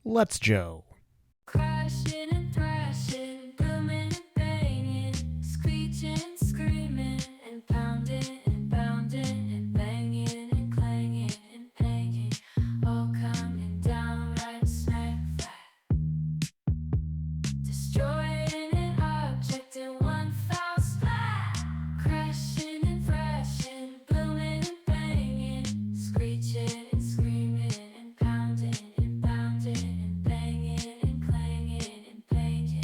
Let's Joe. Crashing and thrashing, booming and banging, screeching and screaming, and pounding and pounding, and banging and clanging and banging, all coming down right smack flat, destroying an object in one foul splat. Crashing and thrashing, booming and banging, screeching and screaming, and pounding and pounding, and banging and clanging and banging.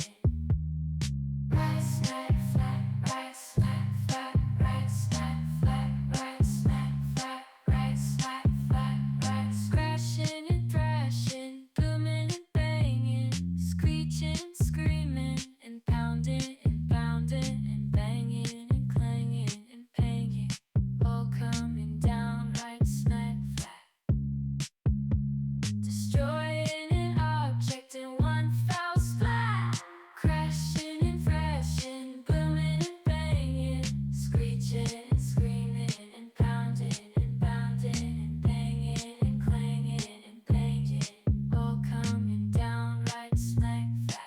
Right smack flat, right smack flat, right smack flat, right smack flat, right smack flat, right. Crashing and thrashing, booming and banging, screeching and screaming, and pounding and pounding, and banging and clanging and banging, all coming down right smack flat, destroying an object in one foul splat. Crashing and thrashing, booming and banging, screeching and screaming, and pounding and pounding, and banging and clanging and banging, all coming down right smack flat,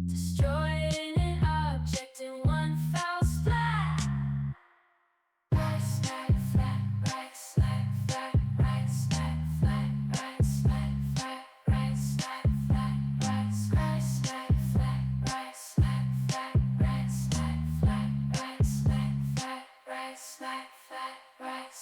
destroying an object in one foul splat. Right smack flat, right smack flat, right smack flat, right smack flat, right smack flat, right smack flat, right smack flat, right smack flat, right smack flat, right smack flat, right.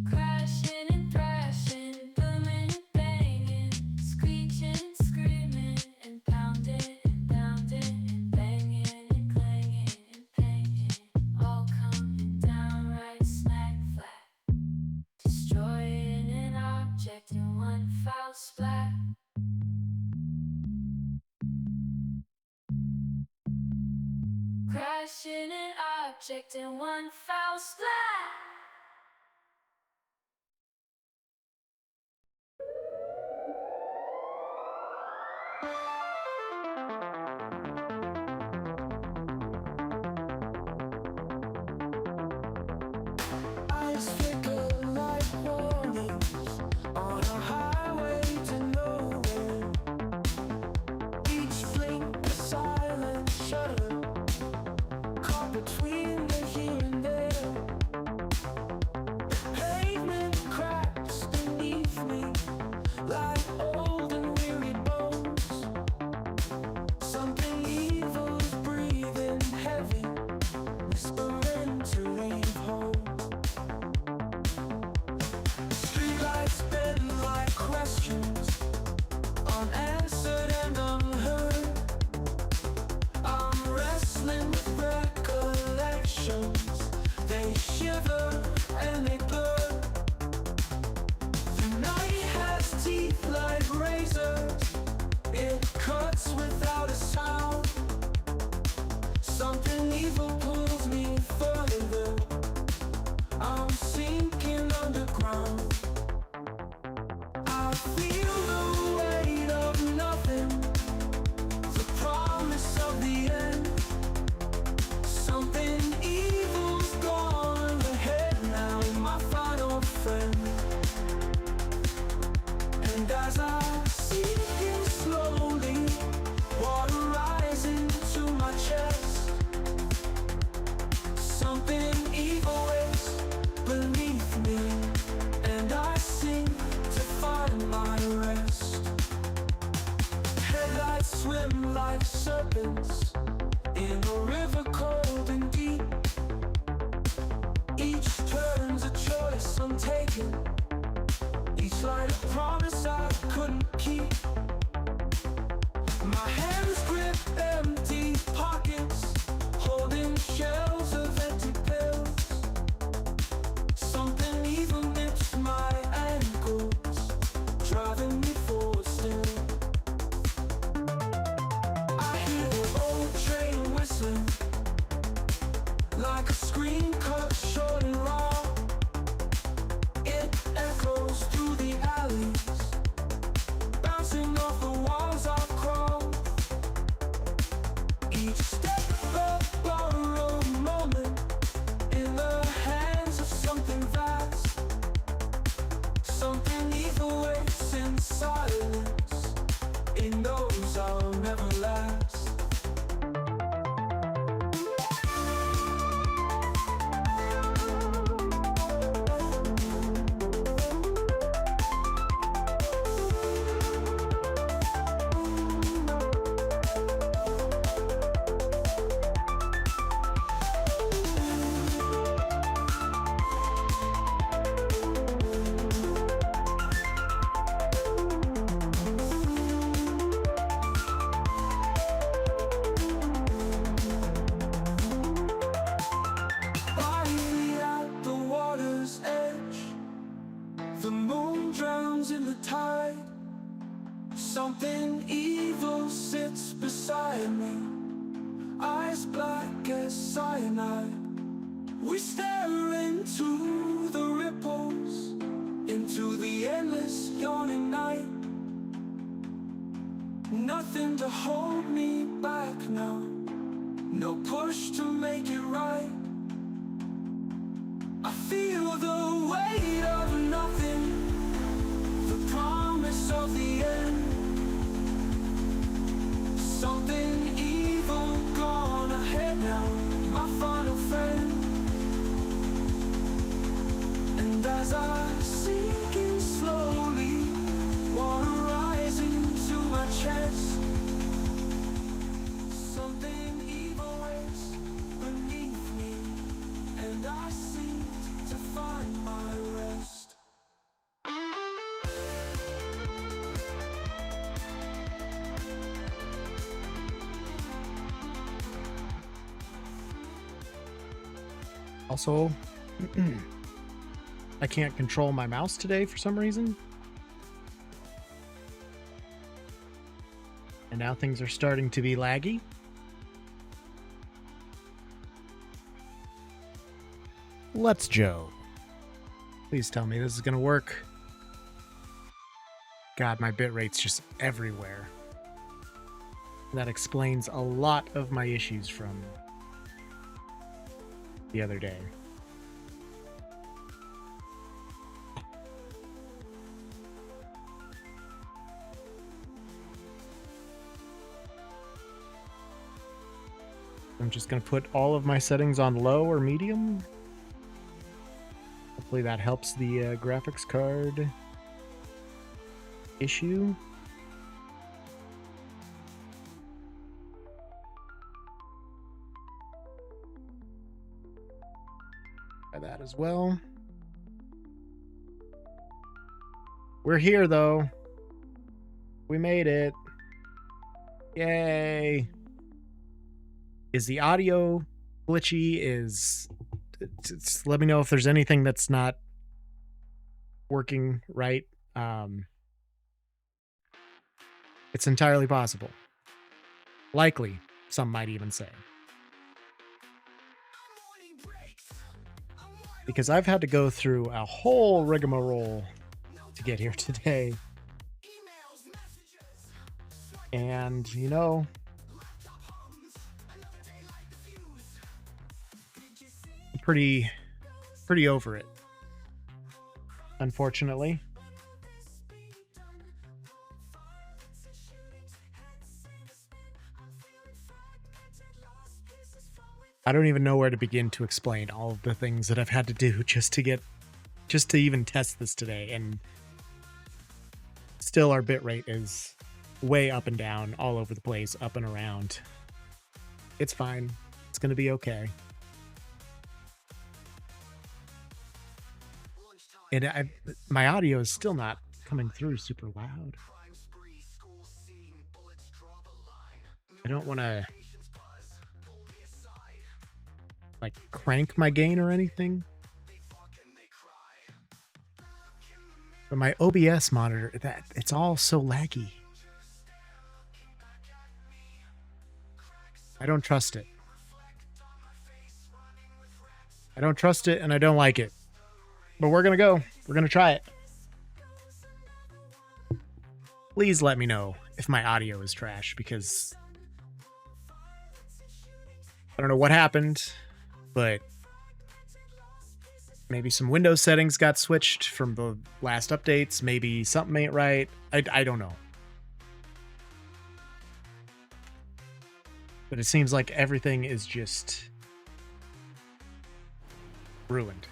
Crashing and thrashing, booming and banging, screeching and screaming, and pounding and pounding, and banging and clanging and banging, all coming down right smack flat, destroying an object in one foul splat. Crashing an object in one foul splat. Eyes flicker like warnings on a highway to nowhere. Each blink a silent shudder, caught between the here and there. Pavement cracks beneath me like old and weary bones. Something evil's breathing heavy, whispering to leave home. Streetlights bend like questions, unanswered and unheard. I'm wrestling with recollections, they shiver and they blur. The night has teeth like razors, it cuts without a sound. Something evil pulls me further, I'm sinking underground. I feel the weight of nothing, the promise of the end. Something evil's gone ahead now, my final friend. And as I sink in slowly, water rising to my chest, something evil waits beneath me, and I sink to find my rest. Headlights swim like serpents in a river cold and deep. Each turn's a choice I'm taking, each light a promise I couldn't keep. My hands grip empty pockets, holding shells of empty pills. Something evil nips my ankles, driving me forward still. I hear the old train whistling, like a scream cut short and raw. It echoes through the alleys, bouncing Something evil sits beside me, eyes black as cyanide. We stare into the ripples, into the endless yawning night. Nothing to hold me back now, no push to make it right. I feel the weight of nothing, the promise of the end. Something evil gone ahead now, my final friend. And as I sink in slowly, water rising to my chest, something evil waits beneath me, and I seem to find my rest. Also, I can't control my mouse today for some reason. And now things are starting to be laggy. Let's Joe. Please tell me this is gonna work. God, my bitrate's just everywhere. That explains a lot of my issues from the other day. I'm just going to put all of my settings on low or medium. Hopefully that helps the graphics card issue. Try that as well. We're here though. We made it. Yay. Is the audio glitchy? Just let me know if there's anything that's not working right. It's entirely possible. Likely, some might even say. Because I've had to go through a whole rigmarole to get here today. And, you know, I'm pretty over it, unfortunately. I don't even know where to begin to explain all of the things that I've had to do just to even test this today, and still our bitrate is way up and down, all over the place, up and around. It's fine. It's gonna be okay. And my audio is still not coming through super loud. I don't want to like crank my gain or anything. But my OBS monitor, it's all so laggy. I don't trust it. I don't trust it and I don't like it. But we're going to go. We're going to try it. Please let me know if my audio is trash, because I don't know what happened, but maybe some Windows settings got switched from the last updates. Maybe something ain't right. I don't know. But it seems like everything is just ruined.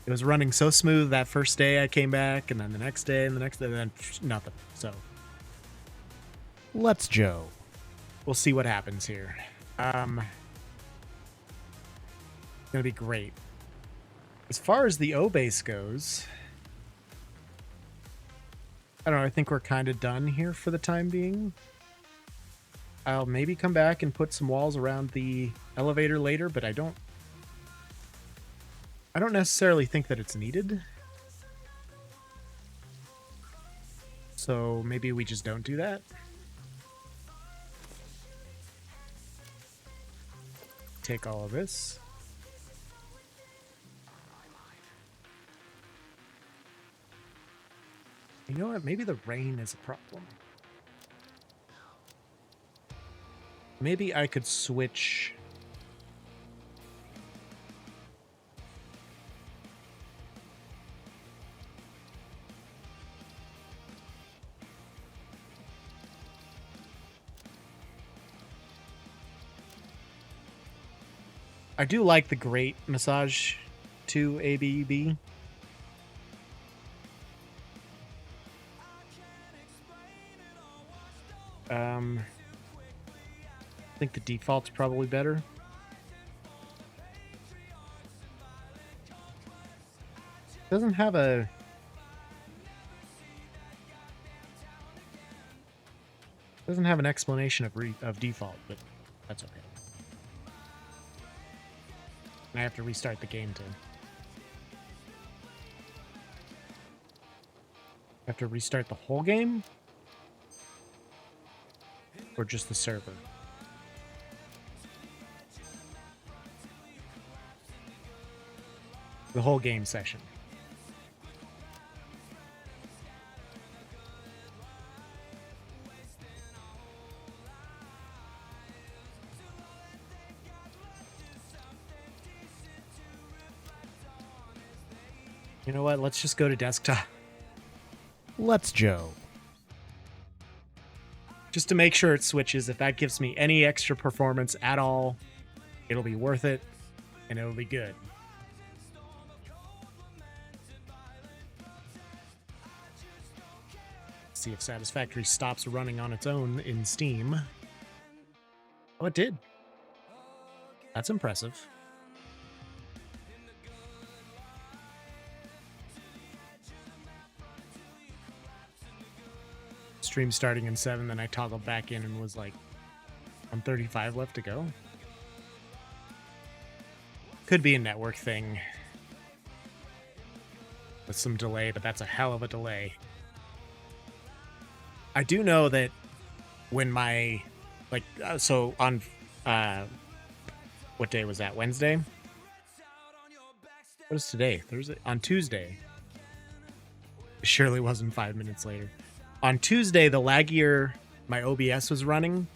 It was running so smooth that first day I came back, and then the next day, and the next day, and then nothing. So, let's Joe. We'll see what happens here. It's gonna be great. As far as the O base goes, I don't know, I think we're kind of done here for the time being. I'll maybe come back and put some walls around the elevator later, but I don't necessarily think that it's needed. So maybe we just don't do that. Take all of this. You know what? Maybe the rain is a problem. Maybe I could switch. I do like the Great Massage 2 ABB. I think the default's probably better. Doesn't have a... Doesn't have an explanation of default, but that's okay. I have to restart the game to... I have to restart the whole game? Or just the server? The whole game session. You know what? Let's just go to desktop. Let's Joe. Just to make sure it switches. If that gives me any extra performance at all, it'll be worth it, and it'll be good. See if Satisfactory stops running on its own in Steam. Oh, it did. That's impressive. Stream starting in 7, then I toggled back in and was like, I'm 35 left to go. Could be a network thing with some delay, but that's a hell of a delay. I do know that when my, like, so on, what day was that? Wednesday? What is today? Thursday? On Tuesday. Surely wasn't 5 minutes later. On Tuesday, the laggier my OBS was running,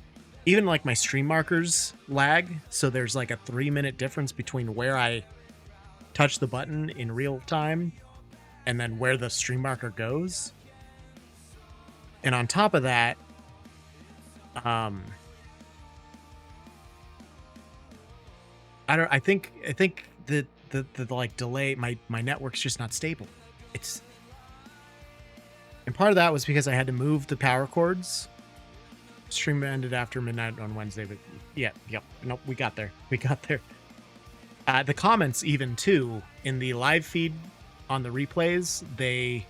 even like my stream markers lag. So there's like a 3-minute difference between where I touch the button in real time and then where the stream marker goes. And on top of that, I think the like delay, my network's just not stable. And part of that was because I had to move the power cords. Stream ended after midnight on Wednesday, but yep. Nope, we got there. The comments even too in the live feed on the replays, they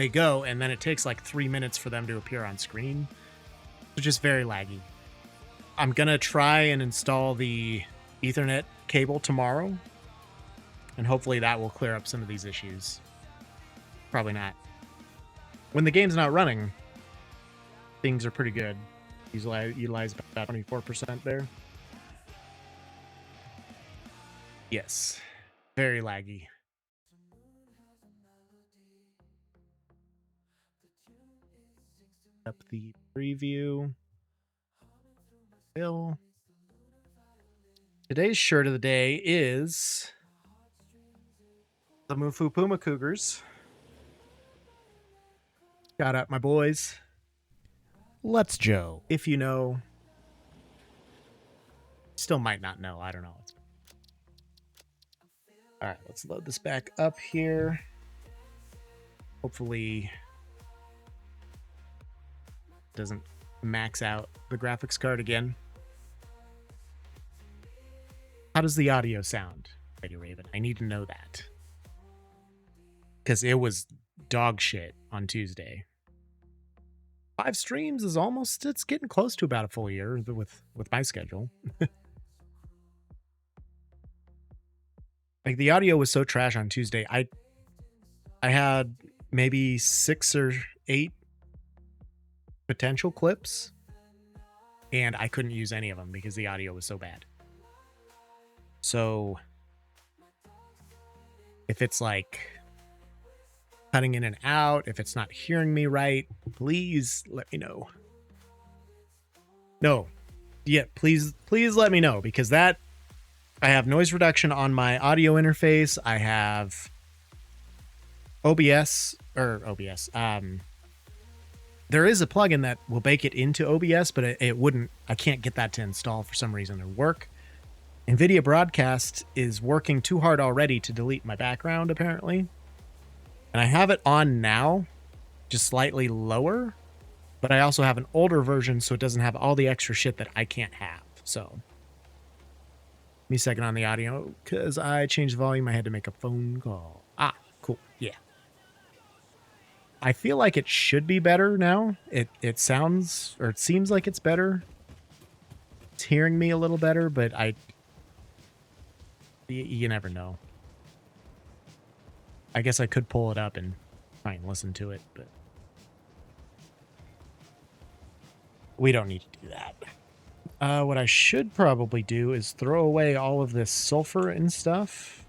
go, and then it takes like 3 minutes for them to appear on screen. It's just very laggy. I'm gonna try and install the Ethernet cable tomorrow, and hopefully that will clear up some of these issues. Probably not. When the game's not running, things are pretty good. Utilize about 24% there. Yes. Very laggy. Up the preview. Bill. Today's shirt of the day is the Mufu Puma Cougars. Shout out my boys. Let's Joe. If you know. Still might not know. I don't know. All right, let's load this back up here. Hopefully doesn't max out the graphics card again. How does the audio sound, Radio Raven? I need to know that. Because it was dog shit on Tuesday. 5 streams is almost, it's getting close to about a full year with my schedule. Like the audio was so trash on Tuesday. I had maybe 6 or 8 potential clips, and I couldn't use any of them because the audio was so bad. So if it's like cutting in and out, if it's not hearing me right, please let me know. No. Yeah, please let me know, because that I have noise reduction on my audio interface. I have OBS. There is a plugin that will bake it into OBS, but it wouldn't. I can't get that to install for some reason or work. NVIDIA Broadcast is working too hard already to delete my background, apparently. And I have it on now, just slightly lower, but I also have an older version, so it doesn't have all the extra shit that I can't have. So, give me a second on the audio, because I changed the volume. I had to make a phone call. Ah, cool. Yeah. I feel like it should be better now. It sounds, or it seems like it's better. It's hearing me a little better, but you never know. I guess I could pull it up and try and listen to it, but we don't need to do that. What I should probably do is throw away all of this sulfur and stuff.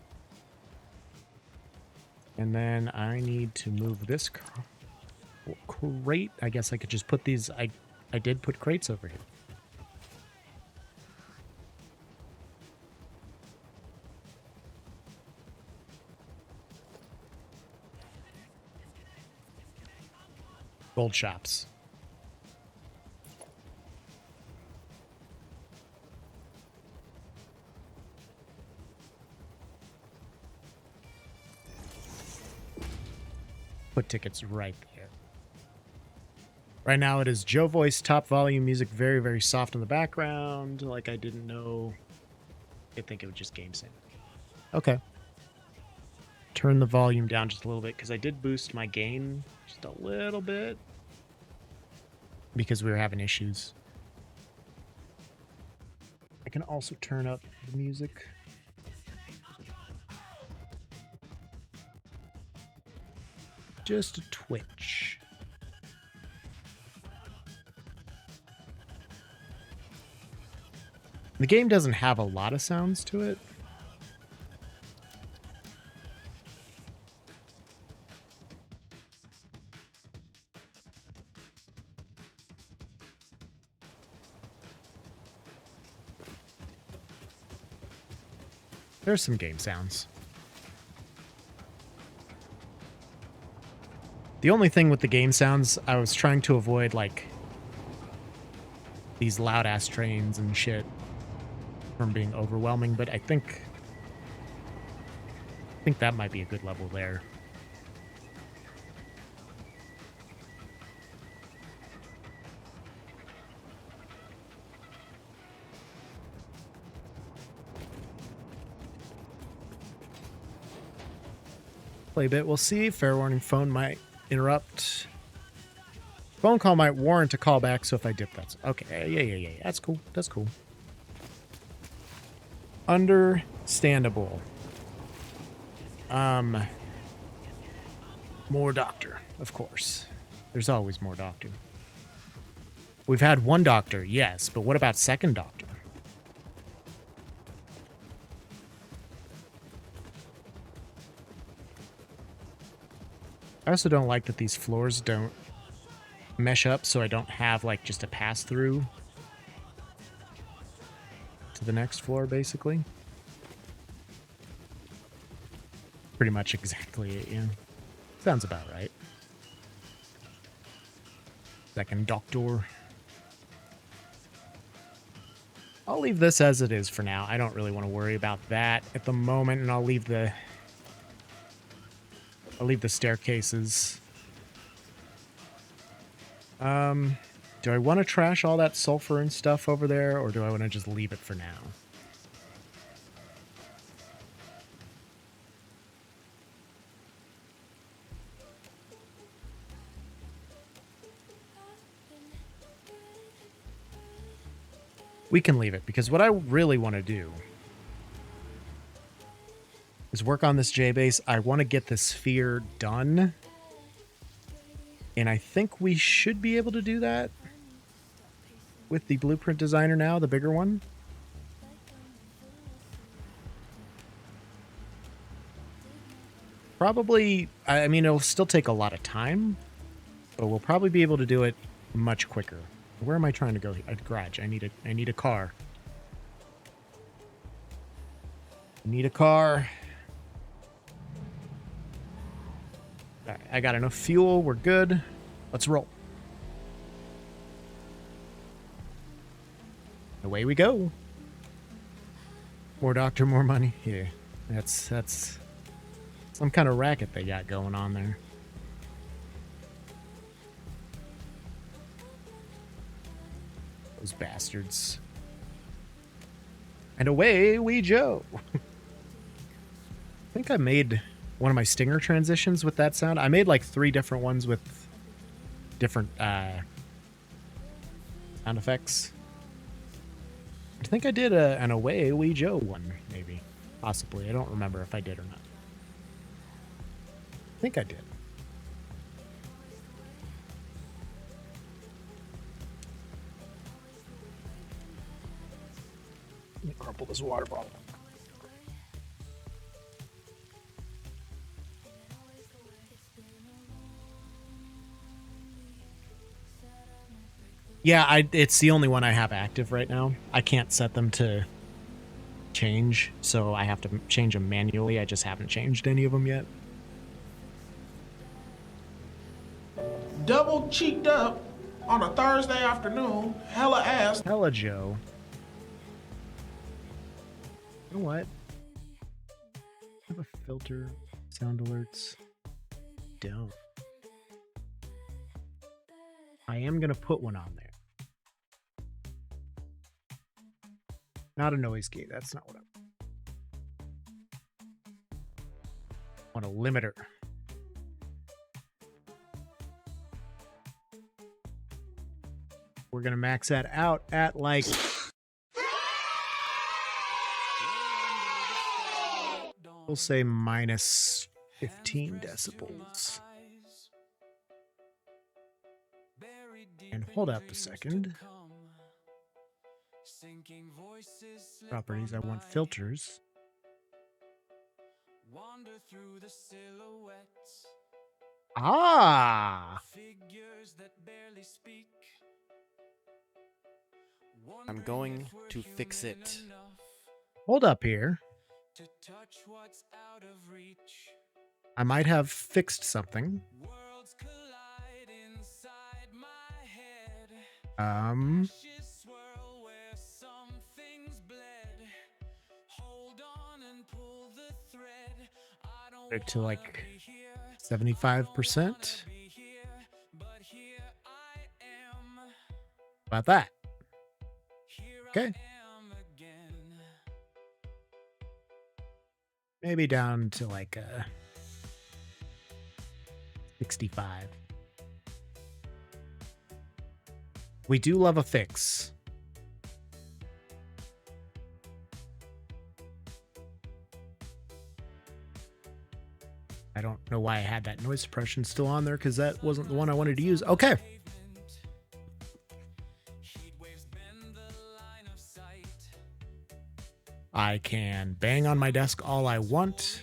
And then I need to move this crate. I guess I could just put these... I did put crates over here. Gold shops. Put tickets right there. Right now it is Joe voice, top volume, music very, very soft in the background. Like I didn't know. I think it was just game sound. Okay. Turn the volume down just a little bit, because I did boost my gain just a little bit because we were having issues. I can also turn up the music. Just a twitch. The game doesn't have a lot of sounds to it. There's some game sounds. The only thing with the game sounds, I was trying to avoid, like, these loud-ass trains and shit from being overwhelming, but I think that might be a good level there. Play bit, we'll see. Fair warning, phone might interrupt. Phone call might warrant a callback, so if I dip, that's okay. Yeah. That's cool. That's cool. Understandable. More doctor, of course. There's always more doctor. We've had one doctor, yes, but what about second doctor? I also don't like that these floors don't mesh up, so I don't have, like, just a pass-through to the next floor, basically. Pretty much exactly it, yeah. Sounds about right. Second doctor. I'll leave this as it is for now. I don't really want to worry about that at the moment, and I'll leave the staircases. Do I want to trash all that sulfur and stuff over there, or do I want to just leave it for now? We can leave it, because what I really want to do is work on this J-base. I want to get the sphere done And I think we should be able to do that with the blueprint designer now, the bigger one. Probably, I mean, it'll still take a lot of time, but we'll probably be able to do it much quicker. Where am I trying to go? A garage. I need a car. I need a car. All right, I got enough fuel. We're good. Let's roll. Away we go. More doctor, more money. Yeah, that's some kind of racket they got going on there. Those bastards. And away we go. I think I made one of my stinger transitions with that sound. I made like 3 different ones with different sound effects. I think I did an away we Joe one, maybe. Possibly. I don't remember if I did or not. I think I did. Let me crumple this water bottle. Yeah, it's the only one I have active right now. I can't set them to change, so I have to change them manually. I just haven't changed any of them yet. Double cheeked up on a Thursday afternoon. Hella ass. Hella Joe. You know what? I have a filter, sound alerts. Don't. I am going to put one on there. Not a noise gate. That's not what I want. A limiter. We're going to max that out at like... We'll say minus 15 decibels. And hold up a second. Properties, I want filters. Ah! I'm going to fix it. Hold up here. I might have fixed something. It to like 75%. About that. Okay. Maybe down to like 65. We do love a fix. I don't know why I had that noise suppression still on there, because that wasn't the one I wanted to use. Okay. I can bang on my desk all I want.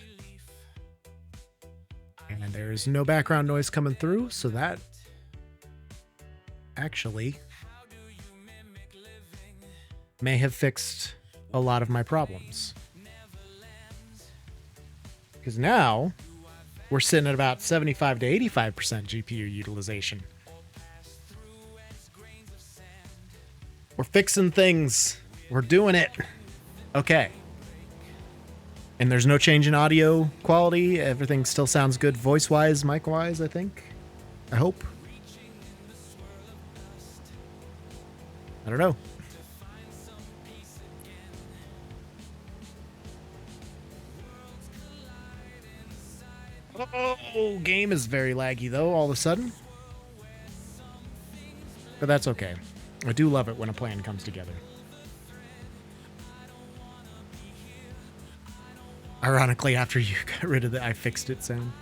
And there's no background noise coming through, so that actually may have fixed a lot of my problems. Because now we're sitting at about 75 to 85% GPU utilization. We're fixing things. We're doing it. Okay. And there's no change in audio quality. Everything still sounds good voice-wise, mic-wise, I think. I hope. I don't know. Oh, game is very laggy, though, all of a sudden. But that's okay. I do love it when a plan comes together. Ironically, after you got rid of the I fixed it sound.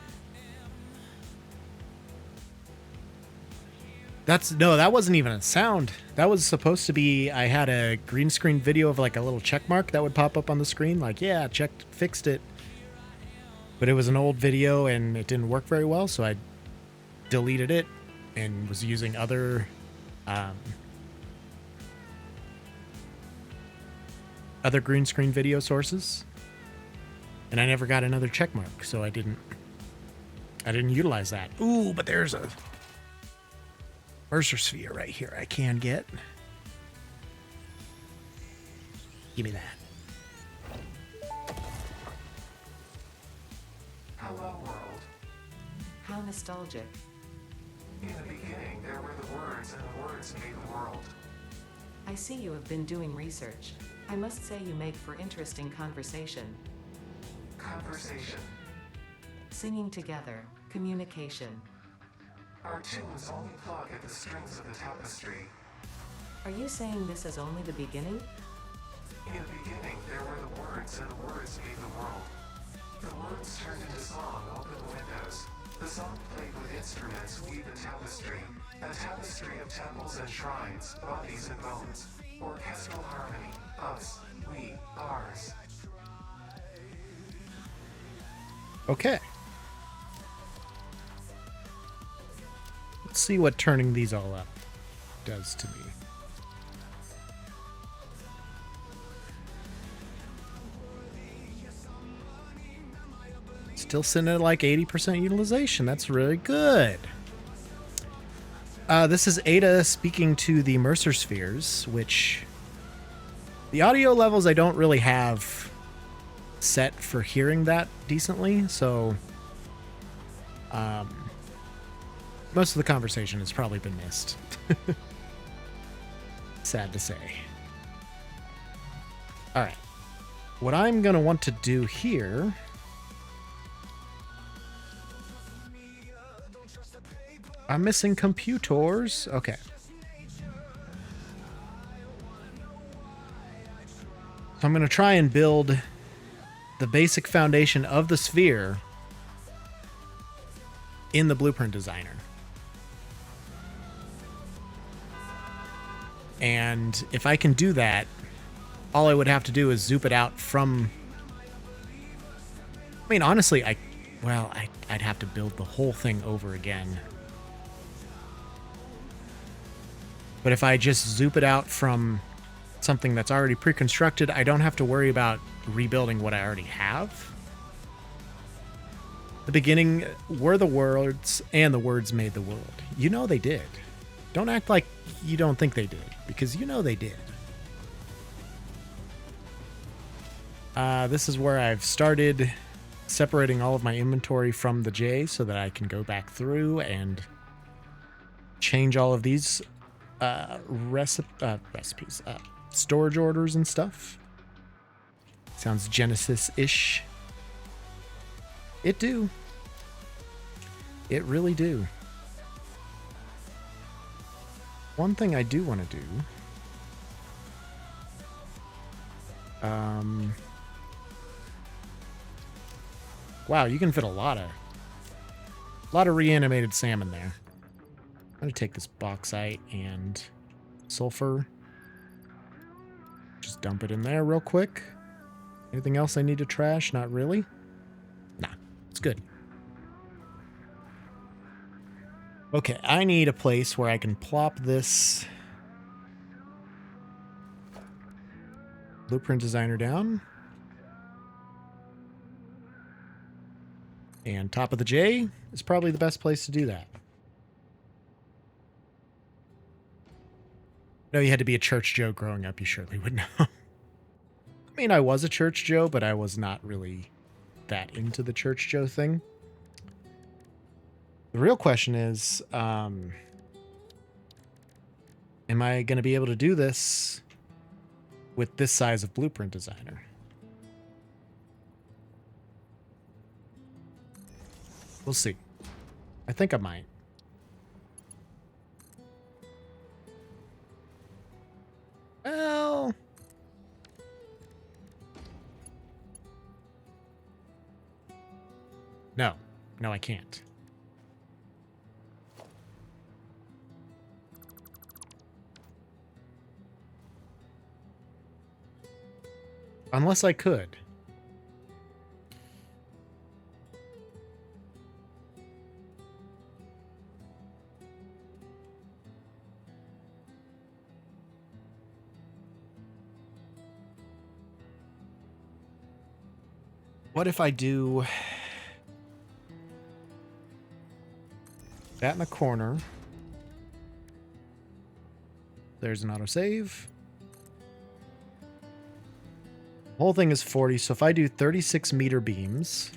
That wasn't even a sound. That was supposed to be, I had a green screen video of like a little check mark that would pop up on the screen, like, yeah, checked, fixed it. But it was an old video and it didn't work very well, so I deleted it and was using other green screen video sources. And I never got another check mark, so I didn't utilize that. Ooh, but there's a Mercer sphere right here I can get. Give me that. Hello, world. How nostalgic. In the beginning, there were the words, and the words made the world. I see you have been doing research. I must say you make for interesting conversation. Conversation. Singing together, communication. Our tunes only pluck at the strings of the tapestry. Are you saying this is only the beginning? In the beginning, there were the words, and the words made the world. The words turned into song, open the windows. The song played with instruments, weave the tapestry. A tapestry of temples and shrines, bodies and bones. Orchestral harmony. Us, we, ours. Okay. Let's see what turning these all up does to me. Still sitting at like 80% utilization. That's really good. This is Ada speaking to the Mercer spheres, which the audio levels I don't really have set for hearing that decently, so most of the conversation has probably been missed. Sad to say. All right. What I'm going to want to do here... I'm missing computers. Okay. So I'm going to try and build the basic foundation of the sphere in the Blueprint Designer. And if I can do that, all I would have to do is zoop it out from... I mean, honestly, I'd have to build the whole thing over again. But if I just zoop it out from something that's already pre-constructed, I don't have to worry about rebuilding what I already have. The beginning were the words, and the words made the world. You know they did. Don't act like you don't think they did, because you know they did. This is where I've started separating all of my inventory from the J so that I can go back through and change all of these recipes, storage orders and stuff. Sounds Genesis-ish. It do. It really do. One thing I do want to do. Wow, you can fit a lot of reanimated salmon there. I'm going to take this bauxite and sulfur. Just dump it in there real quick. Anything else I need to trash? Not really. Nah, it's good. Okay, I need a place where I can plop this Blueprint Designer down. And top of the J is probably the best place to do that. No, you had to be a Church Joe growing up, you surely would know. I mean, I was a Church Joe, but I was not really that into the Church Joe thing. The real question is, am I going to be able to do this with this size of Blueprint Designer? We'll see. I think I might. Well... No. No, I can't. Unless I could. What if I do that in the corner? There's an autosave. The whole thing is 40, so if I do 36 meter beams...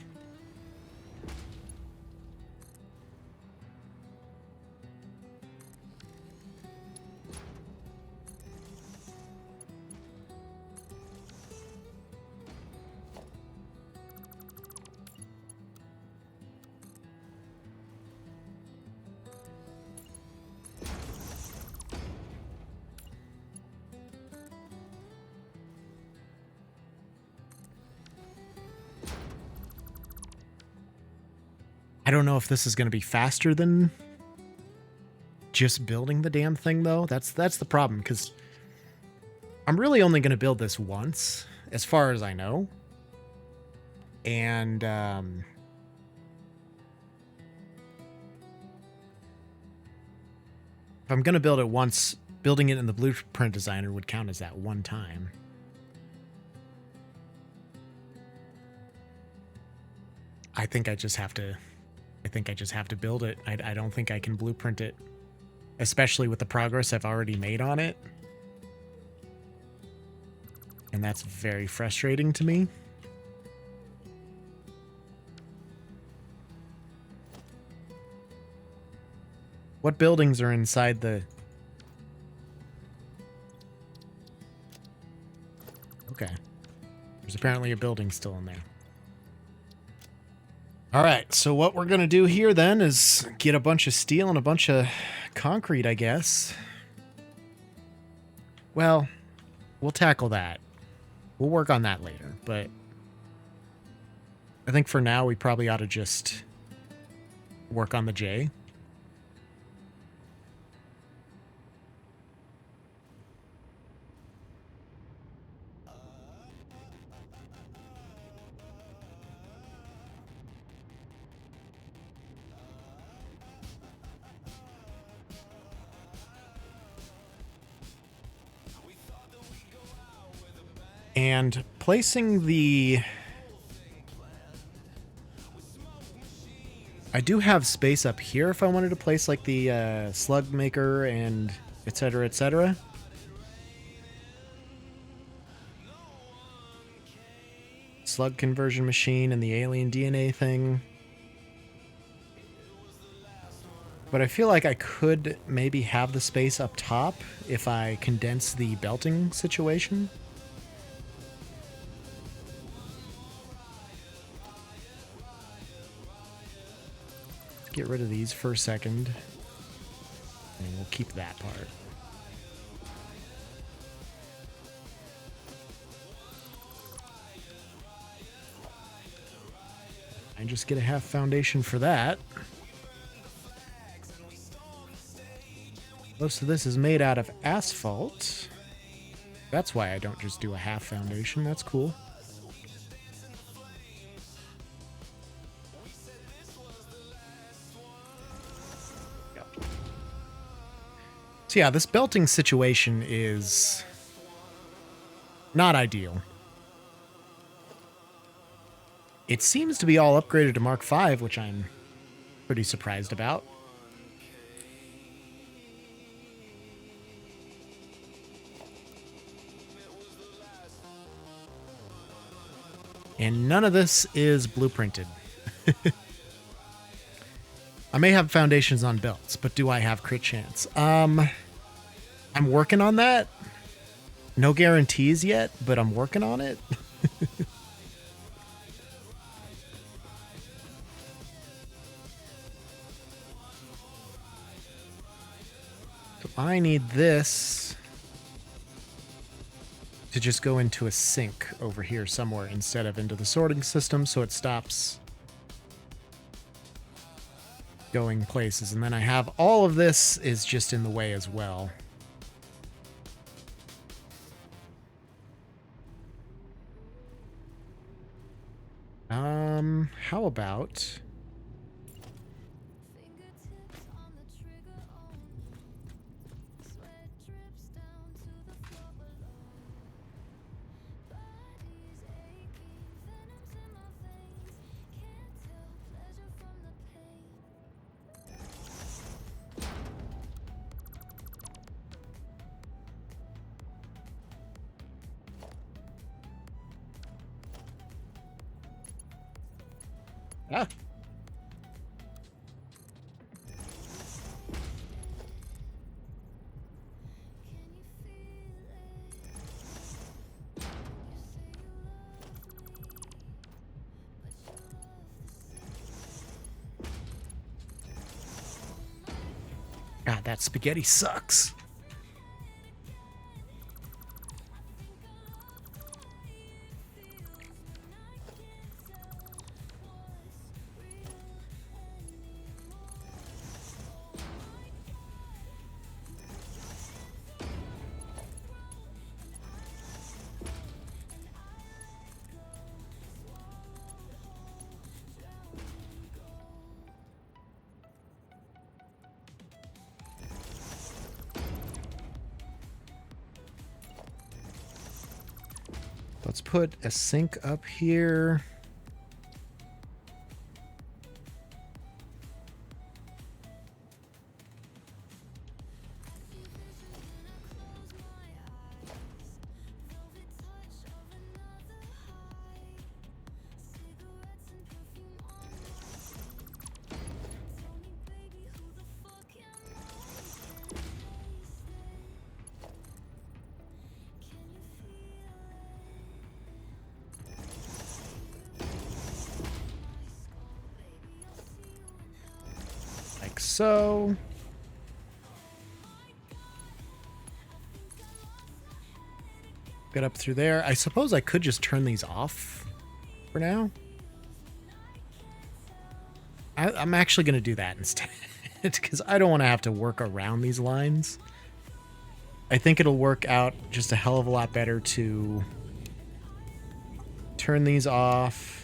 I don't know if this is going to be faster than just building the damn thing, though. That's the problem, because I'm really only going to build this once, as far as I know. And, if I'm going to build it once, building it in the blueprint designer would count as that one time. I think I just have to build it. I don't think I can blueprint it, especially with the progress I've already made on it. And that's very frustrating to me. What buildings are inside the... Okay. There's apparently a building still in there. All right, so what we're going to do here then is get a bunch of steel and a bunch of concrete, I guess. Well, we'll tackle that. We'll work on that later, but I think for now we probably ought to just work on the J. And placing the... I do have space up here if I wanted to place like the slug maker and etc, etc. Slug conversion machine and the alien DNA thing. But I feel like I could maybe have the space up top if I condense the belting situation. Get rid of these for a second, and we'll keep that part. And just get a half foundation for that. Most of this is made out of asphalt. That's why I don't just do a half foundation. That's cool. So yeah, this belting situation is not ideal. It seems to be all upgraded to Mark V, which I'm pretty surprised about. And none of this is blueprinted. I may have foundations on belts, but do I have crit chance? I'm working on that. No guarantees yet, but I'm working on it. So I need this to just go into a sink over here somewhere instead of into the sorting system, so it stops going places. And then I have all of this is just in the way as well. How about Fingertips on the trigger, sweat drips down to the floor below. Body's aching, venom's in my veins. Can't tell pleasure from the pain. ah? Can you feel it? You say you love me, but you love the God, that spaghetti sucks. Let's put a sink up here. Like so. Get up through there. I suppose I could just turn these off for now. I'm actually going to do that instead because I don't want to have to work around these lines. I think it'll work out just a hell of a lot better to turn these off.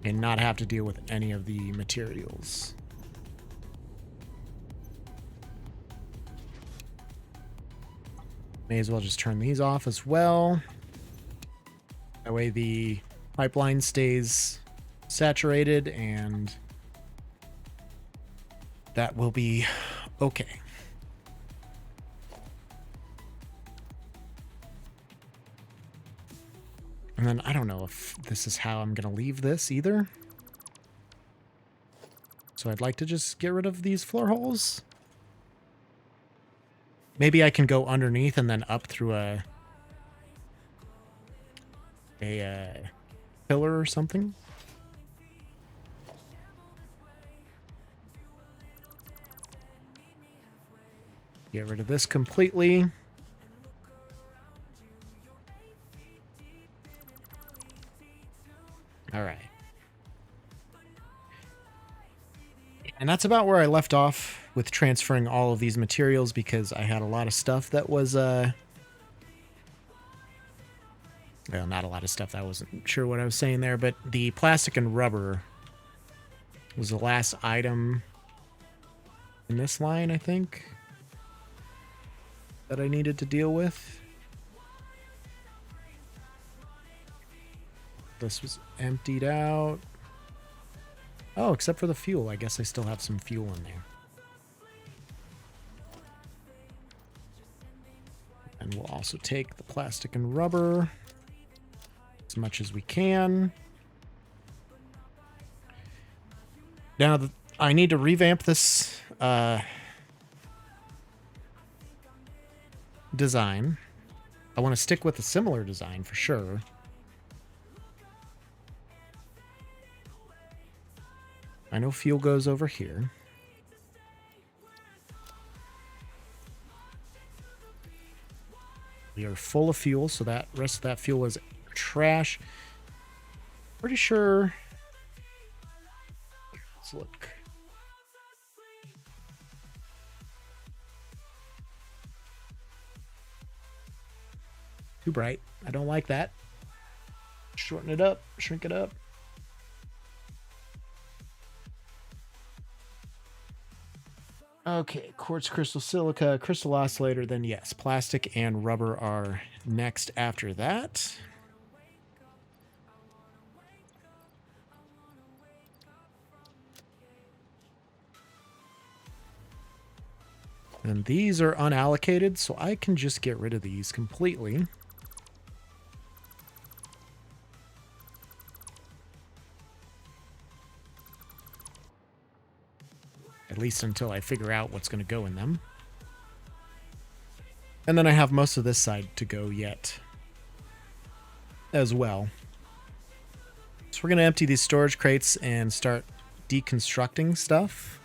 And not have to deal with any of the materials. May as well just turn these off as well. That way the pipeline stays saturated and that will be okay. And then I don't know if this is how I'm going to leave this either. So I'd like to just get rid of these floor holes. Maybe I can go underneath and then up through a pillar or something. Get rid of this completely. All right. And that's about where I left off with transferring all of these materials because I had a lot of stuff that was, well, not a lot of stuff. I wasn't sure what I was saying there, but the plastic and rubber was the last item in this line, I think, that I needed to deal with. This was emptied out. Oh, except for the fuel. I guess I still have some fuel in there. And we'll also take the plastic and rubber as much as we can. Now, I need to revamp this design. I want to stick with a similar design for sure. I know fuel goes over here. We are full of fuel, so that rest of that fuel is trash. Pretty sure. Let's look. Too bright. I don't like that. Shorten it up. Shrink it up. Okay, quartz, crystal, silica, crystal oscillator, then yes, plastic and rubber are next after that. And these are unallocated, so I can just get rid of these completely. At least until I figure out what's going to go in them. And then I have most of this side to go yet as well. So we're going to empty these storage crates and start deconstructing stuff.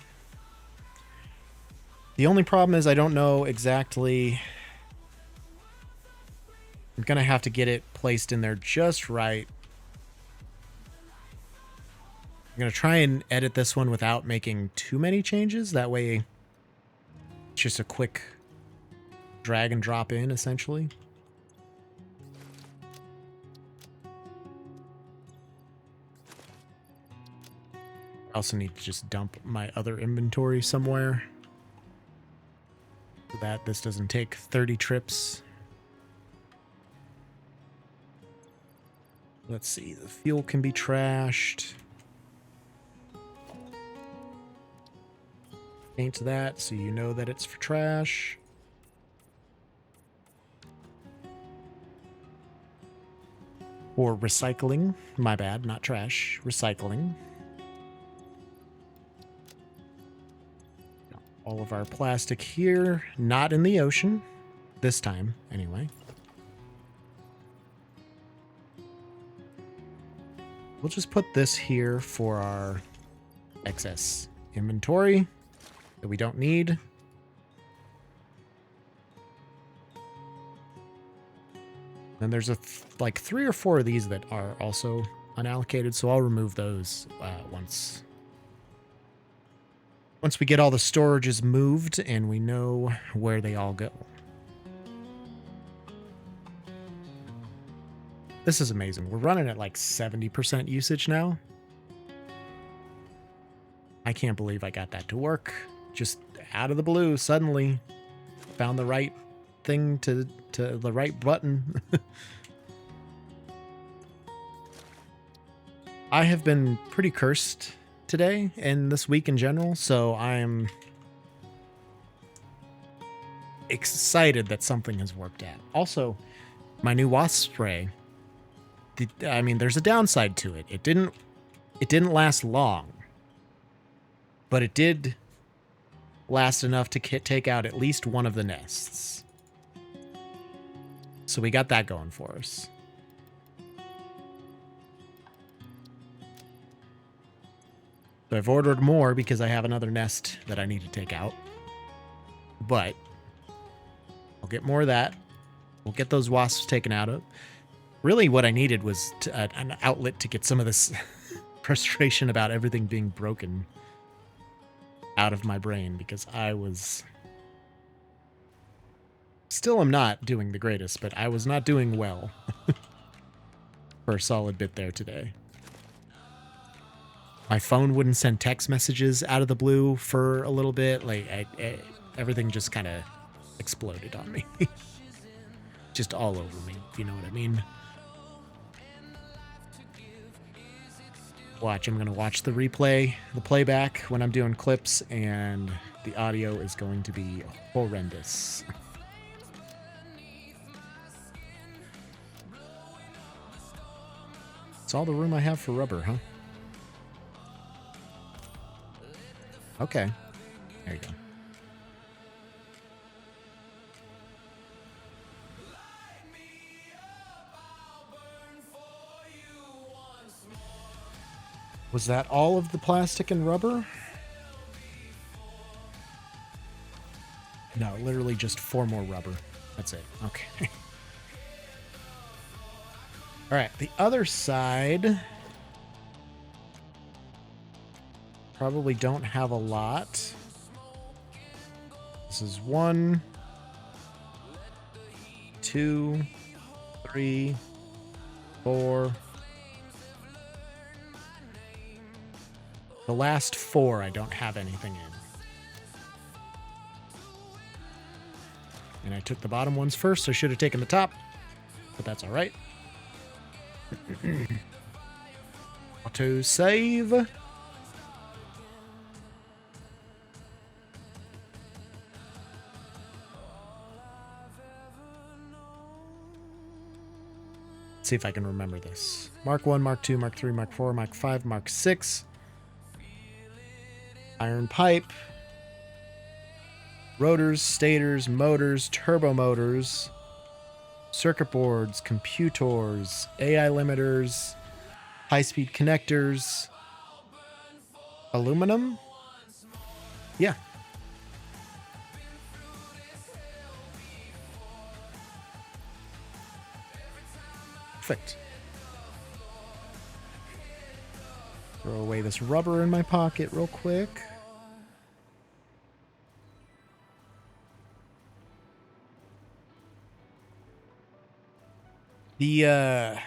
The only problem is I don't know exactly. I'm going to have to get it placed in there just right. I'm going to try and edit this one without making too many changes. That way, it's just a quick drag and drop in, essentially. I also need to just dump my other inventory somewhere, so that this doesn't take 30 trips. Let's see, the fuel can be trashed. Paint that so you know that it's for trash. Or recycling. My bad, not trash. Recycling. All of our plastic here, not in the ocean. This time, anyway. We'll just put this here for our excess inventory that we don't need. And there's like 3 or 4 of these that are also unallocated, so I'll remove those once we get all the storages moved and we know where they all go. This is amazing. We're running at like 70% usage now. I can't believe I got that to work. Just out of the blue, suddenly found the right thing to the right button. I have been pretty cursed today and this week in general, so I am excited that something has worked out. Also, my new wasp spray. I mean, there's a downside to it. It didn't last long, but it did last enough to take out at least one of the nests. So we got that going for us. So I've ordered more because I have another nest that I need to take out. But I'll get more of that. We'll get those wasps taken out of. Really what I needed was an outlet to get some of this frustration about everything being broken out of my brain, because I was... Still am not doing the greatest, but I was not doing well for a solid bit there today. My phone wouldn't send text messages out of the blue for a little bit. Like, everything just kind of exploded on me. Just all over me, if you know what I mean. Watch, I'm going to watch the replay, the playback when I'm doing clips, and the audio is going to be horrendous. It's all the room I have for rubber, huh? Okay. There you go. Was that all of the plastic and rubber? No, literally just 4 more rubber. That's it. Okay. All right, the other side. Probably don't have a lot. This is 1, 2, 3, 4. The last 4 I don't have anything in. And I took the bottom ones first, so I should have taken the top. But that's all right. Auto save. See if I can remember this. Mark 1, Mark 2, Mark 3, Mark 4, Mark 5, Mark 6. Iron pipe. Rotors, stators, motors, turbo motors, circuit boards, computers, AI limiters, high-speed connectors, aluminum? Yeah. Perfect. Throw away this rubber in my pocket real quick. The,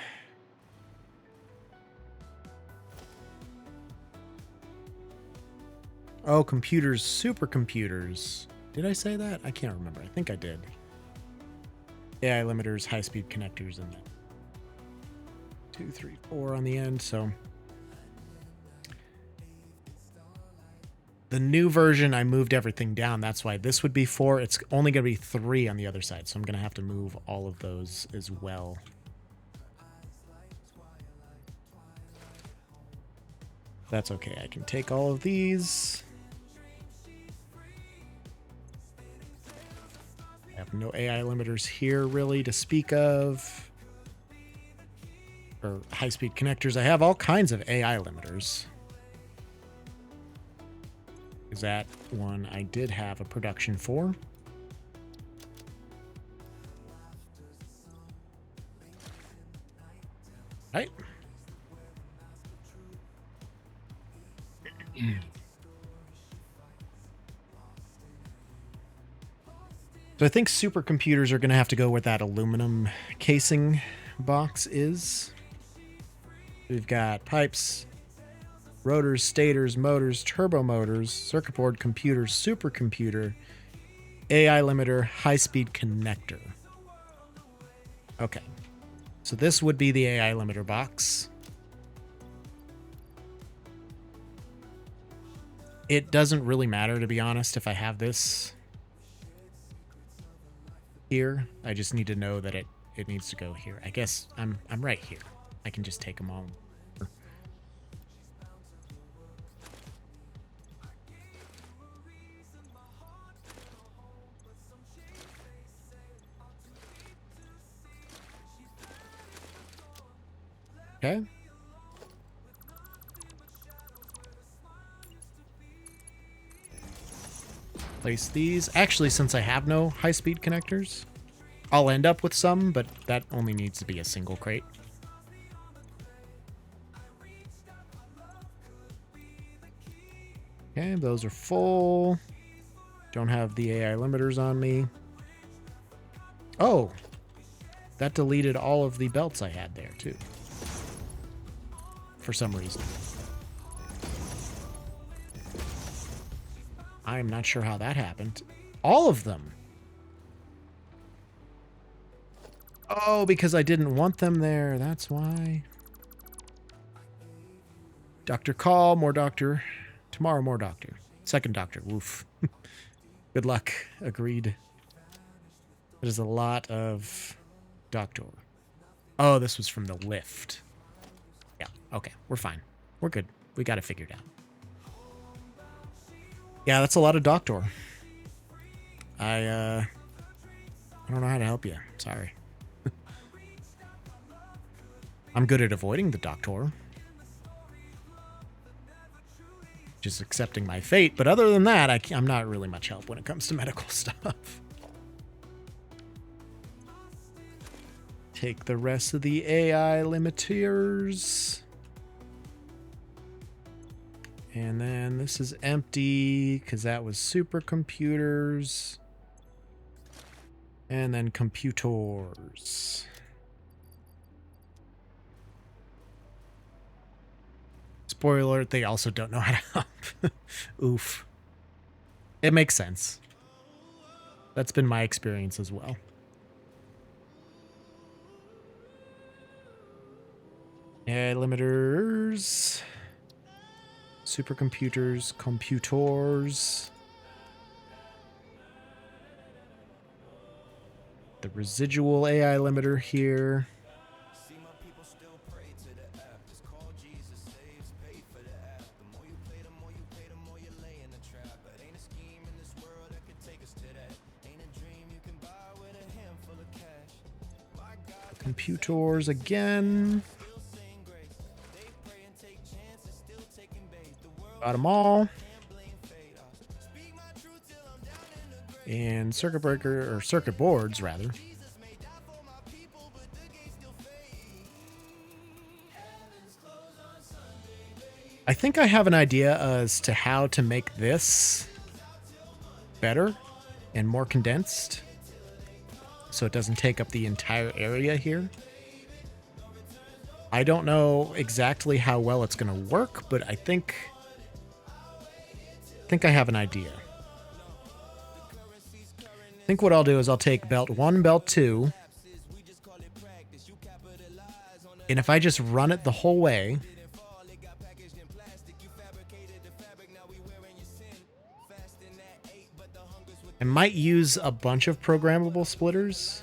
oh, computers, supercomputers. Did I say that? I can't remember. I think I did. AI limiters, high-speed connectors, and then 2, 3, 4 on the end, so. The new version, I moved everything down. That's why this would be 4. It's only going to be 3 on the other side, so I'm going to have to move all of those as well. That's okay. I can take all of these. I have no AI limiters here really to speak of. Or high-speed connectors. I have all kinds of AI limiters. Is that one I did have a production for? Right. So I think supercomputers are going to have to go where that aluminum casing box is. We've got pipes, rotors, stators, motors, turbo motors, circuit board, computer, supercomputer, AI limiter, high-speed connector. Okay. So this would be the AI limiter box. It doesn't really matter, to be honest, if I have this here. I just need to know that it needs to go here. I guess I'm right here. I can just take them all. Okay. Place these. Actually, since I have no high-speed connectors, I'll end up with some, but that only needs to be a single crate. Okay, those are full. Don't have the AI limiters on me. Oh, that deleted all of the belts I had there, too. For some reason. I am not sure how that happened. All of them. Oh, because I didn't want them there. That's why. Doctor call, more doctor. Tomorrow, more doctor. Second doctor. Woof. Good luck. Agreed. There's a lot of doctor. Oh, this was from the lift. Yeah, okay. We're fine. We're good. We got it figured out. Yeah, that's a lot of doctor. I don't know how to help you. Sorry. I'm good at avoiding the doctor. Just accepting my fate. But other than that, I'm not really much help when it comes to medical stuff. Take the rest of the AI limiters. And then this is empty because that was supercomputers. And then computers. Spoiler alert, they also don't know how to help. Oof. It makes sense. That's been my experience as well. AI limiters. Supercomputers. Computers. The residual AI limiter here. Computers again. Got them all. And circuit breaker, or circuit boards rather. I think I have an idea as to how to make this better and more condensed, so it doesn't take up the entire area here. I don't know exactly how well it's going to work, but I think I have an idea. I think what I'll do is I'll take belt 1, belt 2, and if I just run it the whole way, I might use a bunch of programmable splitters.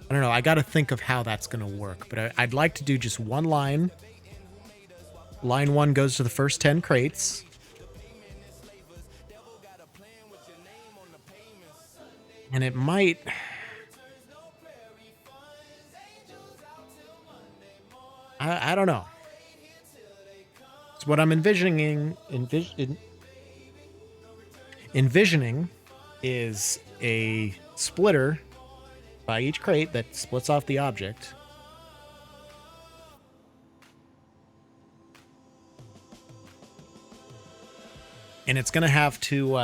I don't know. I got to think of how that's going to work, but I'd like to do just one line. Line 1 goes to the first 10 crates. And it might... I don't know. It's what I'm envisioning is a splitter by each crate that splits off the object. And it's going to have to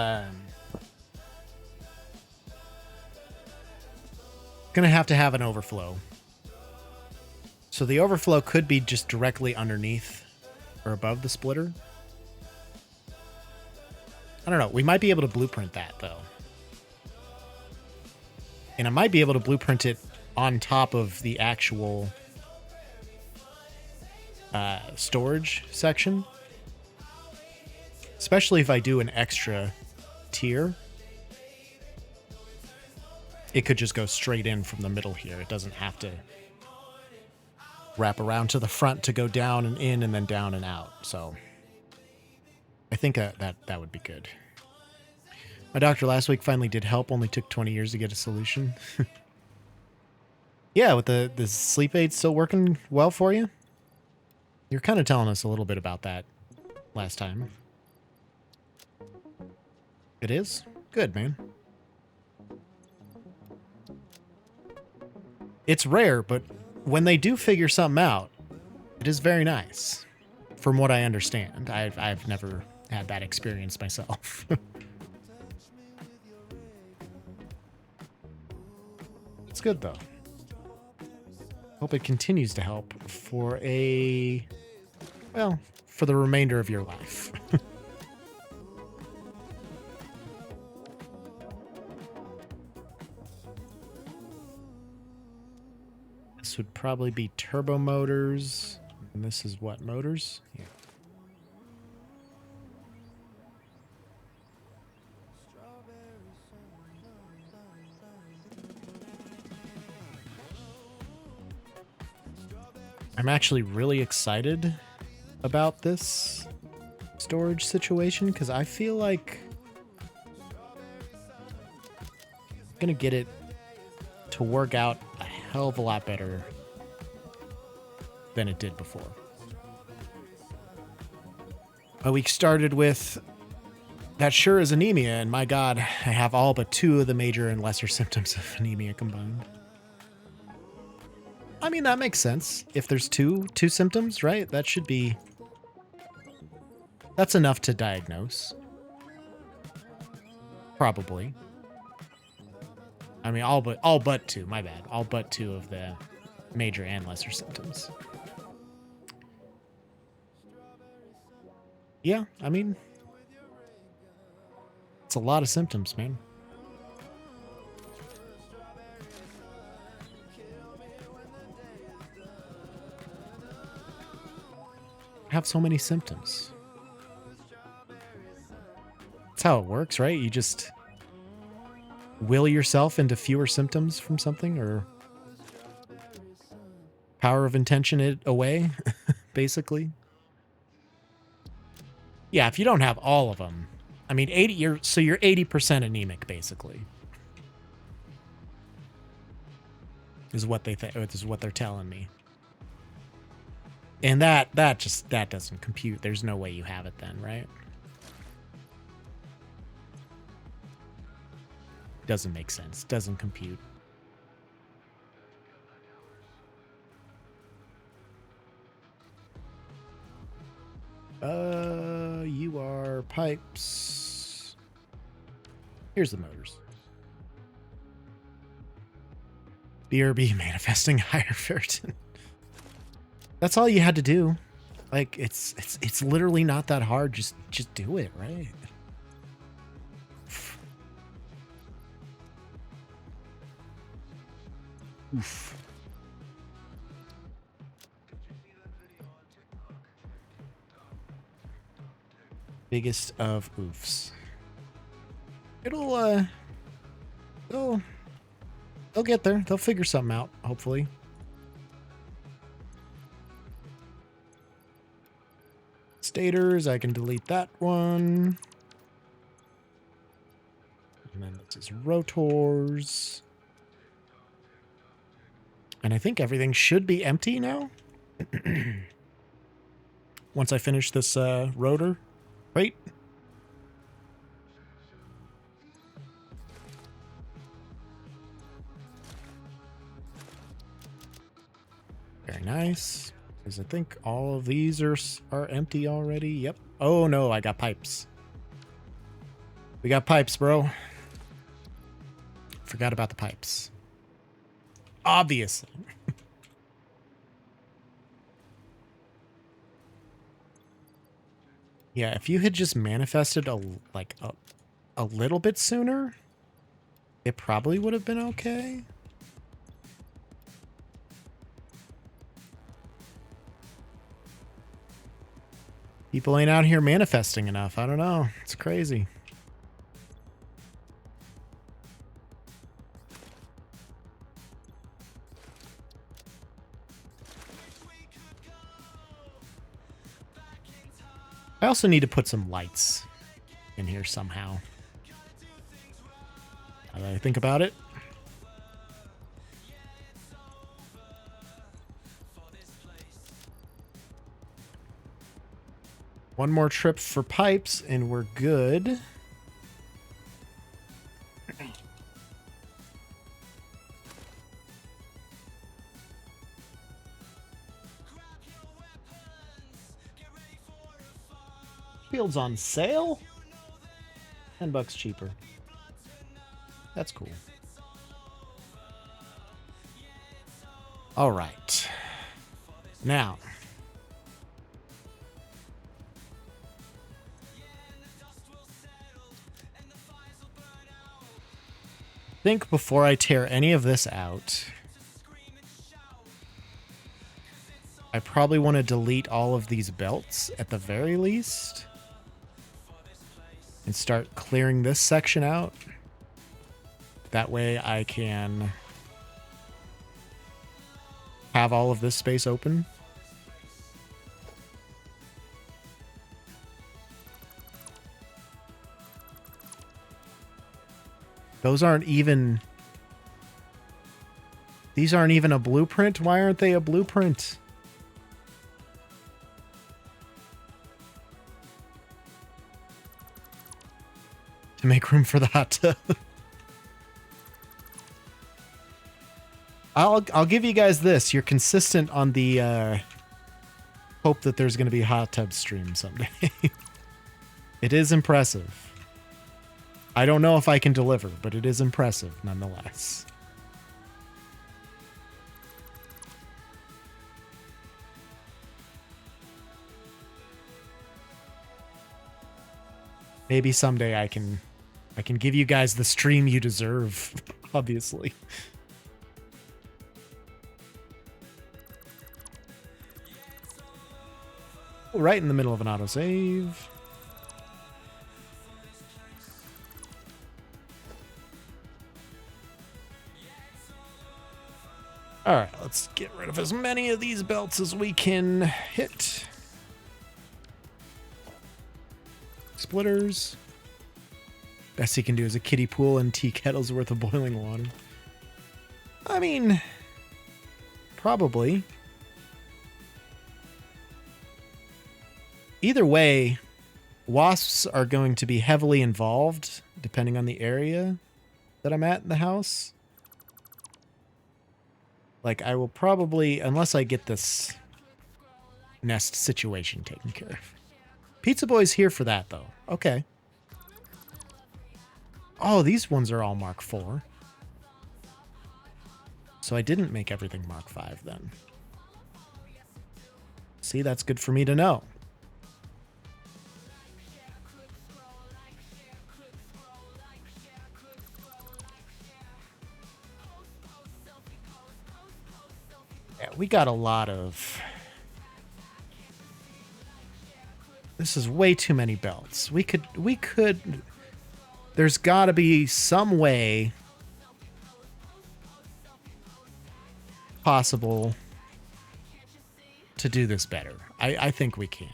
have an overflow. So the overflow could be just directly underneath or above the splitter. I don't know. We might be able to blueprint that, though. And I might be able to blueprint it on top of the actual storage section. Especially if I do an extra tier. It could just go straight in from the middle here. It doesn't have to wrap around to the front to go down and in and then down and out. So I think that would be good. My doctor last week finally did help. Only took 20 years to get a solution. Yeah, with the sleep aid still working well for you? You're kind of telling us a little bit about that last time. It is? Good, man. It's rare, but when they do figure something out, it is very nice. From what I understand. I've never had that experience myself. It's good, though. Hope it continues to help for the remainder of your life. This would probably be turbo motors. And this is what, motors? Yeah. I'm actually really excited about this storage situation because I feel like I'm going to get it to work out a hell of a lot better than it did before. A week started with that sure is anemia, and my God, I have all but 2 of the major and lesser symptoms of anemia combined. I mean, that makes sense. If there's two symptoms, right? That should be... That's enough to diagnose. Probably. I mean, all but 2, my bad. All but 2 of the major and lesser symptoms. Yeah, I mean, it's a lot of symptoms, man. Have so many symptoms. That's how it works, right? You just will yourself into fewer symptoms from something, or power of intention it away, basically. Yeah, if you don't have all of them, I mean, you're 80% anemic, basically, is what is what they're telling me. And that doesn't compute. There's no way you have it then, right? Doesn't make sense. Doesn't compute. You are pipes. Here's the motors. BRB manifesting higher ferritin. That's all you had to do. Like, it's literally not that hard. Just do it, right? Oof. Biggest of oofs. They'll get there. They'll figure something out, hopefully. Stators, I can delete that one. And then this is rotors. And I think everything should be empty now. Once I finish this rotor, right? Very nice. Because I think all of these are empty already. Yep. Oh no, I got pipes. We got pipes, bro. Forgot about the pipes. Obviously. Yeah, if you had just manifested a little bit sooner, it probably would have been okay. People ain't out here manifesting enough. I don't know. It's crazy. I also need to put some lights in here somehow. Now that I think about it. One more trip for pipes and we're good. Field's on sale. $10 cheaper. That's cool. All right. Now. I think before I tear any of this out, I probably want to delete all of these belts at the very least and start clearing this section out. That way I can have all of this space open. Those aren't even... These aren't even a blueprint? Why aren't they a blueprint? To make room for the hot tub. I'll give you guys this. You're consistent on the hope that there's going to be a hot tub stream someday. It is impressive. I don't know if I can deliver, but it is impressive nonetheless. Maybe someday I can give you guys the stream you deserve, obviously. Right in the middle of an autosave. All right, let's get rid of as many of these belts as we can hit. Splitters. Best he can do is a kiddie pool and tea kettles worth of boiling water. I mean, probably. Either way, wasps are going to be heavily involved, depending on the area that I'm at in the house. Like, I will probably, unless I get this nest situation taken care of. Pizza Boy's here for that, though. Okay. Oh, these ones are all Mark 4. So I didn't make everything Mark 5 then. See, that's good for me to know. Yeah, we got a lot of... This is way too many belts. We could... There's got to be some way possible to do this better. I think we can.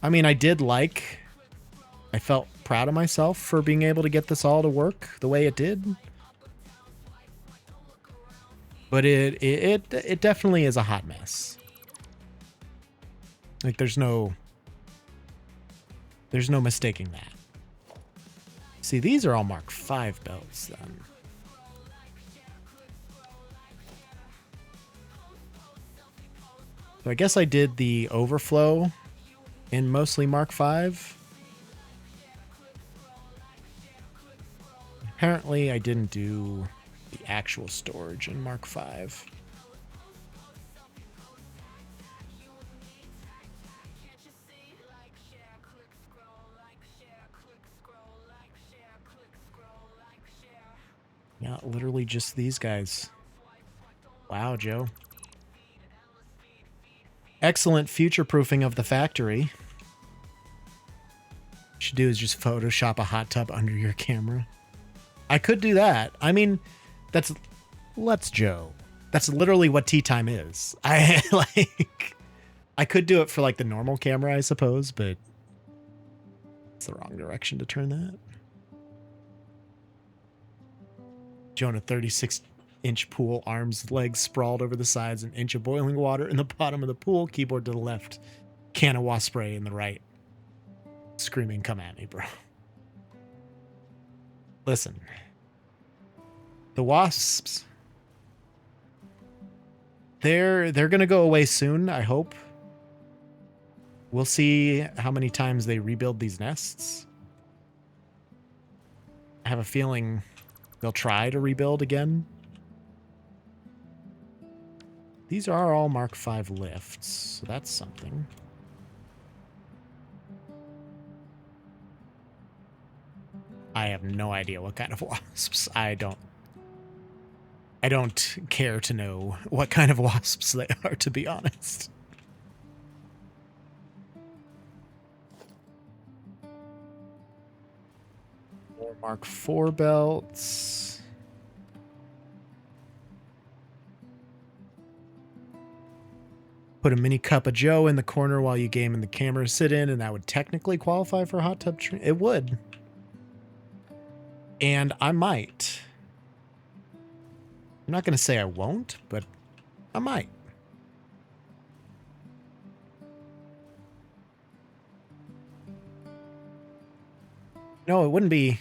I mean, I felt proud of myself for being able to get this all to work the way it did. But it definitely is a hot mess. Like, there's no mistaking that. See, these are all Mark 5 belts then. So I guess I did the overflow in mostly Mark 5. Apparently I didn't do the actual storage in Mark 5. Yeah, literally just these guys. Wow, Joe. Excellent future-proofing of the factory. What you should do is just Photoshop a hot tub under your camera. I could do that. I mean, let's Joe. That's literally what tea time is. I could do it for like the normal camera, I suppose, but it's the wrong direction to turn that. Jonah, 36-inch pool, arms, legs sprawled over the sides, an inch of boiling water in the bottom of the pool, keyboard to the left, can of wasp spray in the right. Screaming, come at me, bro. Listen. The wasps, they're going to go away soon, I hope. We'll see how many times they rebuild these nests. I have a feeling they'll try to rebuild again. These are all Mark 5 lifts, so that's something. I have no idea what kind of wasps. I don't care to know what kind of wasps they are, to be honest. More Mark 4 belts. Put a mini cup of Joe in the corner while you game and the camera sit in, and that would technically qualify for hot tub training. It would. And I might. I'm not going to say I won't, but I might. No, it wouldn't be.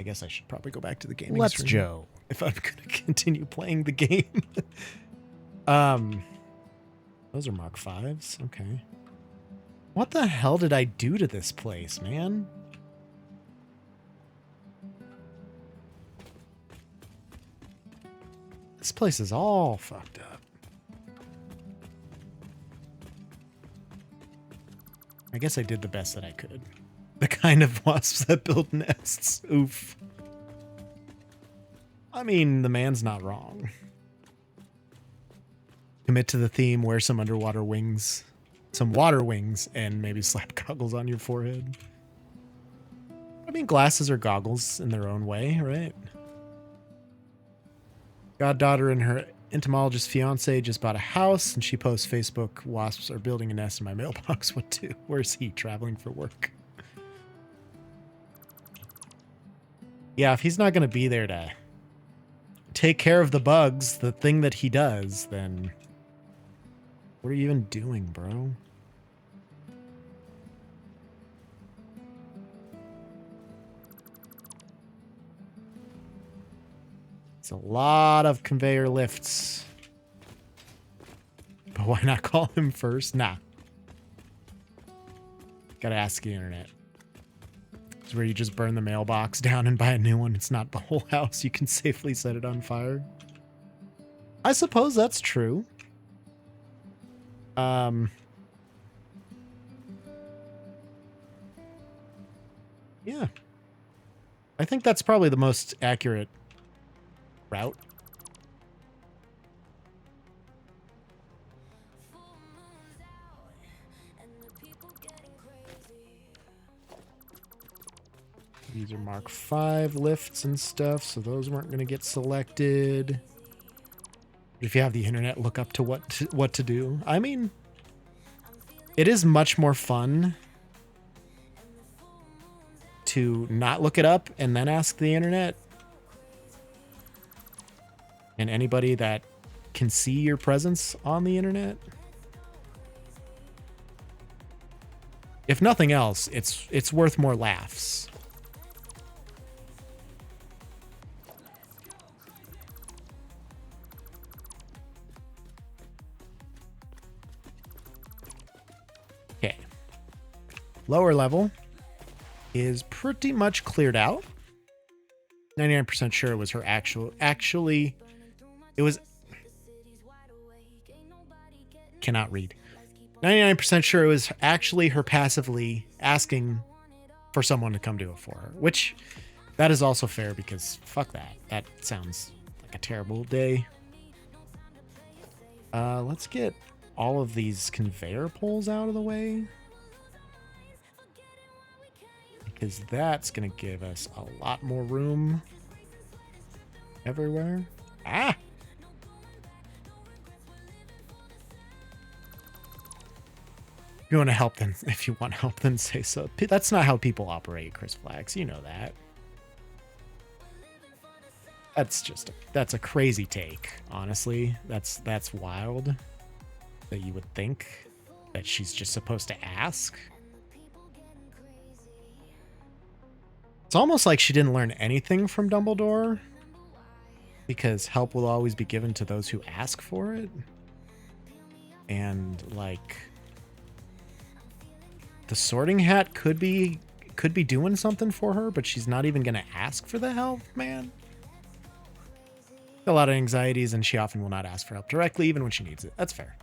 I guess I should probably go back to the gaming Let's stream Joe if I'm going to continue playing the game. Those are Mark 5s. Okay. What the hell did I do to this place, man? This place is all fucked up. I guess I did the best that I could. The kind of wasps that build nests. Oof. I mean, the man's not wrong. Commit to the theme, wear some underwater wings. Some water wings, and maybe slap goggles on your forehead. I mean, glasses are goggles in their own way, right? Goddaughter and her entomologist fiance just bought a house, and she posts Facebook, wasps are building a nest in my mailbox. What to? Where's he? Traveling for work. Yeah, if he's not going to be there to take care of the bugs, the thing that he does, then what are you even doing, bro? It's a lot of conveyor lifts. But why not call him first? Nah. Gotta ask the internet. It's where you just burn the mailbox down and buy a new one. It's not the whole house. You can safely set it on fire. I suppose that's true. Yeah. I think that's probably the most accurate route. These are Mark 5 lifts and stuff, so those weren't going to get selected. If you have the internet, look up to what to do. I mean, it is much more fun to not look it up and then ask the internet. And anybody that can see your presence on the internet. If nothing else, it's worth more laughs. Okay. Lower level is pretty much cleared out. 99% sure it was her actually it was cannot read. 99% sure it was actually her passively asking for someone to come do it for her, which that is also fair because fuck that. That sounds like a terrible day. Let's get all of these conveyor poles out of the way. Because that's going to give us a lot more room everywhere. Ah! If you want to help them, if you want help, then say so. That's not how people operate, Chris Flax. You know that. That's a crazy take, honestly. That's wild that you would think that she's just supposed to ask. It's almost like she didn't learn anything from Dumbledore, because help will always be given to those who ask for it. And like the Sorting Hat could be doing something for her, but she's not even going to ask for the help, man. A lot of anxieties, and she often will not ask for help directly, even when she needs it. That's fair.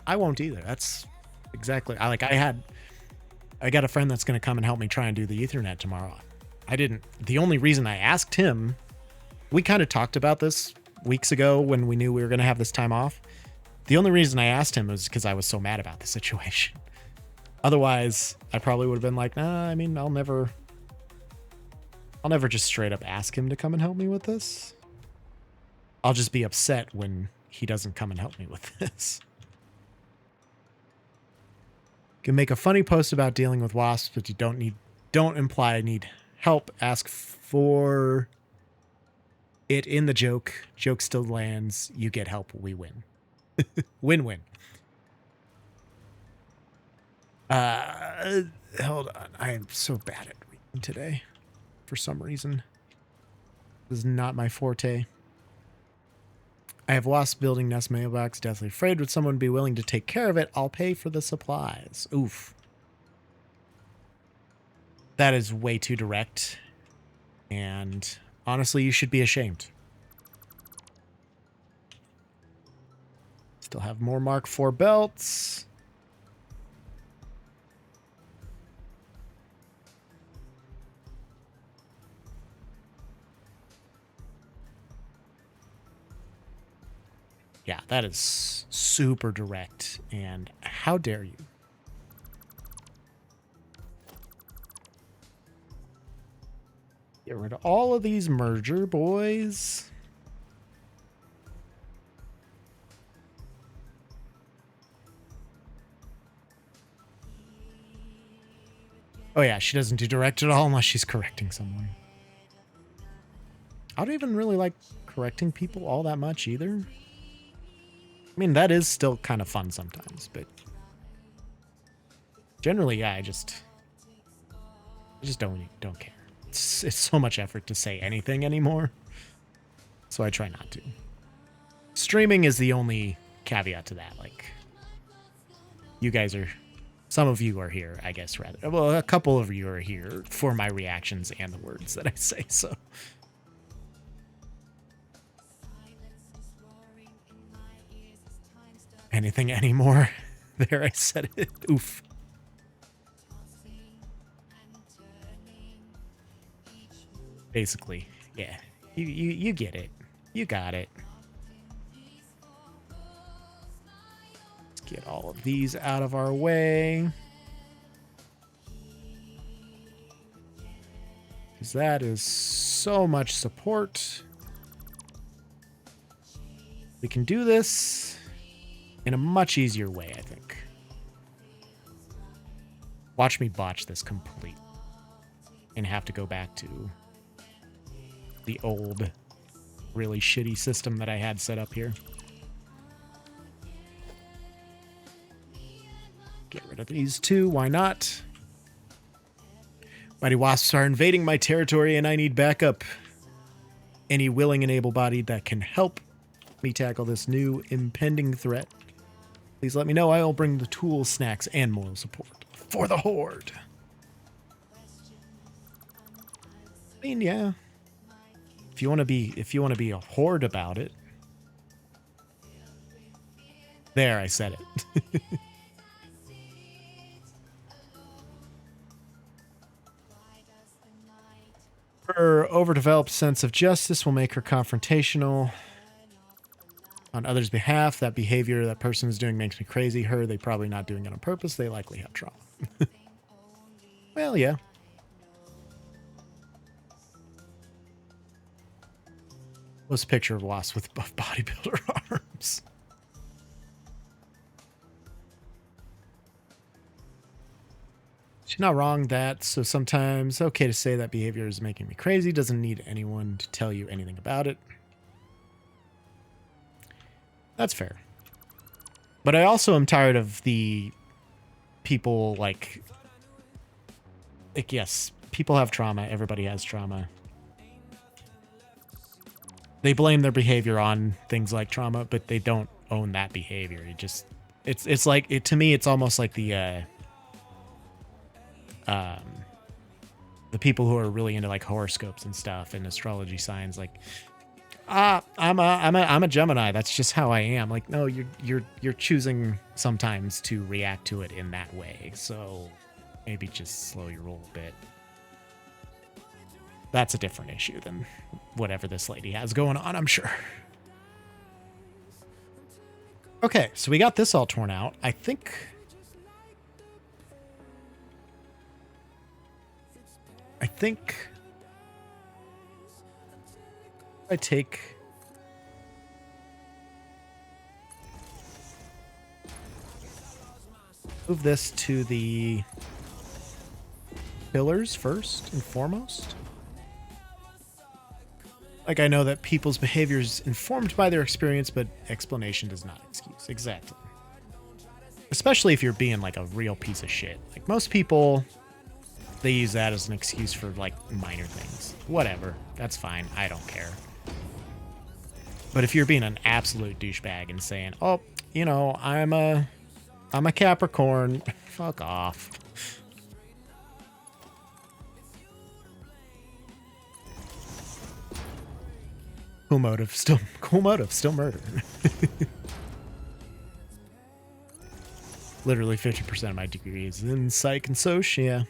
I won't either. That's exactly. I got a friend that's going to come and help me try and do the Ethernet tomorrow. The only reason I asked him, we kind of talked about this weeks ago when we knew we were going to have this time off. The only reason I asked him was because I was so mad about the situation. Otherwise, I probably would have been like, nah, I mean, I'll never just straight up ask him to come and help me with this. I'll just be upset when he doesn't come and help me with this. You can make a funny post about dealing with wasps, but you don't imply I need help. Ask for it in the joke. Joke still lands. You get help. We win. Win-win. Hold on. I am so bad at reading today. For some reason. This is not my forte. I have wasp building nest mailbox. Deathly afraid. Would someone be willing to take care of it? I'll pay for the supplies. Oof. That is way too direct. And honestly, you should be ashamed. Still have more Mark IV belts. Yeah, that is super direct, and how dare you? Get rid of all of these merger boys. Oh yeah, she doesn't do direct at all unless she's correcting someone. I don't even really like correcting people all that much either. I mean, that is still kind of fun sometimes, but generally, yeah, I just don't care. It's so much effort to say anything anymore, so I try not to. Streaming is the only caveat to that. Like, you guys are, some of you are here, I guess, rather. Well, a couple of you are here for my reactions and the words that I say, so. Anything anymore? There, I said it. Oof. Basically, yeah. You get it. You got it. Let's get all of these out of our way. Because that is so much support. We can do this in a much easier way, I think. Watch me botch this complete and have to go back to the old, really shitty system that I had set up here. Get rid of these two, why not? Mighty wasps are invading my territory and I need backup. Any willing and able-bodied that can help me tackle this new impending threat, please let me know. I will bring the tools, snacks, and moral support for the Horde. I mean, yeah. If you want to be a horde about it. There, I said it. Her overdeveloped sense of justice will make her confrontational on others' behalf. That behavior that person is doing makes me crazy. Her, they probably not doing it on purpose. They likely have trauma. Well, yeah. What's a picture of Wasp with buff bodybuilder arms? She's not wrong that, so sometimes okay to say that behavior is making me crazy. Doesn't need anyone to tell you anything about it. That's fair. But I also am tired of the people like yes, people have trauma. Everybody has trauma. They blame their behavior on things like trauma, but they don't own that behavior. It just, it's like, it to me, it's almost like the people who are really into like horoscopes and stuff and astrology signs, like, I'm a Gemini. That's just how I am. Like, no, you're choosing sometimes to react to it in that way. So maybe just slow your roll a bit. That's a different issue than whatever this lady has going on, I'm sure. Okay, so we got this all torn out. I think I take move this to the pillars first and foremost. Like, I know that people's behavior is informed by their experience, but explanation does not excuse. Exactly. Especially if you're being like a real piece of shit. Like, most people, they use that as an excuse for like minor things. Whatever. That's fine. I don't care. But if you're being an absolute douchebag and saying, oh, you know, I'm a Capricorn, fuck off. Cool motive, still murder. Literally 50% of my degree is in psych and socia.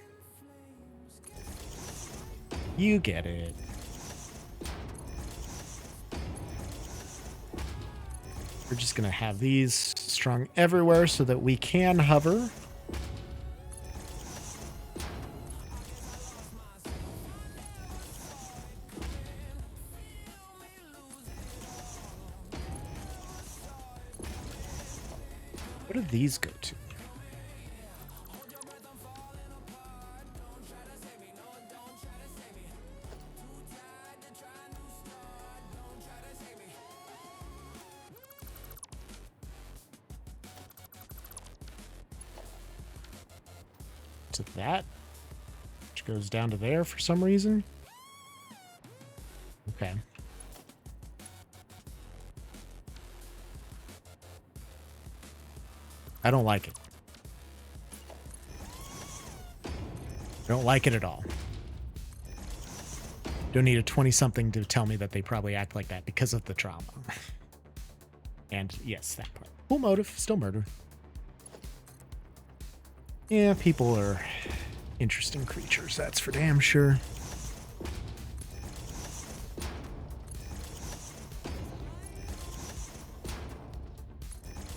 You get it. We're just going to have these strung everywhere so that we can hover. What do these go to? To that, which goes down to there for some reason. Okay. I don't like it. I don't like it at all. Don't need a 20-something to tell me that they probably act like that because of the trauma. And yes, that part. Cool motive, still murder. Yeah, people are interesting creatures, that's for damn sure.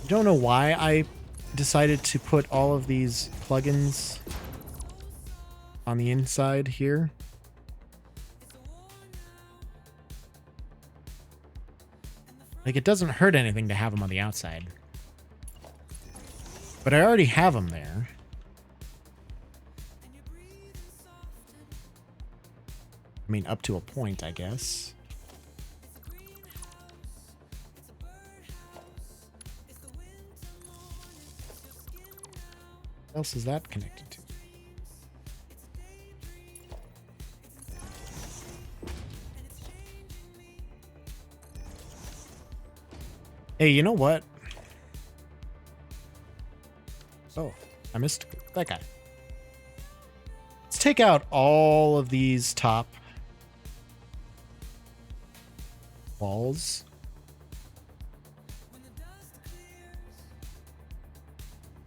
Don't know why I decided to put all of these plugins on the inside here. Like, it doesn't hurt anything to have them on the outside. But I already have them there. I mean, up to a point, I guess. What else is that connected to? Hey, you know what? Oh, I missed that guy. Let's take out all of these top walls.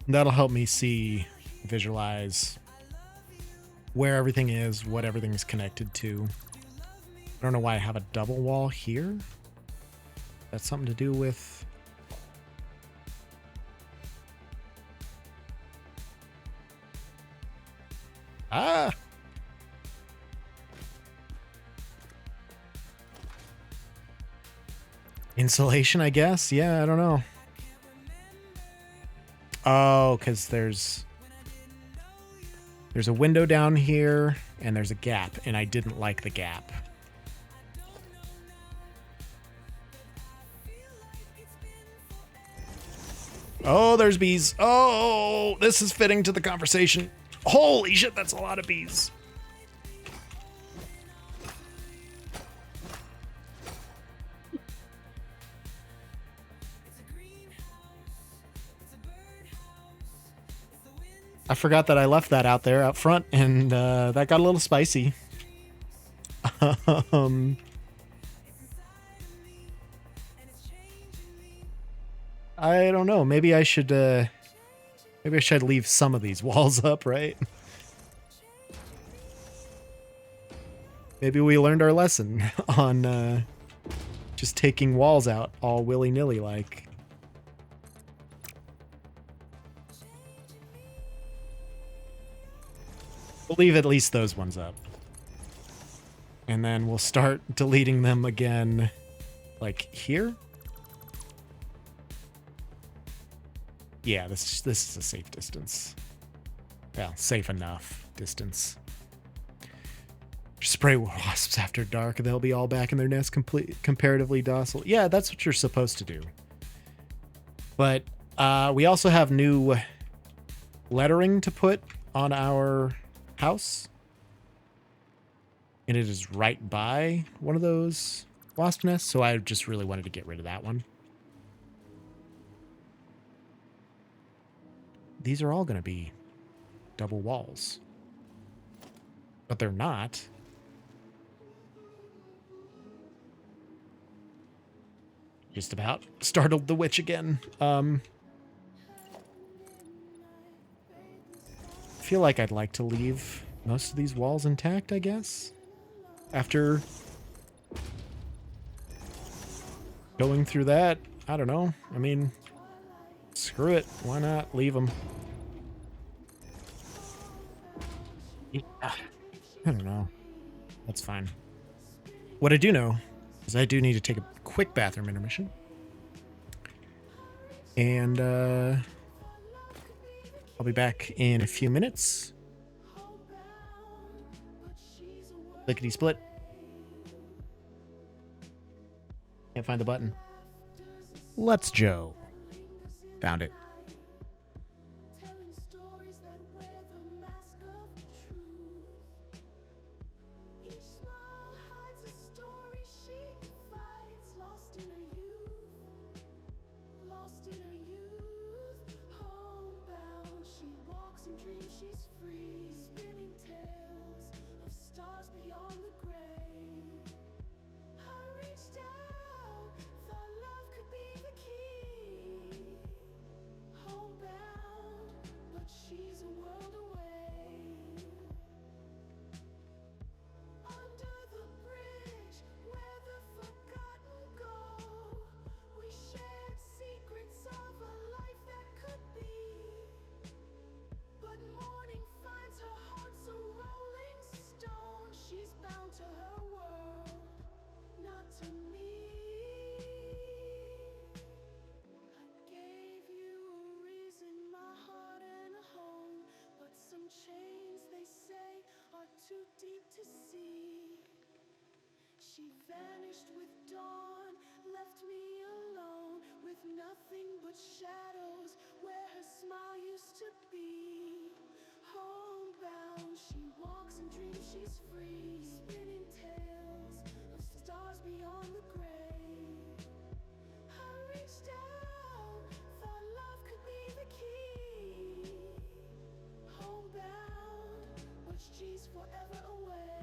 That'll help me see, visualize where everything is, what everything is connected to. I don't know why I have a double wall here. That's something to do with... Ah! Insulation, I guess? Yeah, I don't know. Oh, because there's a window down here, and there's a gap, and I didn't like the gap. Oh, there's bees. Oh, this is fitting to the conversation. Holy shit, that's a lot of bees. I forgot that I left that out there out front, and that got a little spicy. I don't know. Maybe I should leave some of these walls up, right? Maybe we learned our lesson on just taking walls out all willy-nilly like. We'll leave at least those ones up. And then we'll start deleting them again, like here. Yeah, this is a safe distance. Well, safe enough distance. Spray wasps after dark, they'll be all back in their nest, comparatively docile. Yeah, that's what you're supposed to do. But we also have new lettering to put on our house. And it is right by one of those wasp nests, so I just really wanted to get rid of that one. These are all going to be double walls. But they're not. Just about startled the witch again. I feel like I'd like to leave most of these walls intact, I guess. After going through that I don't know. I mean, screw it. Why not leave them? Yeah. I don't know. That's fine. What I do know is I do need to take a quick bathroom intermission. And I'll be back in a few minutes. Lickety split. Can't find the button. Let's Joe. Found it. Telling stories that wear the mask of truth. Each smile hides a story she fights, lost in her youth. Lost in her youth. Homebound, she walks and dreams she's free. Spinning tales of stars beyond the gray. I reached out, thought love could be the key. Homebound, but she's a world away. Under the bridge where the forgotten go, we shared secrets of a life that could be. But morning finds her heart's a rolling stone. She's bound to her world, not to me. I gave you a reason, my heart and a home, but some chains, they say, are too deep to see. She vanished with dawn, left me alone with nothing but shadows where her smile used to be. Homebound, she walks and dreams she's free, spinning tales of stars beyond the gray. I reached out, thought love could be the key. Homebound, but she's forever away.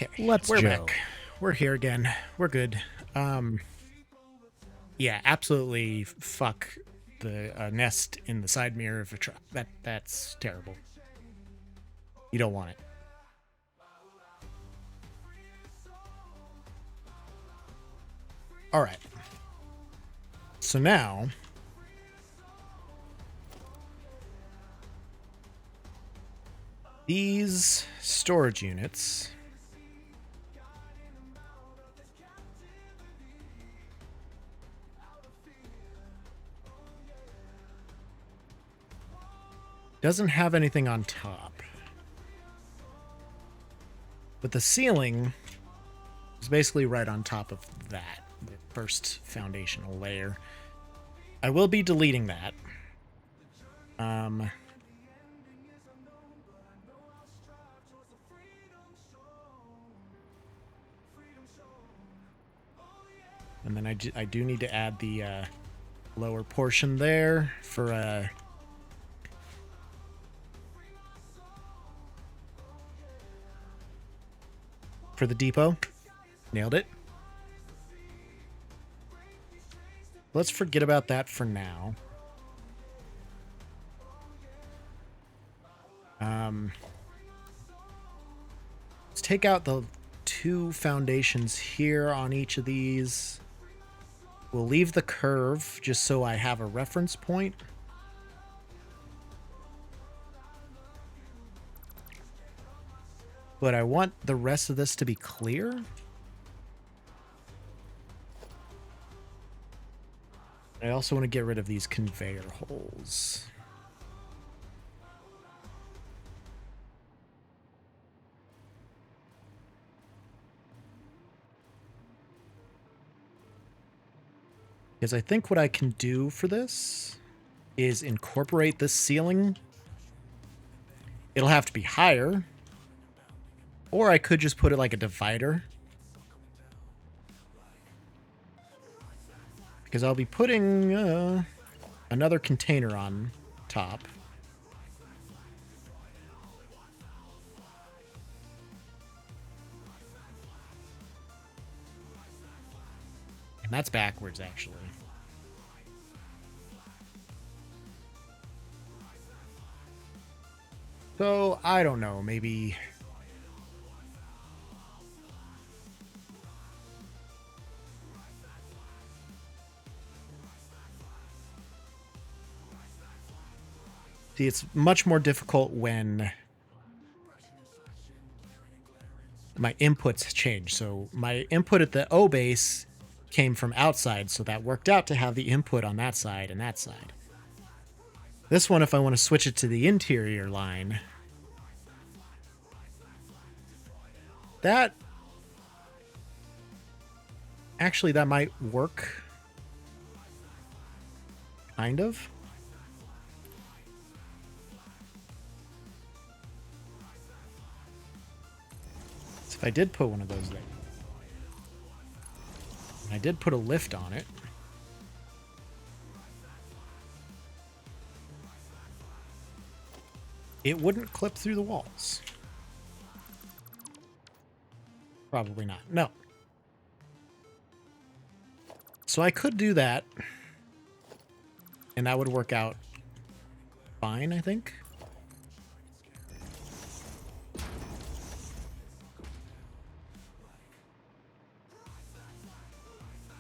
Okay, Let's we're Joe. back. We're here again. We're good. Yeah, absolutely. Fuck the nest in the side mirror of a truck. That's terrible. You don't want it. All right. So now, these storage units doesn't have anything on top. But the ceiling is basically right on top of that, the first foundational layer. I will be deleting that. And then I do need to add the lower portion there for the depot. Nailed it. Let's forget about that for now. Let's take out the 2 foundations here on each of these. We'll leave the curve just so I have a reference point. But I want the rest of this to be clear. I also want to get rid of these conveyor holes. Because I think what I can do for this is incorporate this ceiling. It'll have to be higher. Or I could just put it like a divider. Because I'll be putting another container on top. And that's backwards, actually. So, I don't know, maybe... See, it's much more difficult when my inputs change. So my input at the O base came from outside, so that worked out to have the input on that side and that side. This one, if I want to switch it to the interior line, that actually that might work. Kind of. So if I did put one of those there, I did put a lift on it. It wouldn't clip through the walls. Probably not. No. So I could do that. And that would work out fine, I think.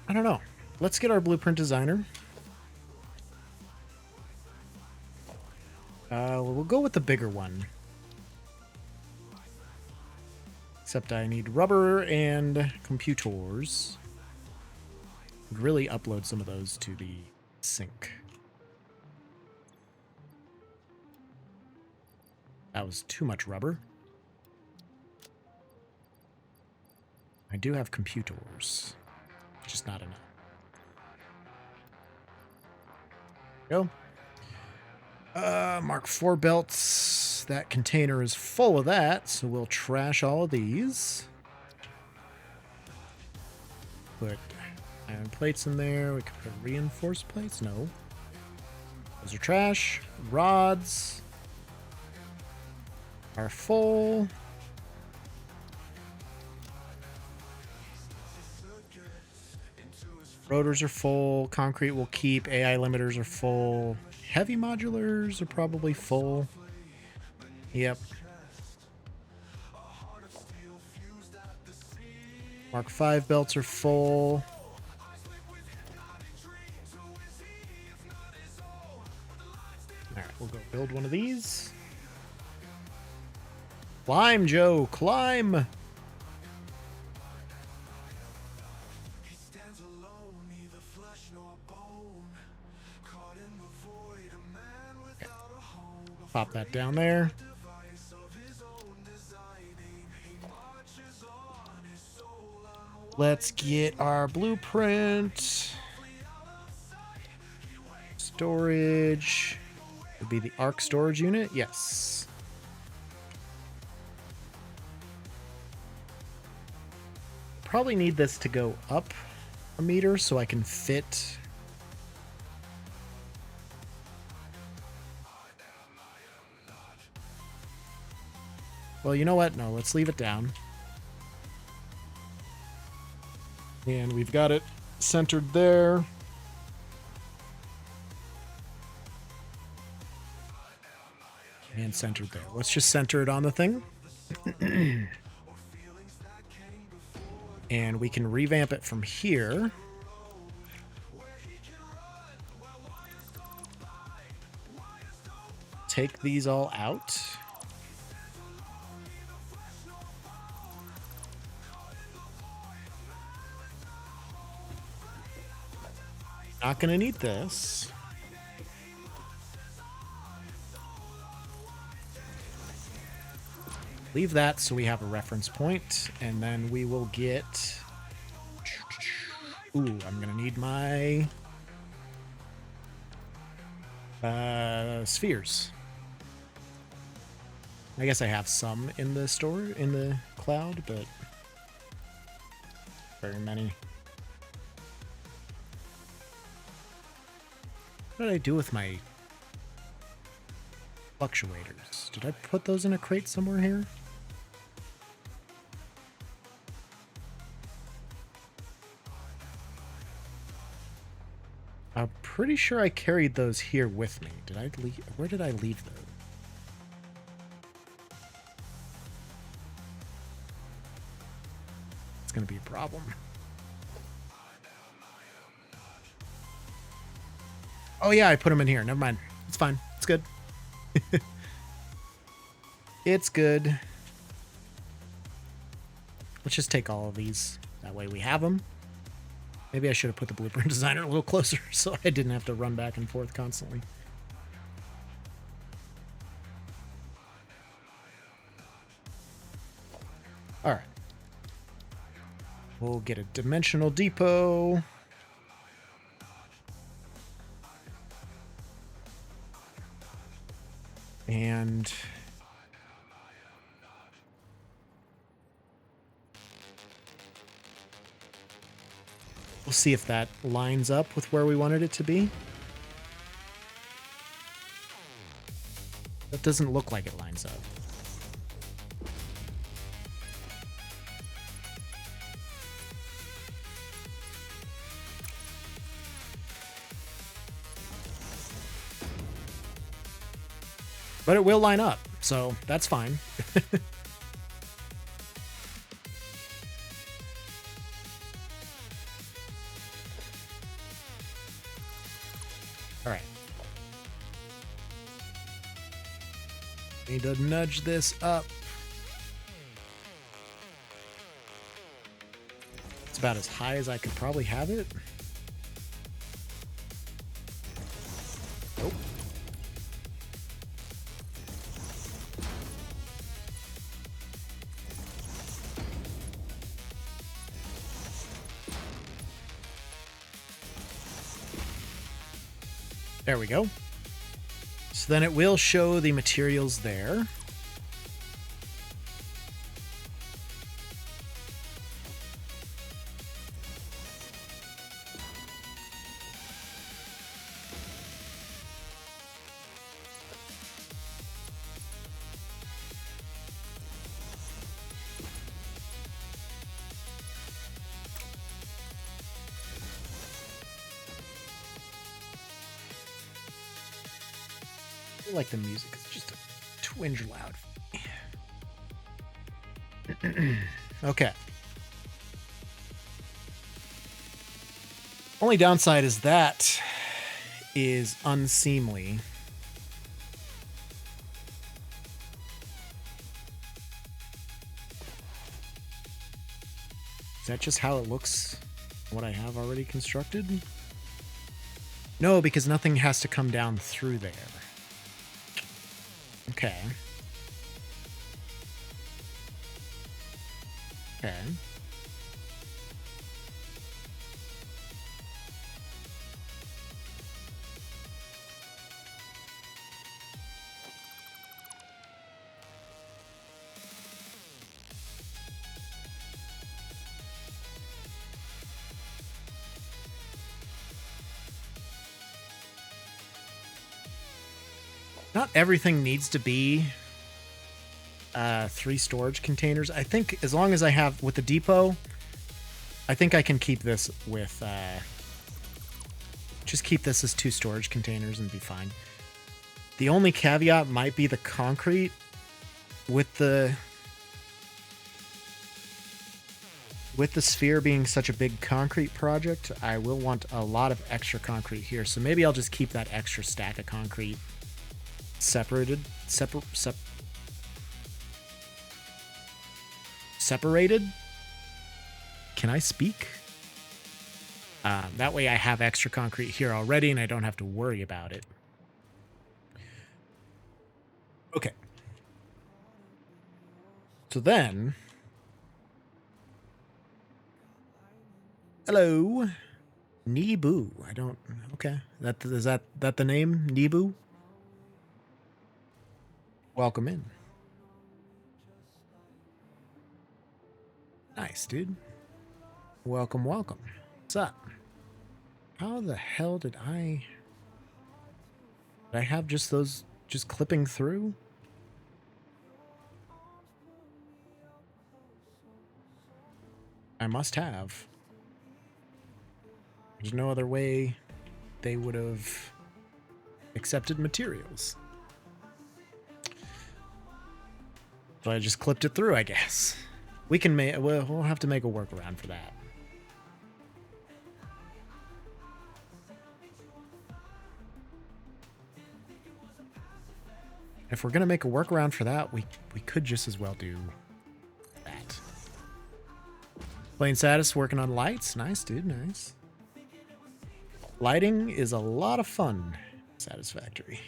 I don't know. Let's get our blueprint designer. We'll go with the bigger one. Except I need rubber and computers. Would really upload some of those to the sink. That was too much rubber. I do have computers. Just not enough. Go. Mark 4 belts. That container is full of that, so we'll trash all of these. Put iron plates in there. We can put reinforced plates. No. Those are trash. Rods are full. Rotors are full. Concrete will keep. AI limiters are full. Heavy modulars are probably full. Yep. Mark 5 belts are full. Alright, we'll go build one of these. Climb, Joe, climb! Okay. Pop that down there. Let's get our blueprint. Storage. Would be the arc storage unit? Yes. Probably need this to go up a meter so I can fit. Well, you know what? No, let's leave it down. And we've got it centered there. And centered there. Let's just center it on the thing. And we can revamp it from here. Take these all out. Not gonna need this. Leave that so we have a reference point, and then we will get... Ooh, I'm gonna need my... spheres. I guess I have some in the store, in the cloud, but... very many. What did I do with my... fluctuators? Did I put those in a crate somewhere here? I'm pretty sure I carried those here with me. Did I leave? Where did I leave those? It's gonna be a problem. Oh yeah, I put them in here. Never mind. It's fine. It's good. It's good. Let's just take all of these. That way we have them. Maybe I should have put the blueprint designer a little closer so I didn't have to run back and forth constantly. All right. We'll get a dimensional depot. And we'll see if that lines up with where we wanted it to be. That doesn't look like it lines up. But it will line up, so that's fine. All right. Need to nudge this up. It's about as high as I could probably have it. Nope. There we go. So then it will show the materials there. I like the music. It's just a twinge loud. Okay. Only downside is that is unseemly. Is that just how it looks? What I have already constructed? No, because nothing has to come down through there. Okay. Okay. Not everything needs to be 3 storage containers. I think as long as I have with the depot, I think I can keep this with just keep this as 2 storage containers and be fine. The only caveat might be the concrete with the sphere being such a big concrete project. I will want a lot of extra concrete here, so maybe I'll just keep that extra stack of concrete separated. Can I speak? That way I have extra concrete here already and I don't have to worry about it. Okay. So then... Hello. Nebu. I don't... Okay. Is that the name? Nebu? Welcome in. Nice, dude. Welcome, welcome. What's up? How the hell did I have just those just clipping through? I must have. There's no other way they would have accepted materials. So I just clipped it through, I guess. We can make, we'll have to make a workaround for that. If we're gonna make a workaround for that, we could just as well do that. Plain Satis working on lights. Nice, dude, nice. Lighting is a lot of fun. Satisfactory.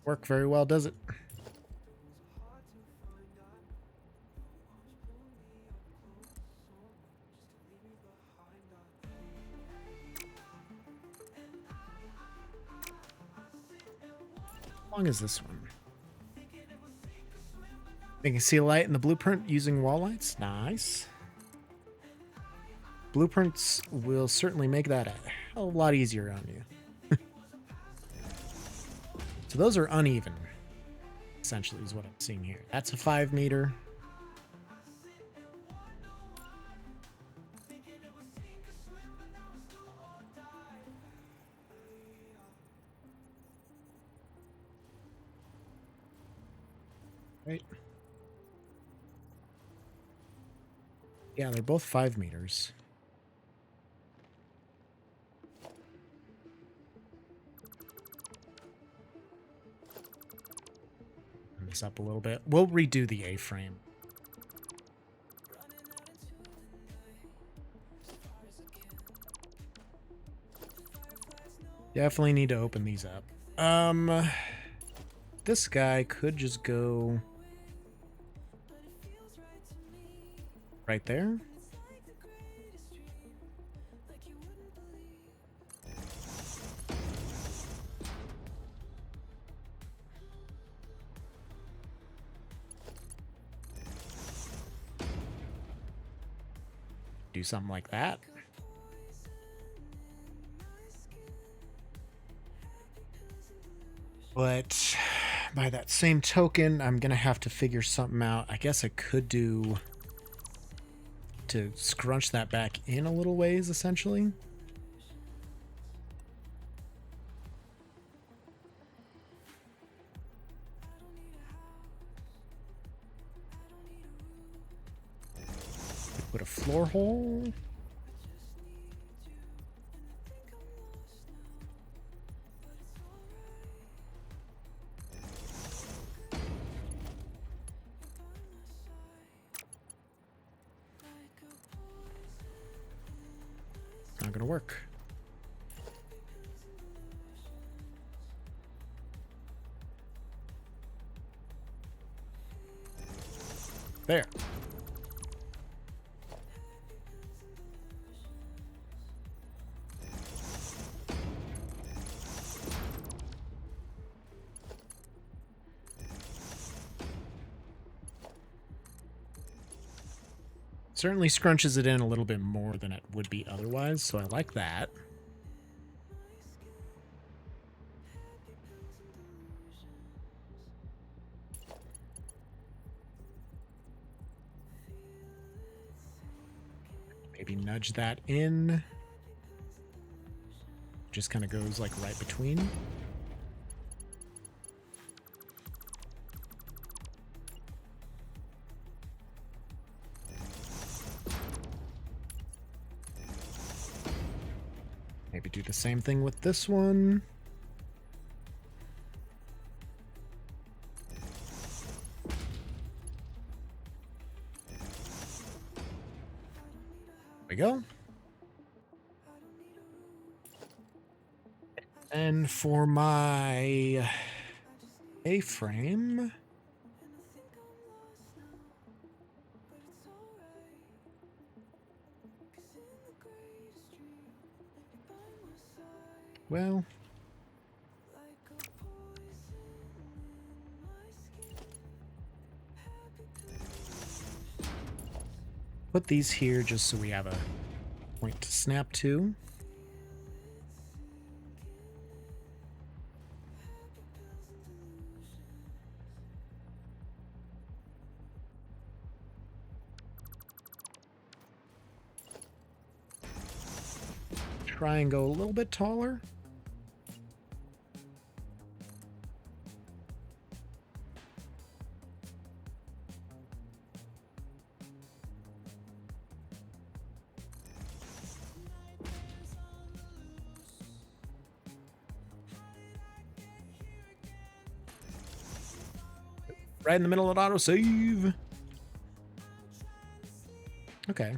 Work very well, does it? How long is this one? Making see a light in the blueprint using wall lights. Nice. Blueprints will certainly make that a lot easier on you. So those are uneven, essentially, is what I'm seeing here. That's a 5 meter. Right. Yeah, they're both 5 meters. This up a little bit. We'll redo the A-frame. Definitely need to open these up. This guy could just go right there. Do something like that. But by that same token, I'm going to have to figure something out. I guess I could do to scrunch that back in a little ways, essentially. Put a floor hole. Not gonna work. There. Certainly scrunches it in a little bit more than it would be otherwise, so I like that. Maybe nudge that in. Just kind of goes like right between. Maybe do the same thing with this one. There we go. And for my A-frame, well, put these here just so we have a point to snap to. Try and go a little bit taller. Right in the middle of autosave. Okay.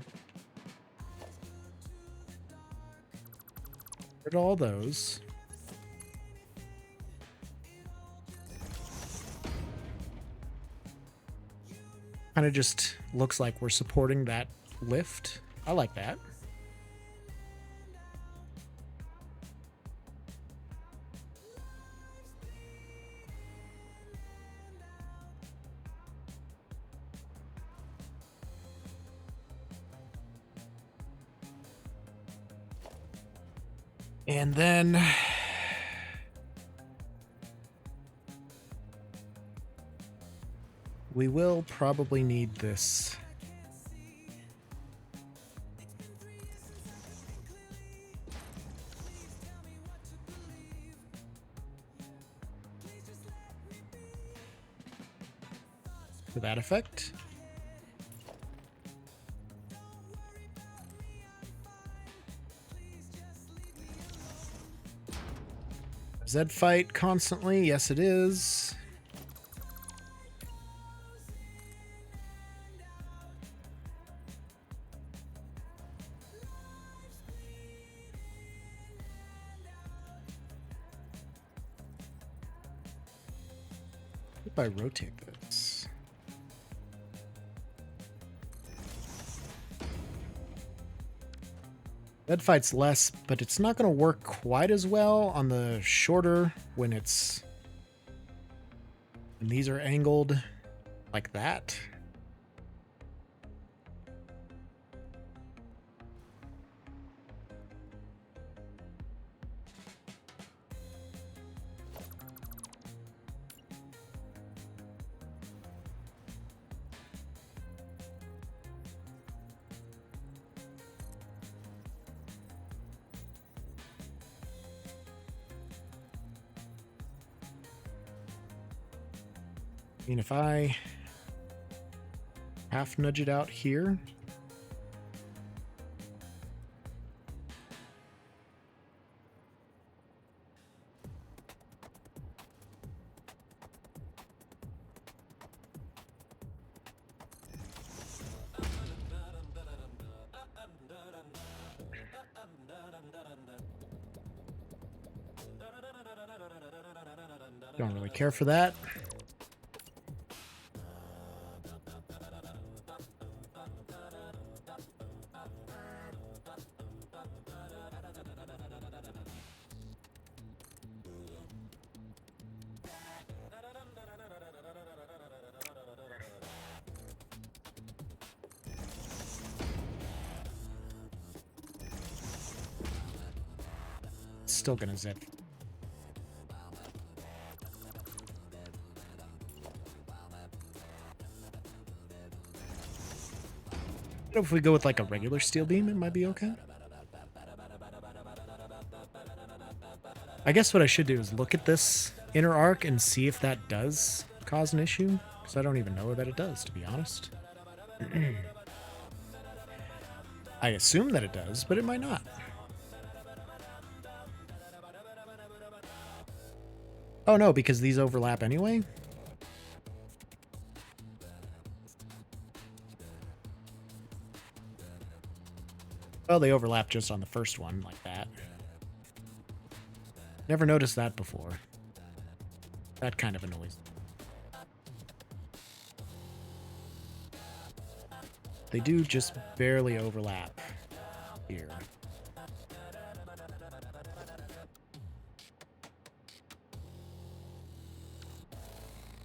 Get all those. Kind of just looks like we're supporting that lift. I like that. And then we will probably need this. For that effect. Zed fight constantly. Yes, it is. If I rotate this. That fight's less, but it's not going to work quite as well on the shorter when it's... And these are angled like that. I mean, if I half nudge it out here. Don't really care for that. Still gonna zip. If we go with like a regular steel beam, it might be okay. I guess what I should do is look at this inner arc and see if that does cause an issue, because I don't even know that it does, to be honest. I assume that it does, but it might not. Oh no, because these overlap anyway? Well, they overlap just on the first one, like that. Never noticed that before. That kind of annoys me. They do just barely overlap here.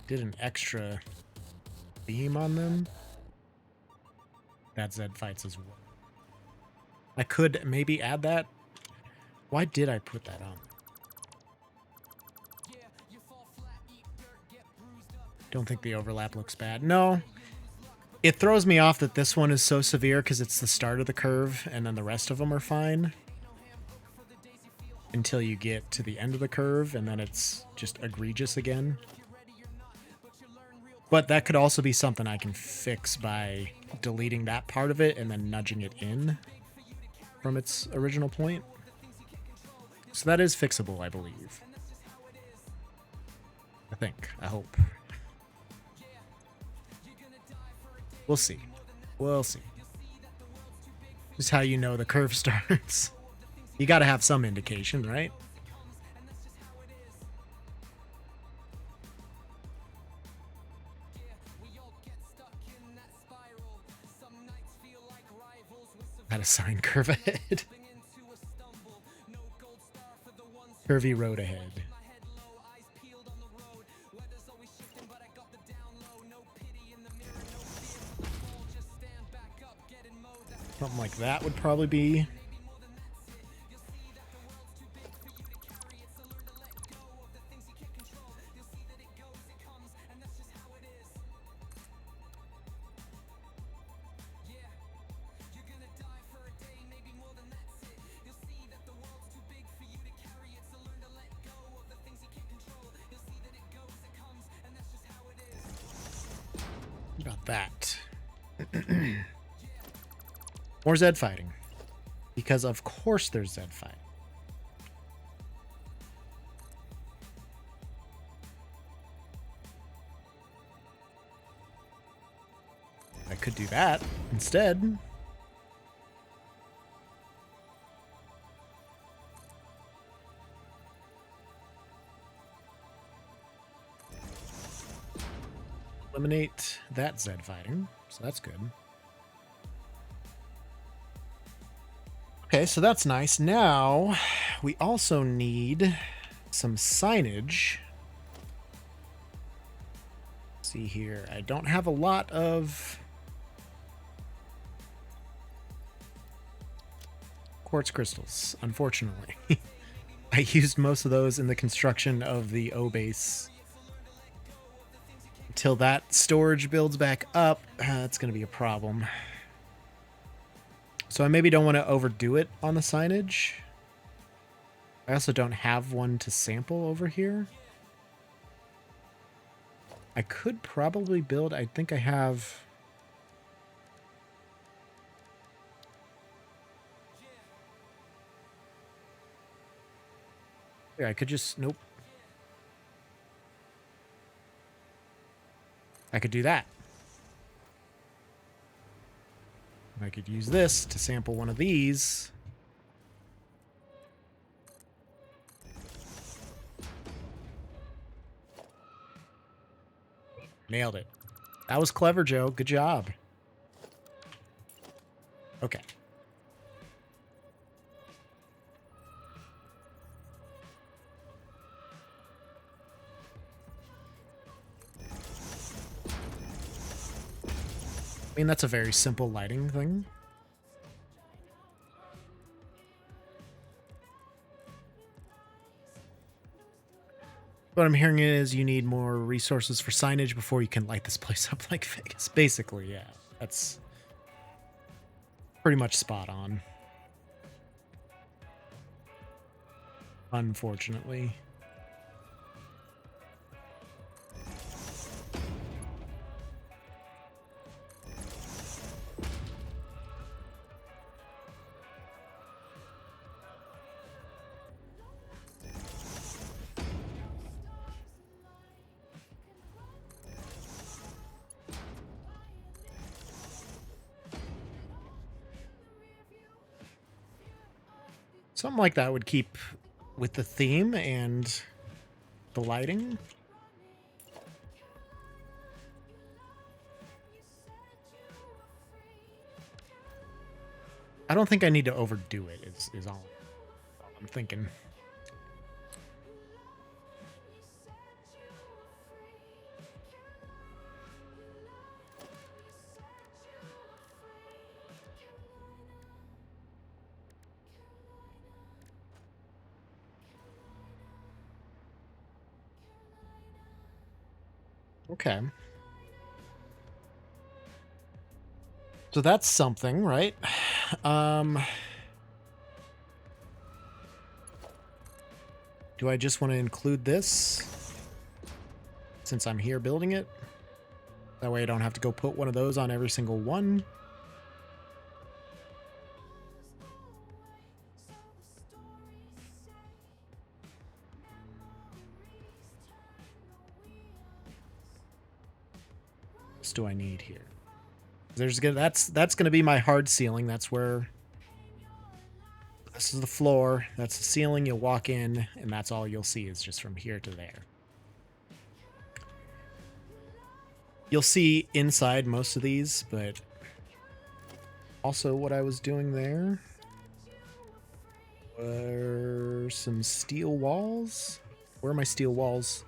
Did an extra beam on them. That Zed fights as well. I could maybe add that. Why did I put that on? Don't think the overlap looks bad. No. It throws me off that this one is so severe because it's the start of the curve and then the rest of them are fine. Until you get to the end of the curve and then it's just egregious again. But that could also be something I can fix by deleting that part of it and then nudging it in from its original point. So that is fixable, I believe. I think. I hope. We'll see. We'll see. This is how you know the curve starts. You gotta have some indication, right? Got a sign curve ahead. Curvy road ahead. Something like that would probably be. About that. More Zed fighting. Because of course there's Zed fighting. I could do that instead. Eliminate that Zed fighting, so that's good. Okay, so that's nice. Now, we also need some signage. Let's see here. I don't have a lot of quartz crystals, unfortunately. I used most of those in the construction of the O base. Until that storage builds back up, that's going to be a problem. So I maybe don't want to overdo it on the signage. I also don't have one to sample over here. I could probably build, I think I have... Yeah, I could just, nope. I could do that. I could use this to sample one of these. Nailed it. That was clever, Joe. Good job. Okay. I mean, that's a very simple lighting thing. What I'm hearing is you need more resources for signage before you can light this place up like Vegas. Basically, yeah. That's pretty much spot on. Unfortunately. Something like that would keep with the theme and the lighting. I don't think I need to overdo it, is all I'm thinking. Okay. So that's something, right? Do I just want to include this since I'm here building it? That way I don't have to go put one of those on every single one. What else do I need here? That's gonna be my hard ceiling. That's where this is the floor. That's the ceiling. You'll walk in, and that's all you'll see is just from here to there. You'll see inside most of these, but also what I was doing there were some steel walls. Where are my steel walls?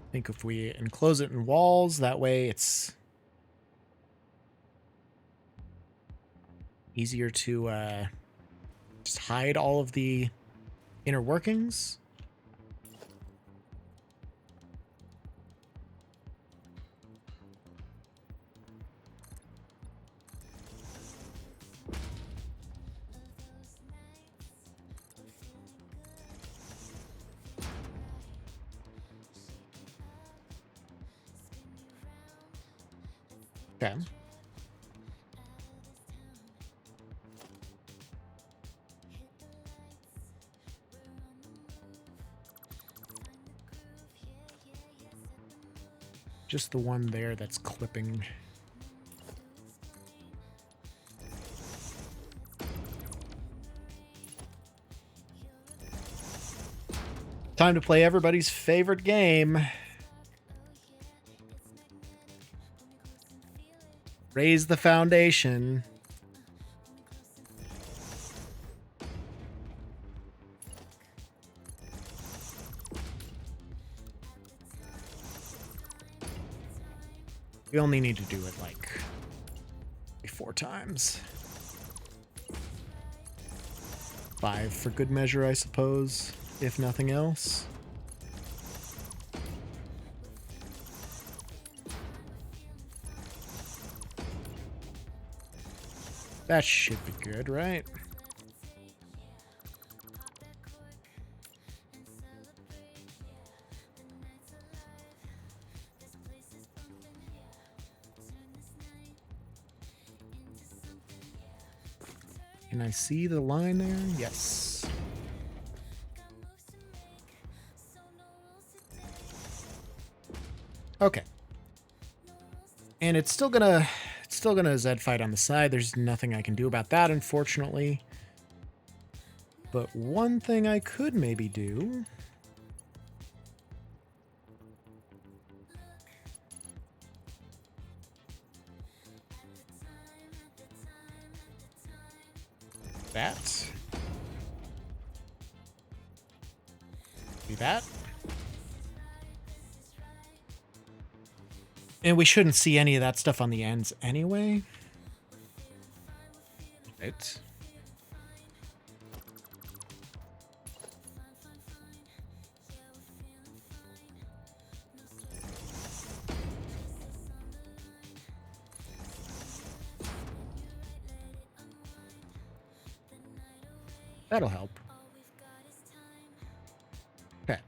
I think if we enclose it in walls, that way it's easier to just hide all of the inner workings. Okay. Just the one there that's clipping. Time to play everybody's favorite game. Raise the foundation. We only need to do it like 4 times. 5 for good measure, I suppose, if nothing else. That should be good, right? Can I see the line there? Yes. Okay. And it's still gonna Zed fight on the side. There's nothing I can do about that, unfortunately. But one thing I could maybe do. That. Do that. And we shouldn't see any of that stuff on the ends anyway. Right. That'll help. Okay.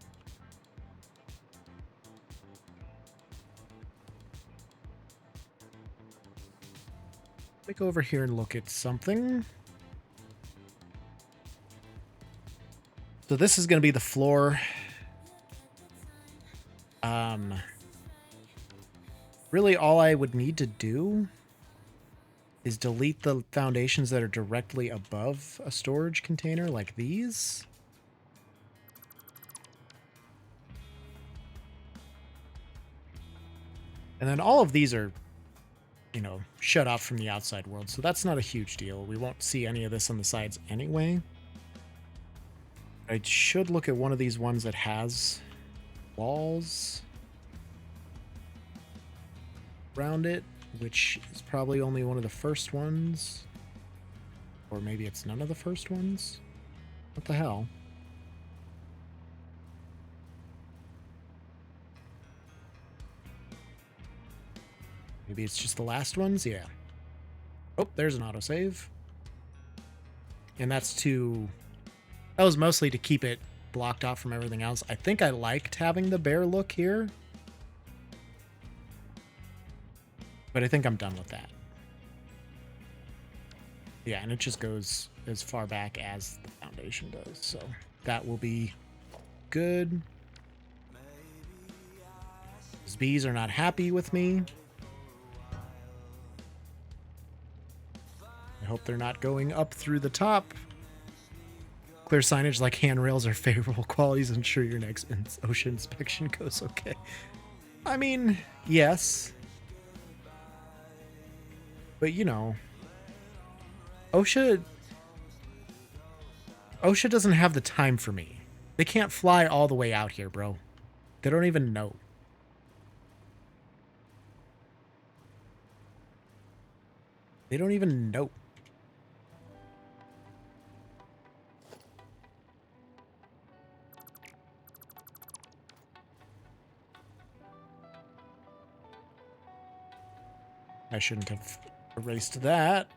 Let me go over here and look at something. So this is going to be the floor. Really all I would need to do is delete the foundations that are directly above a storage container like these. And then all of these are, you know, shut off from the outside world, so that's not a huge deal. We won't see any of this on the sides anyway. I should look at one of these ones that has walls around it, which is probably only one of the first ones. Or maybe it's none of the first ones. What the hell? Maybe it's just the last ones? Yeah. Oh, there's an autosave. And that's that was mostly to keep it blocked off from everything else. I think I liked having the bear look here. But I think I'm done with that. Yeah, and it just goes as far back as the foundation does. So that will be good. These bees are not happy with me. I hope they're not going up through the top. Clear signage like handrails are favorable qualities. Ensure your next ocean inspection goes okay. I mean, yes. But, you know, OSHA doesn't have the time for me. They can't fly all the way out here, bro. They don't even know. They don't even know. I shouldn't have erased that.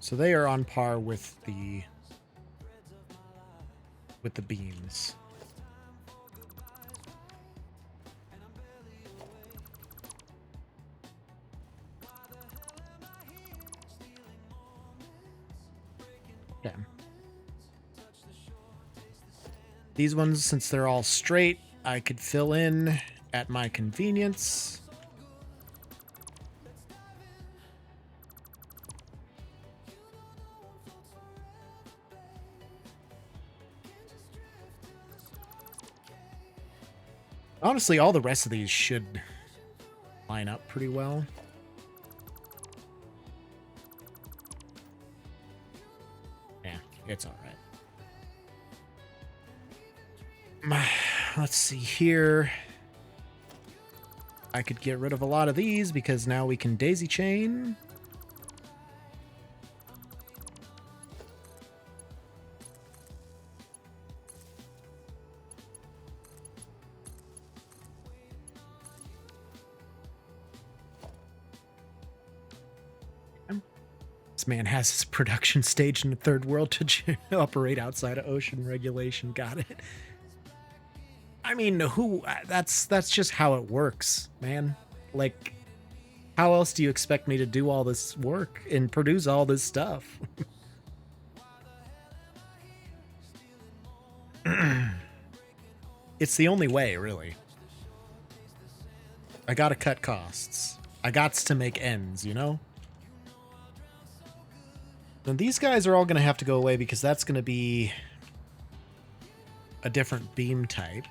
So they are on par with the beams. Yeah. These ones, since they're all straight, I could fill in at my convenience. Honestly, all the rest of these should line up pretty well. Yeah, it's all right. Let's see here. I could get rid of a lot of these because now we can daisy chain. This man has his production stage in the third world to operate outside of ocean regulation. Got it. I mean, that's just how it works, man. Like, how else do you expect me to do all this work and produce all this stuff? It's the only way, really. I gotta cut costs. I gots to make ends, you know? And these guys are all gonna have to go away because that's gonna be a different beam type.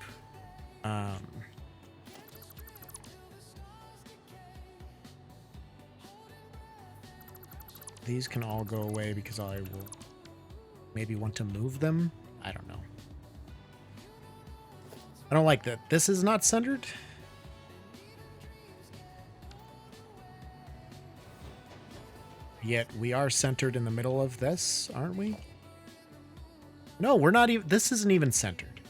These can all go away because I will maybe want to move them. I don't know. I don't like that this is not centered. Yet we are centered in the middle of this, aren't we? No, we're not even. This isn't even centered.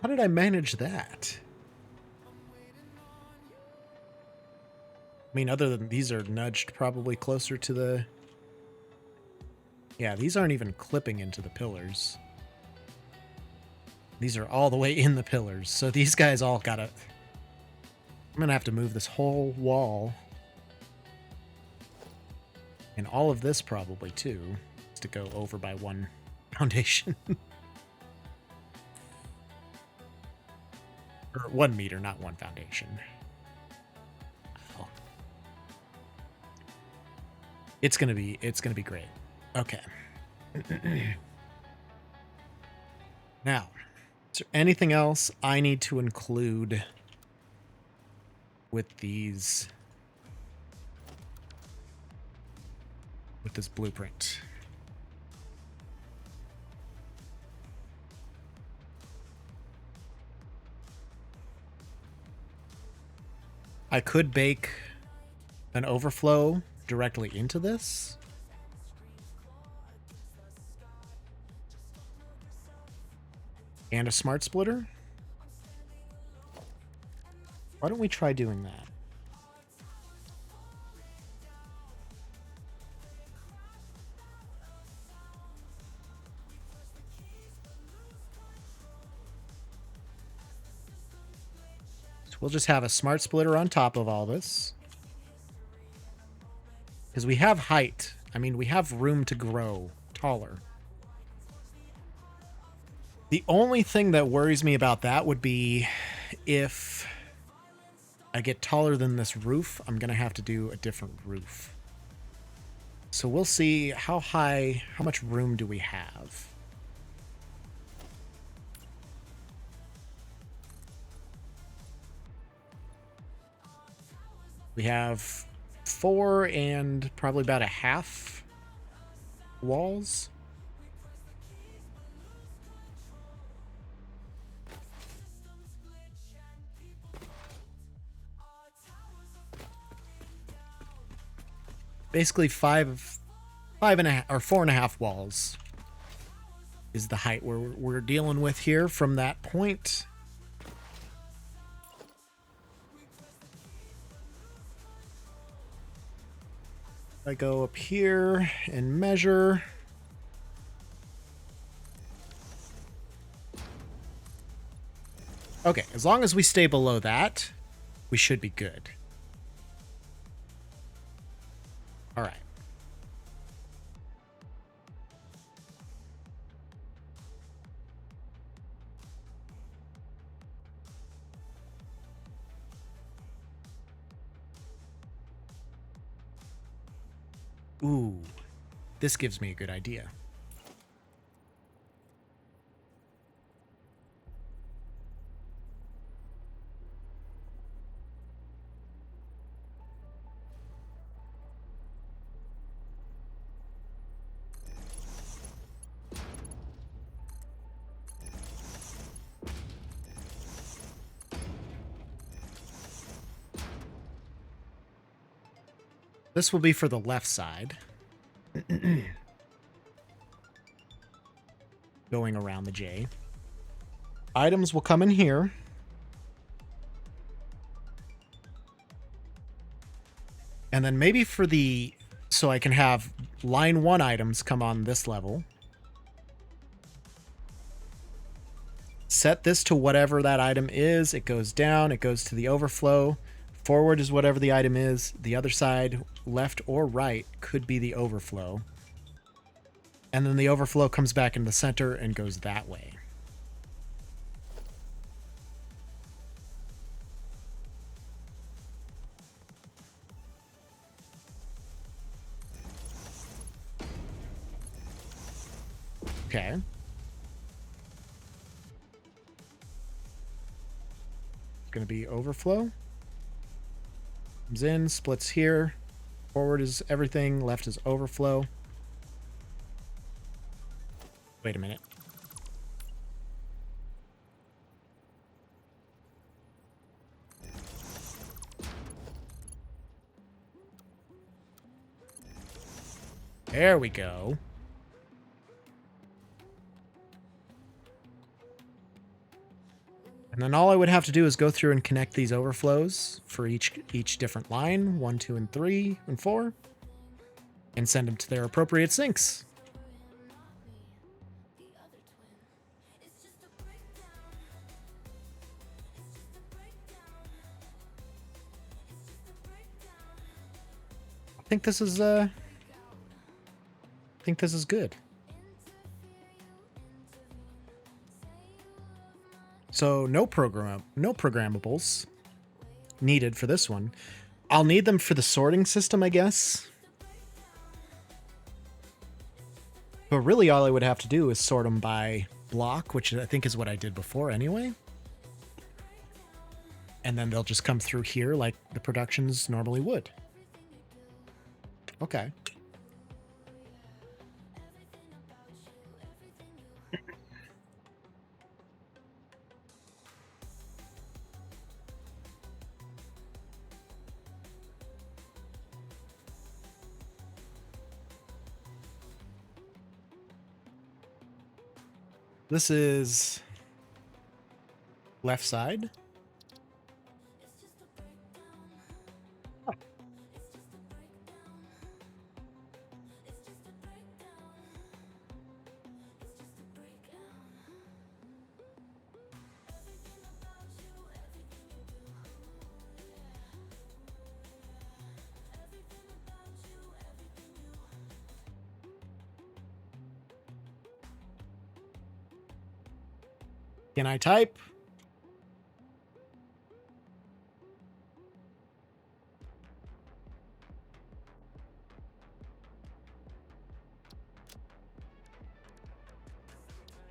How did I manage that? I mean, other than these are nudged probably closer to the... Yeah, these aren't even clipping into the pillars. These are all the way in the pillars. So these guys all gotta... I'm gonna have to move this whole wall. And all of this probably too. To go over by one foundation. Or 1 meter, not one foundation. Oh. It's gonna be great. Okay. Now, is there anything else I need to include with these, with this blueprint? I could bake an overflow directly into this. And a smart splitter. Why don't we try doing that? So we'll just have a smart splitter on top of all this. Because we have height. I mean, we have room to grow taller. The only thing that worries me about that would be if I get taller than this roof, I'm going to have to do a different roof. So we'll see how high, how much room do we have? We have 4 and probably about a half walls. Basically 5 and a half or 4.5 walls is the height we're dealing with here from that point. I go up here and measure. Okay, as long as we stay below that, we should be good. All right. Ooh, this gives me a good idea. This will be for the left side. Going around the J. Items will come in here. And then maybe for the... So I can have line 1 items come on this level. Set this to whatever that item is. It goes down. It goes to the overflow. Forward is whatever the item is. The other side, left or right, could be the overflow. And then the overflow comes back in the center and goes that way. Okay. It's going to be overflow. Comes in, splits here. Forward is everything. Left is overflow. Wait a minute. There we go. And then all I would have to do is go through and connect these overflows for each different line, 1, 2, and 3, and 4, and send them to their appropriate sinks. I think this is good. So no programmables needed for this one. I'll need them for the sorting system, I guess. But really all I would have to do is sort them by block, which I think is what I did before anyway. And then they'll just come through here like the productions normally would. Okay. This is left side. Can I type?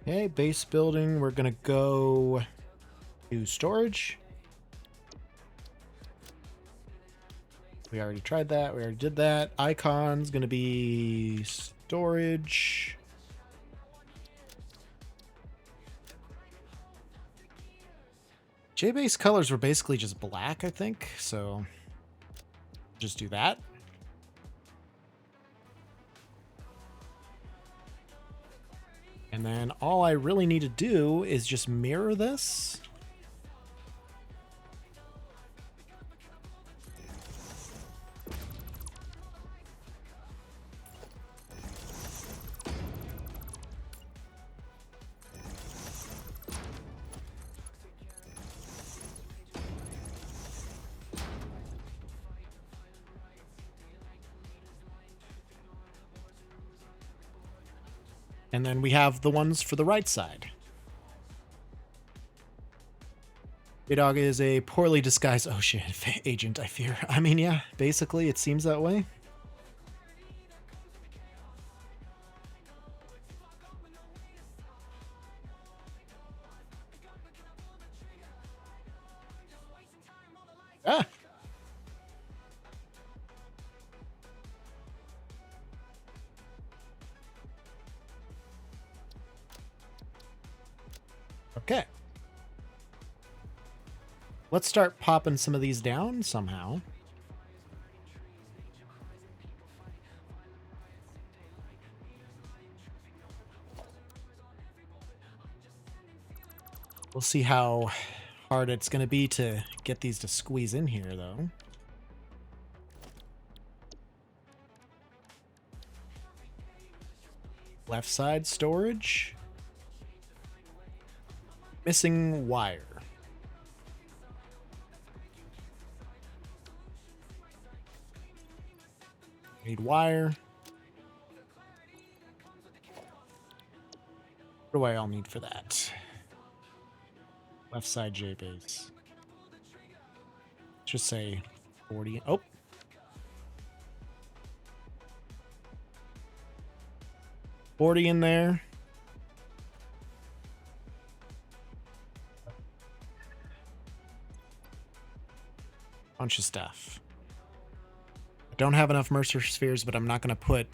Okay, base building. We're going to go to storage. We already tried that. We already did that. Icon's going to be storage. JBase colors were basically just black, I think. So just do that. And then all I really need to do is just mirror this. And then we have the ones for the right side. Dog is a poorly disguised ocean agent, I fear. I mean, yeah, basically it seems that way. Ah! Okay. Let's start popping some of these down somehow. We'll see how hard it's going to be to get these to squeeze in here, though. Left side storage. Missing wire. Need wire. What do I all need for that? Left side J base. Just say 40. Oh. $40 in there. Bunch of stuff. I don't have enough Mercer spheres, but I'm not going to put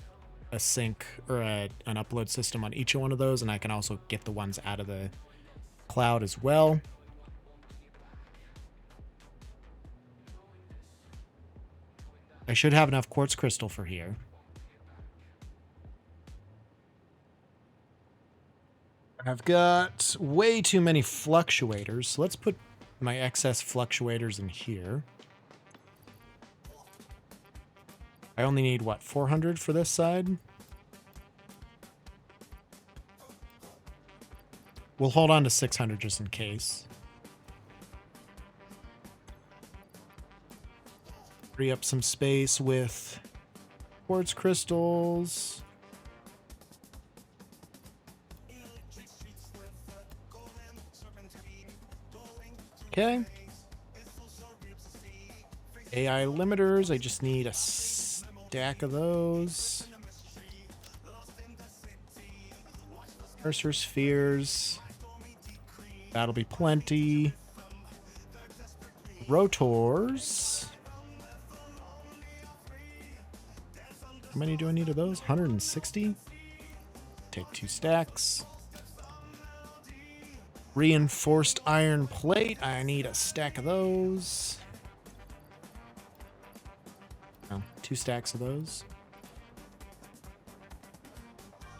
a sync or an upload system on each one of those, and I can also get the ones out of the cloud as well. I should have enough quartz crystal for here. I've got way too many fluctuators, so let's put my excess fluctuators in here. I only need, what, 400 for this side? We'll hold on to 600 just in case. Free up some space with quartz crystals. Okay. AI limiters, I just need a stack of those. Mercer spheres. That'll be plenty. Rotors. How many do I need of those? 160? Take 2 stacks. Reinforced iron plate. I need a stack of those. Oh, 2 stacks of those.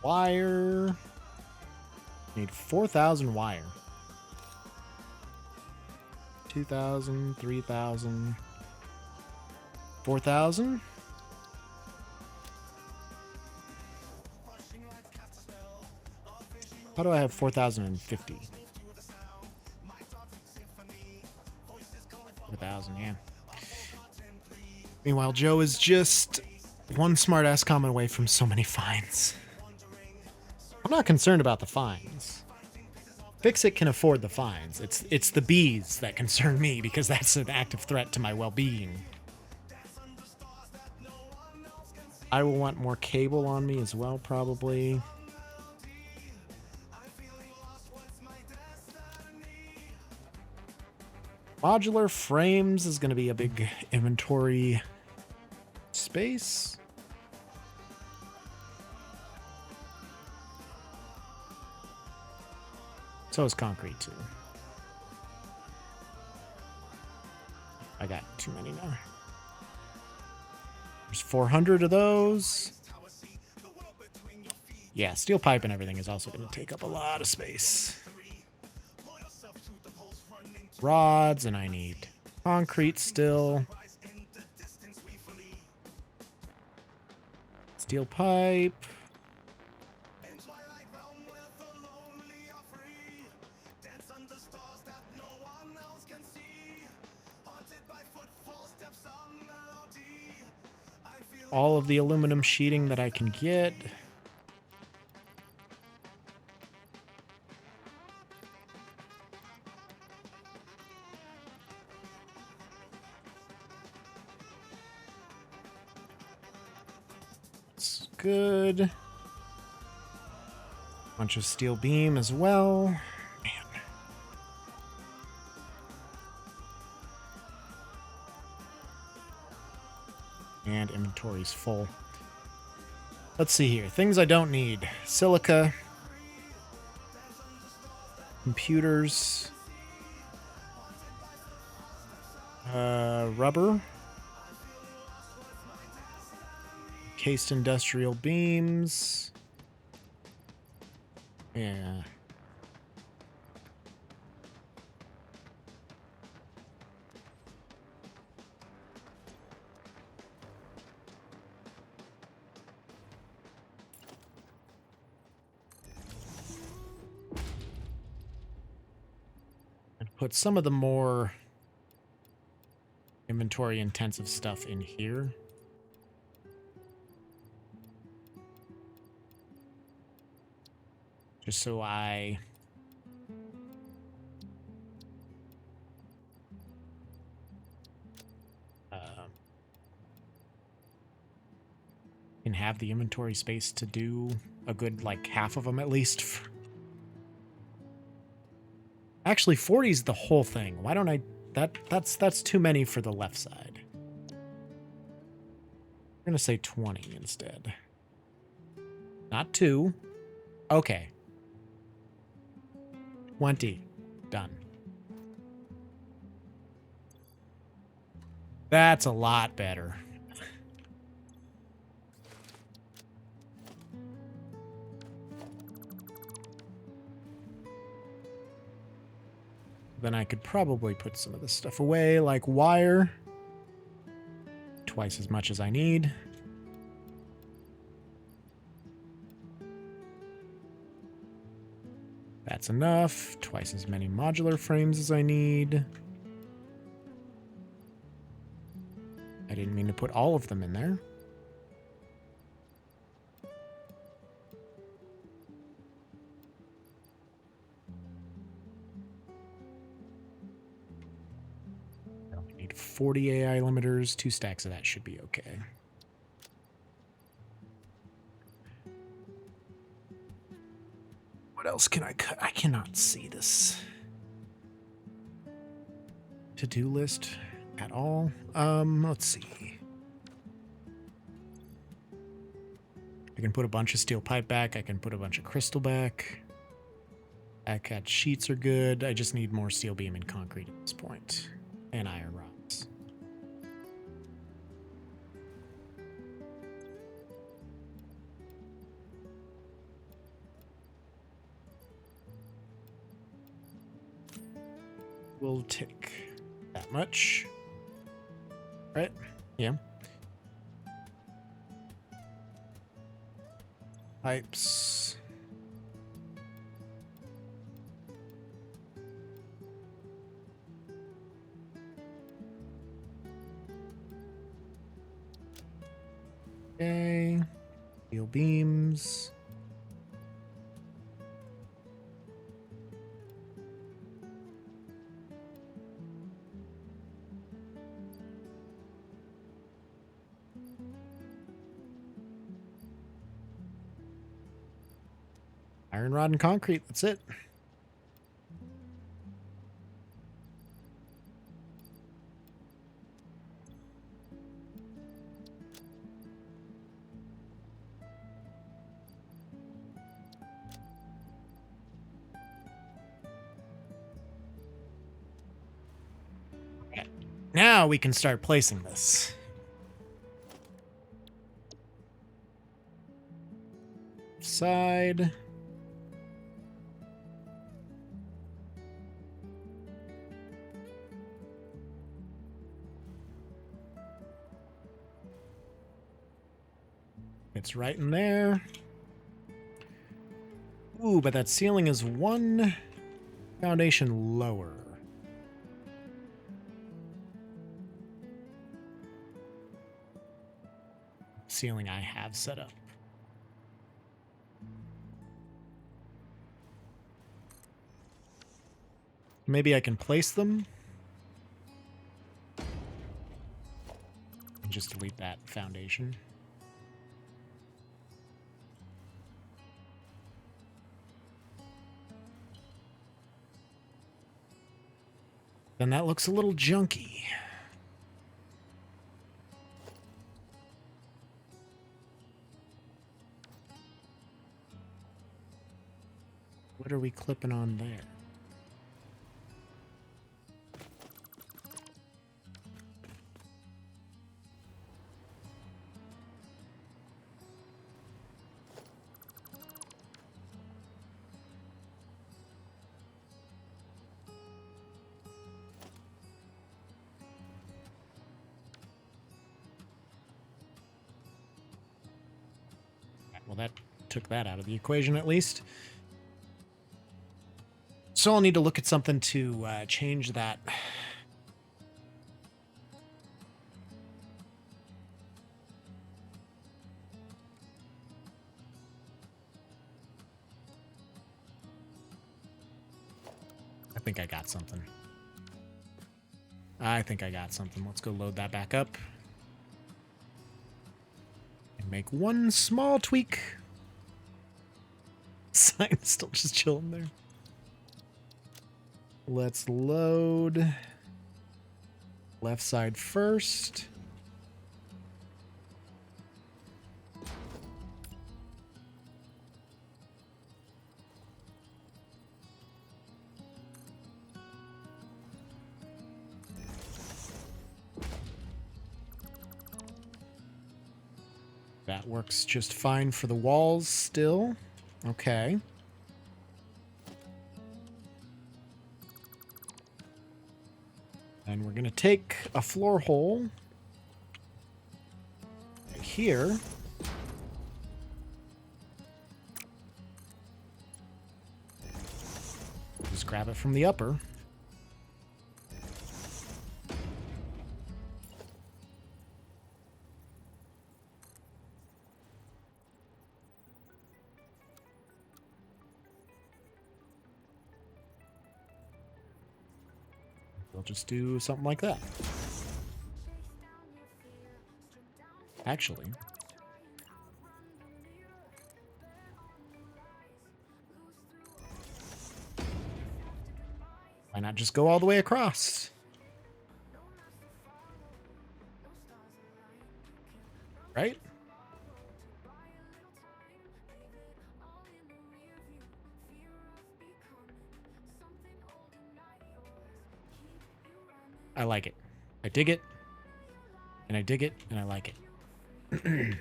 Wire. Need 4,000 wire. 2,000, 3,000, 4,000. How do I have 4,050? 4,000, yeah. Meanwhile, Joe is just one smart-ass comment away from so many fines. I'm not concerned about the fines. Fix-It can afford the fines. It's the bees that concern me because that's an active threat to my well-being. I will want more cable on me as well, probably. Modular frames is going to be a big inventory space. So is concrete too. I got too many now. There's 400 of those. Yeah, steel pipe and everything is also going to take up a lot of space. Rods, and I need concrete still. Steel pipe. All of the aluminum sheeting that I can get. It's good. Bunch of steel beam as well. Man. And inventory's full. Let's see here. Things I don't need. Silica. Computers. Rubber. Cased industrial beams. Yeah. put some of the more inventory intensive stuff in here. Just so I can have the inventory space to do a good, like, half of them at least. Actually, 40 is the whole thing. Why don't I... That's too many for the left side. I'm going to say 20 instead. Not 2. Okay. 20. Done. That's a lot better. Then I could probably put some of this stuff away, like wire. Twice as much as I need. That's enough. Twice as many modular frames as I need. I didn't mean to put all of them in there. I only need 40 AI limiters. 2 stacks of that should be okay. What else can I cut? I cannot see this to-do list at all. Let's see. I can put a bunch of steel pipe back. I can put a bunch of crystal back. Backcat sheets are good. I just need more steel beam and concrete at this point. And iron rods. Will take that much. Right? Yeah. Pipes. Okay. Steel beams. Iron rod and concrete. That's it. Okay. Now we can start placing this. Side. It's right in there. Ooh, but that ceiling is one foundation lower. Ceiling I have set up. Maybe I can place them. Just delete that foundation. Then that looks a little junky. What are we clipping on there? Well, that took that out of the equation at least. So I'll need to look at something to change that. I think I got something. Let's go load that back up. And make one small tweak. Sign's still just chilling there. Let's load left side first. That works just fine for the walls still. Okay. And we're going to take a floor hole right here. Just grab it from the upper. We'll just do something like that. Actually, why not just go all the way across? Right? I like it. I dig it. And I dig it, and I like it.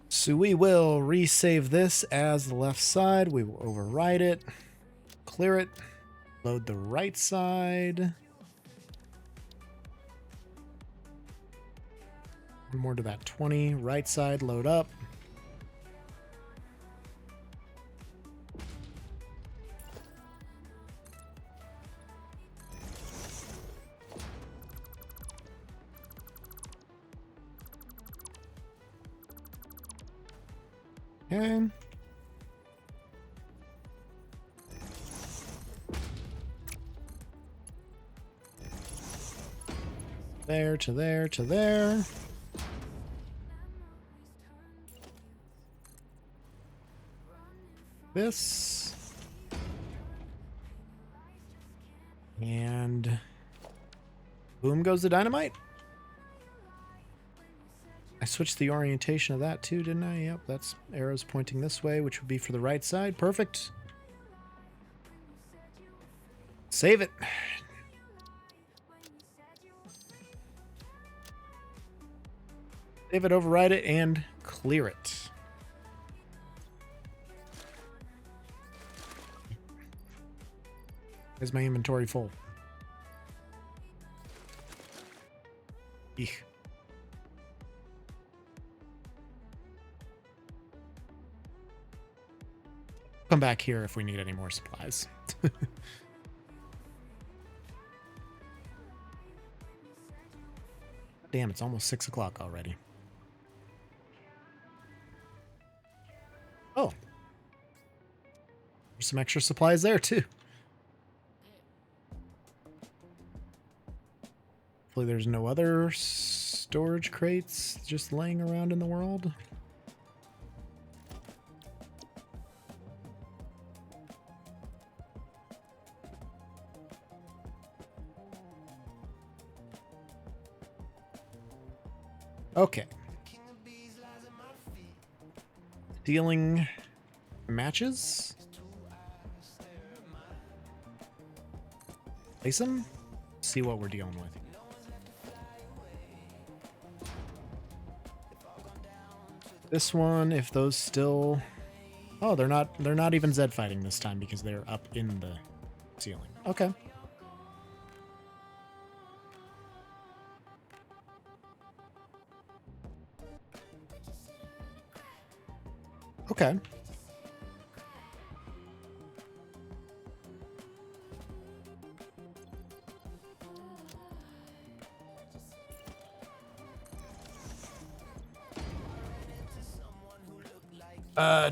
So we will resave this as the left side. We will overwrite it. Clear it. Load the right side. One more to that 20. Right side, load up. Okay. There to there to there. This. And boom goes the dynamite. I switched the orientation of that too, didn't I? Yep, that's arrows pointing this way, which would be for the right side. Perfect. Save it. Save it, override it, and clear it. Is my inventory full? Eek. Come back here if we need any more supplies. Damn, it's almost 6 o'clock already. Oh. There's some extra supplies there, too. Hopefully there's no other storage crates just laying around in the world. Okay. Stealing matches. Place them. See what we're dealing with. This one, if those still... Oh, they're not even Zed fighting this time because they're up in the ceiling. Okay. Okay.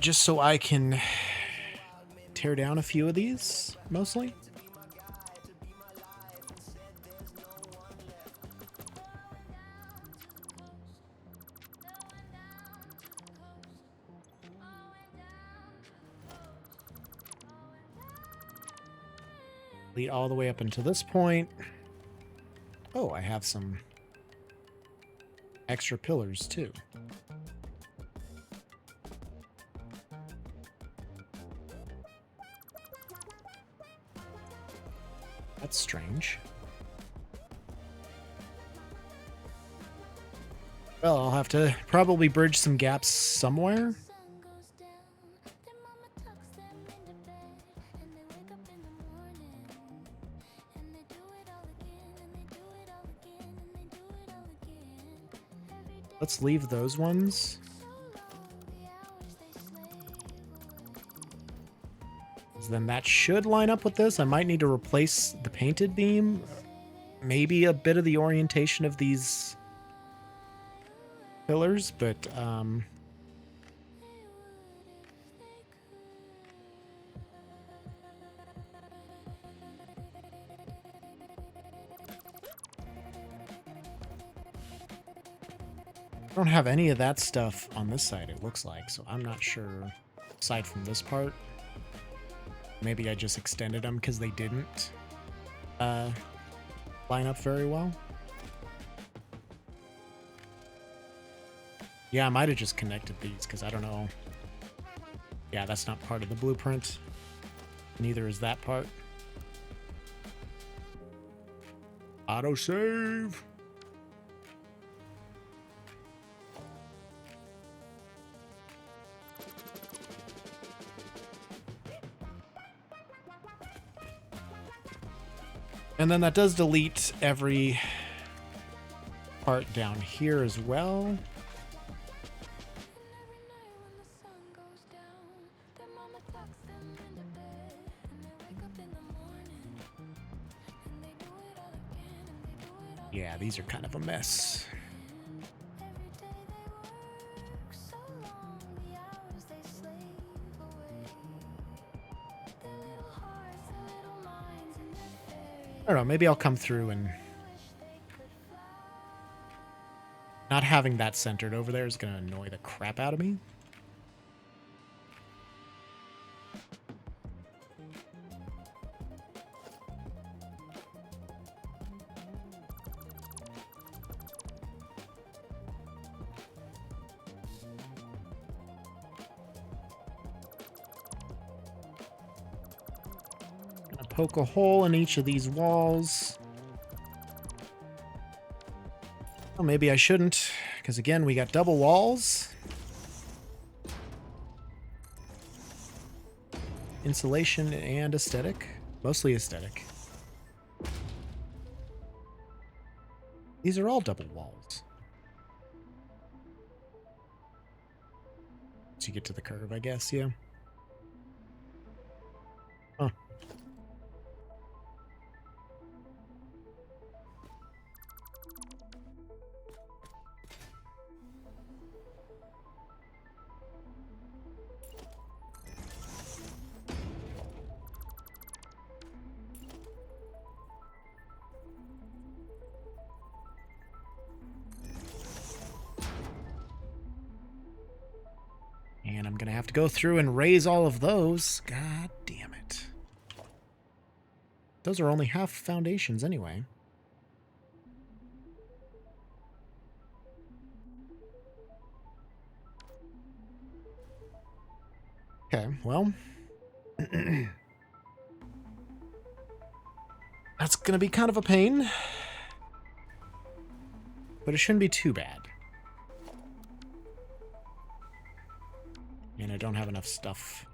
Just so I can tear down a few of these, mostly. Lead all the way up until this point. Oh, I have some extra pillars too. That's strange. Well, I'll have to probably bridge some gaps somewhere. sun goes down, their mama tucks them into bed, and they wake up in the morning, and they do it all again, and they do it all again, and they do it all again. Every day Let's leave those ones. so long, the hours they slave away. Then that should line up with this. I might need to replace the painted beam. Maybe a bit of the orientation of these pillars, but I don't have any of that stuff on this side, it looks like, so I'm not sure, aside from this part. Maybe I just extended them because they didn't line up very well. Yeah, I might have just connected these because I don't know. Yeah, that's not part of the blueprint. Neither is that part. Autosave. And then that does delete every part down here as well. And every night when the sun goes down, their mama tucks them into bed, and they wake up in the morning, and they do it all again, and they do it all Yeah, these are kind of a mess. every day they work so long, the hours they slave away. Their little hearts, their little minds, and their fairies I don't know, maybe I'll come through and wish they could fly. not having that centered over there is going to annoy the crap out of me. Gonna poke a hole in each of these walls. Well, maybe I shouldn't, because again, we got double walls. Insulation and aesthetic. Mostly aesthetic. These are all double walls. To get to the curve, I guess, yeah. Huh. And I'm going to have to go through and raise all of those. God damn it. Those are only half foundations anyway. Okay, well. That's going to be kind of a pain. But it shouldn't be too bad. And I don't have enough stuff.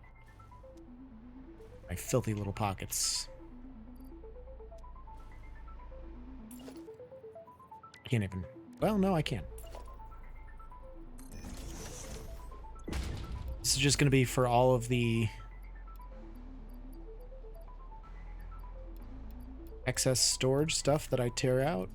My filthy little pockets. Can't even... Well, no, I can. This is just going to be for all of the excess storage stuff that I tear out.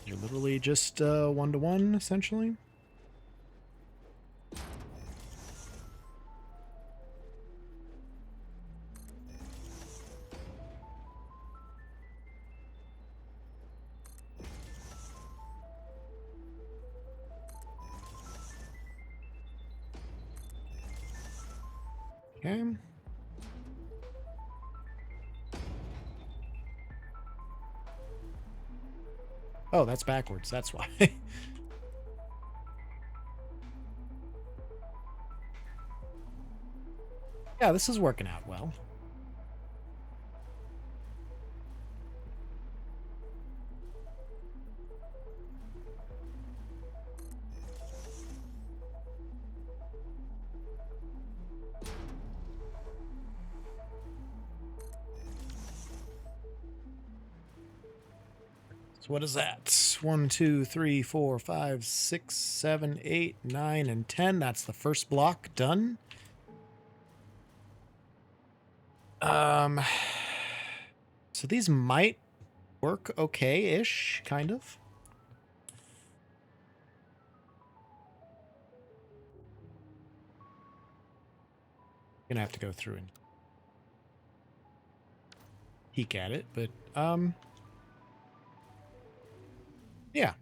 You're literally just 1-to-1, essentially. Okay. Oh, that's backwards. That's why. Yeah, this is working out well. So what is that? 1, 2, 3, 4, 5, 6, 7, 8, 9, and 10. That's the first block done. So these might work okay-ish, kind of. Gonna have to go through and peek at it, but yeah.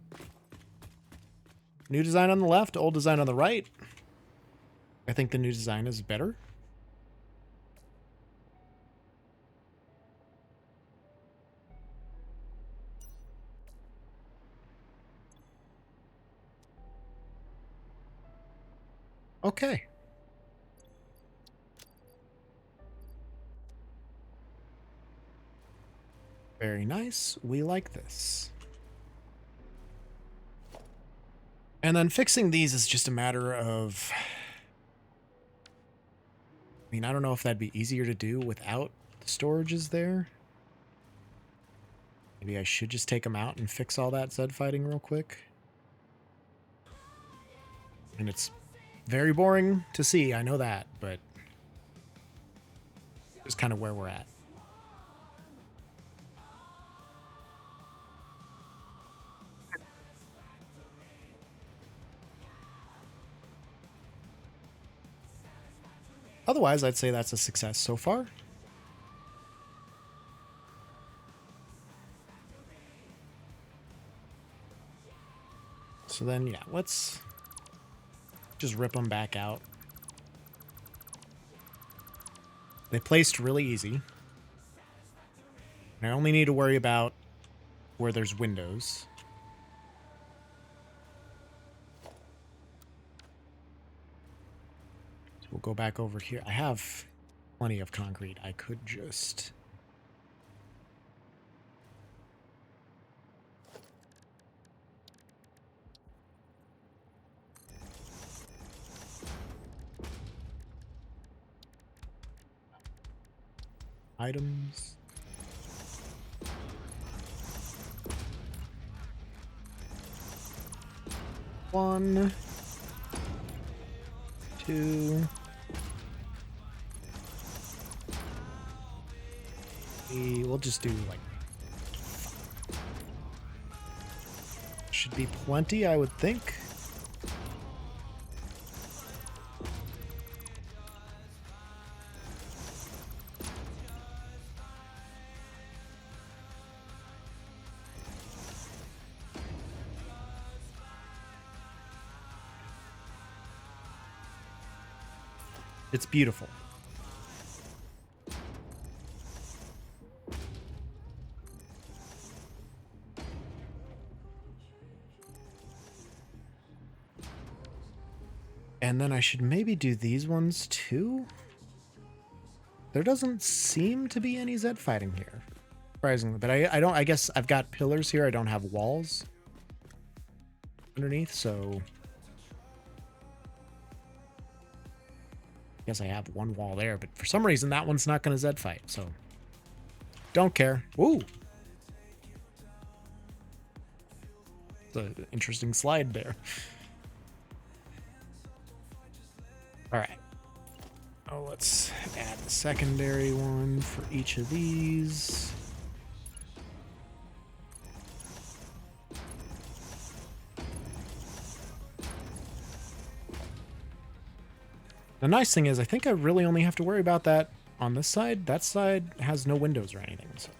New design on the left, old design on the right. I think the new design is better. Okay. Very nice. We like this. And then fixing these is just a matter of... I mean, I don't know if that'd be easier to do without the storages there. Maybe I should just take them out and fix all that Zed fighting real quick. And it's very boring to see, I know that, but it's kind of where we're at. Otherwise, I'd say that's a success so far. So then, yeah, let's just rip them back out. They placed really easy. And I only need to worry about where there's windows. So we'll go back over here. I have plenty of concrete. I could just... items. One, two, three. We'll just do like... should be plenty, I would think. It's beautiful. And then I should maybe do these ones too. There doesn't seem to be any Zed fighting here, surprisingly. But I don't. I guess I've got pillars here. I don't have walls underneath, so I guess I have one wall there. But for some reason, that one's not going to Zed fight. So don't care. Ooh, it's an interesting slide there. All right. Oh, let's add the secondary one for each of these. The nice thing is I think I really only have to worry about that on this side. That side has no windows or anything. So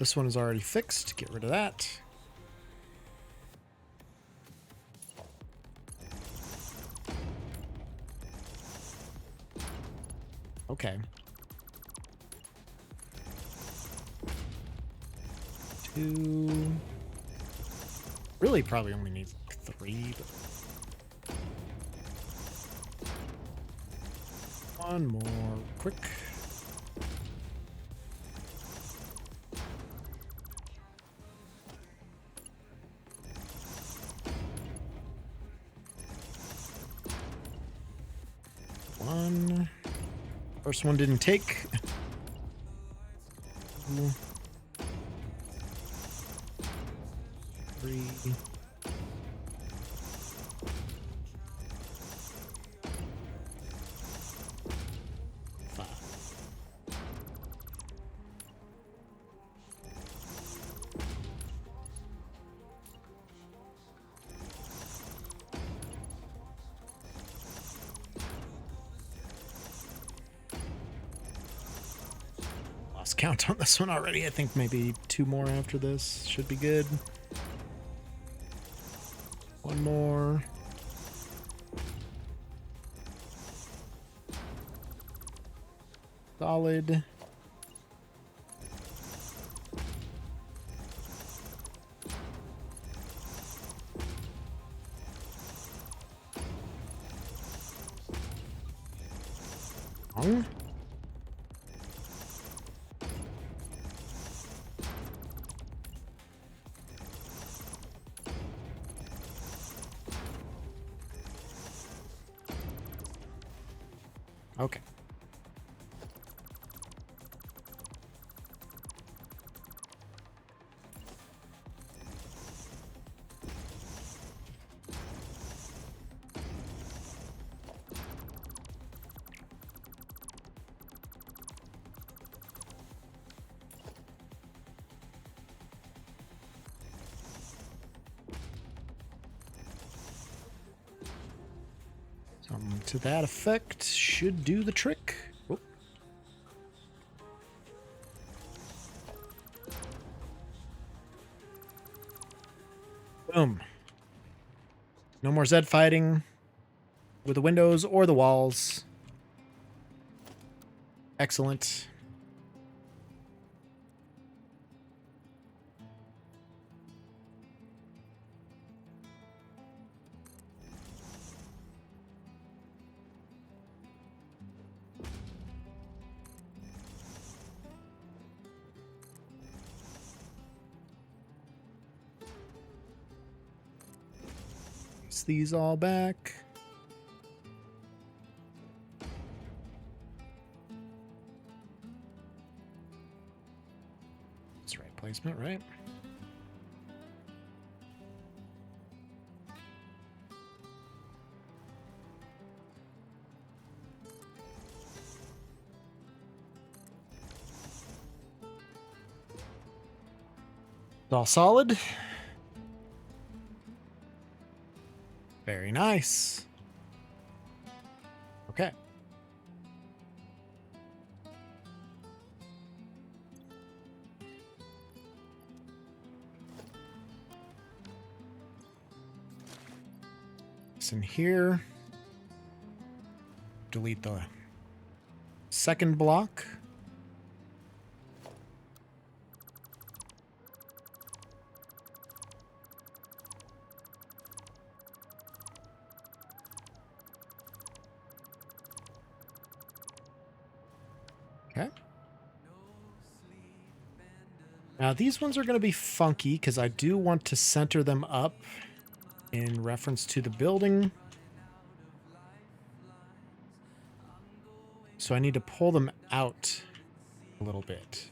this one is already fixed. Get rid of that. Okay. 2. Really probably only needs like 3. But 1 more quick. One. First one didn't take. 2, 3. 5. Lost count on this one already. I think maybe 2 more after this should be good. 1 more. Solid. Long. Okay. Something to that effect should do the trick. Oh. Boom. No more Zed fighting with the windows or the walls. Excellent. Place these all back. That's the right placement, right? It's all solid. Very nice. Okay. This in here. Delete the second block. Okay. Now these ones are going to be funky because I do want to center them up in reference to the building. So I need to pull them out a little bit.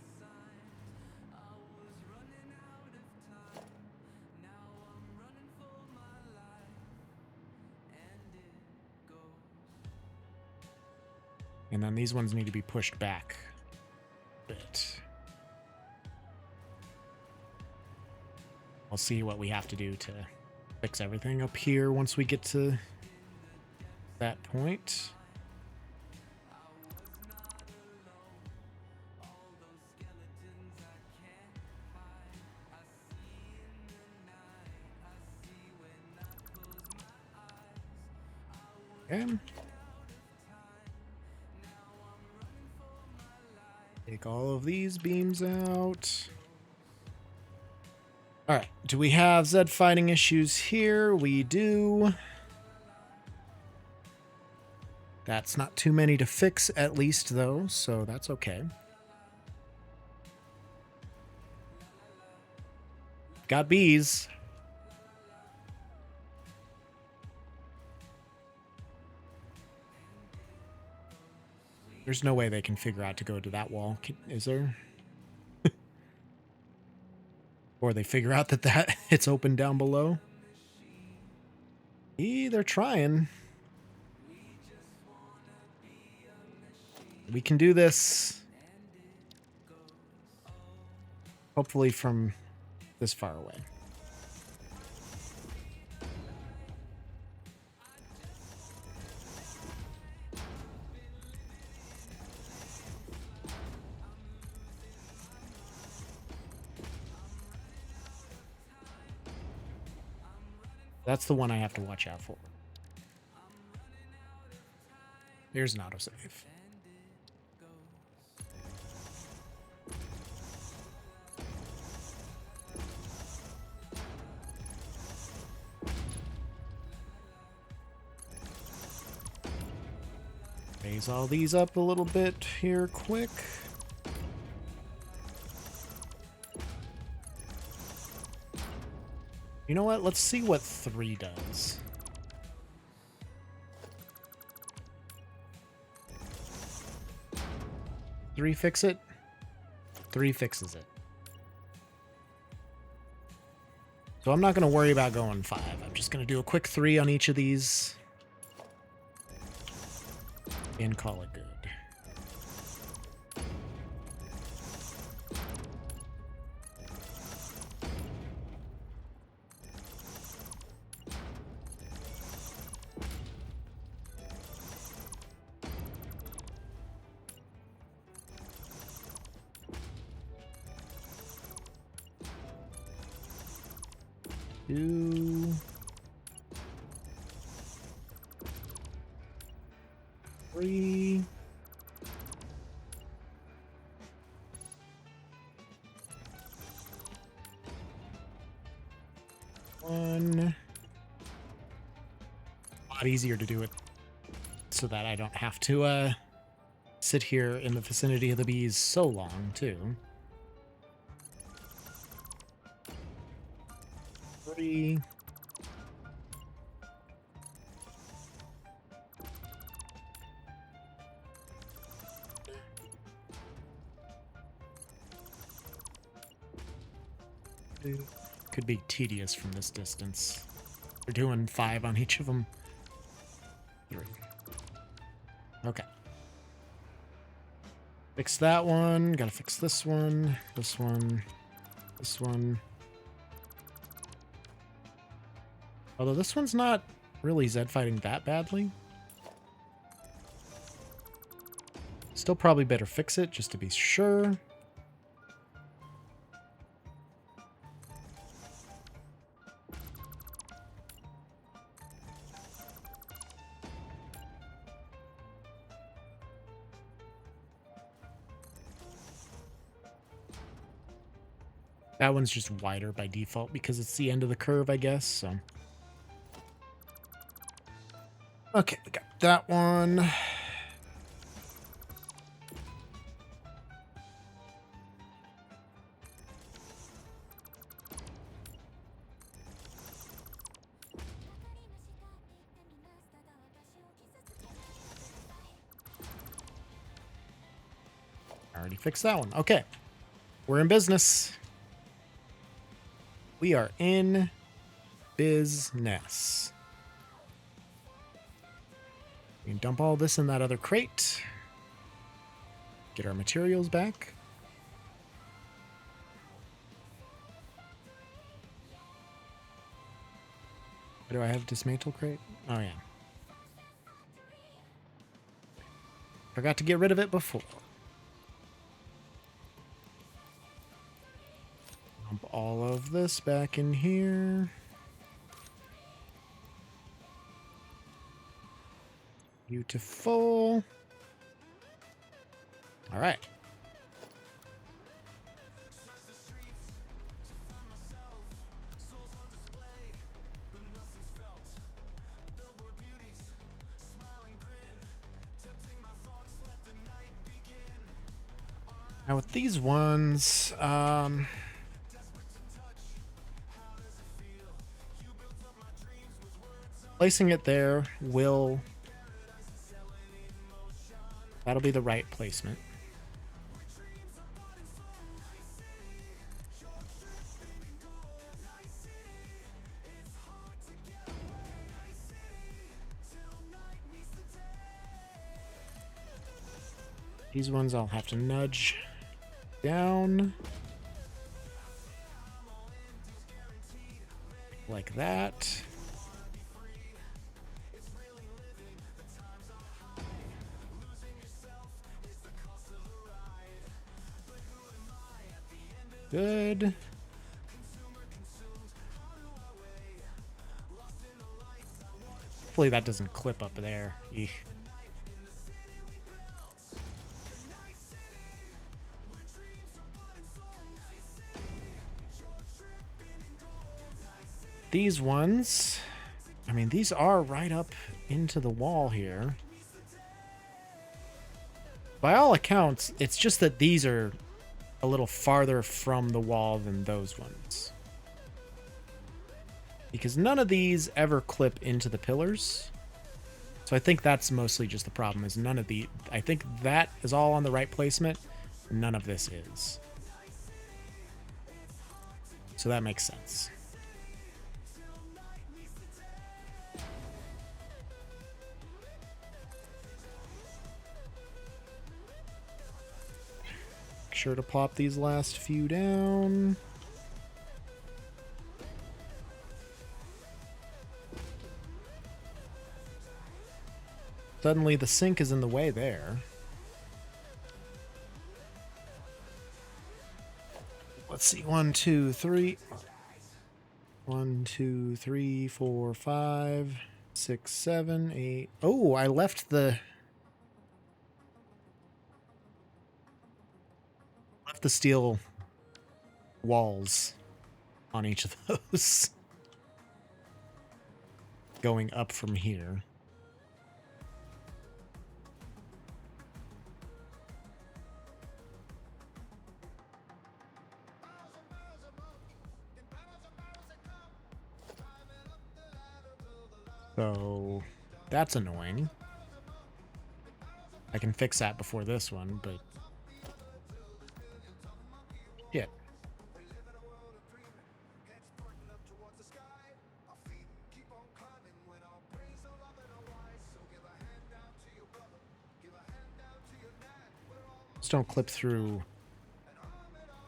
And then these ones need to be pushed back a bit. I'll see what we have to do to fix everything up here once we get to that point. Okay. Take all of these beams out. All right. Do we have Zed fighting issues here? We do. That's not too many to fix, at least, though, so that's okay. Got bees. There's no way they can figure out to go to that wall, is there? Or they figure out that it's open down below. They're trying. We can do this. Hopefully from this far away. That's the one I have to watch out for. There's an autosave. Raise all these up a little bit here quick. You know what? Let's see what 3 does. Three fix it? 3 fixes it. So I'm not going to worry about going 5. I'm just going to do a quick 3 on each of these. And call it good. Two, 3. One. A lot easier to do it so that I don't have to sit here in the vicinity of the bees so long, too. 3. Could be tedious from this distance. We're doing 5 on each of them. 3. Okay. Fix that one. Gotta fix this one. This one. This one. Although this one's not really Zed fighting that badly. Still probably better fix it just to be sure. That one's just wider by default because it's the end of the curve, I guess, so. Okay, we got that one. I already fixed that one. Okay. We're in business. We are in business. We can dump all this in that other crate. Get our materials back. Do I have dismantle crate? Oh, yeah. Forgot to get rid of it before. Dump all of this back in here. Beautiful. All right. Now with these ones, placing it there that'll be the right placement. These ones I'll have to nudge down. Like that. Good. Hopefully that doesn't clip up there. Eesh. These ones, I mean, these are right up into the wall here. By all accounts, it's just that these are a little farther from the wall than those ones. Because none of these ever clip into the pillars. So I think that's mostly just the problem, is none of the... I think that is all on the right placement, and none of this is. So that makes sense. Make sure to plop these last few down. Suddenly the sink is in the way there. Let's see, 1, 2, 3. 1, 2, 3, 4, 5, 6, 7, 8. Oh, I left the steel walls on each of those. Going up from here. So that's annoying. I can fix that before this one, but yeah. Just don't clip through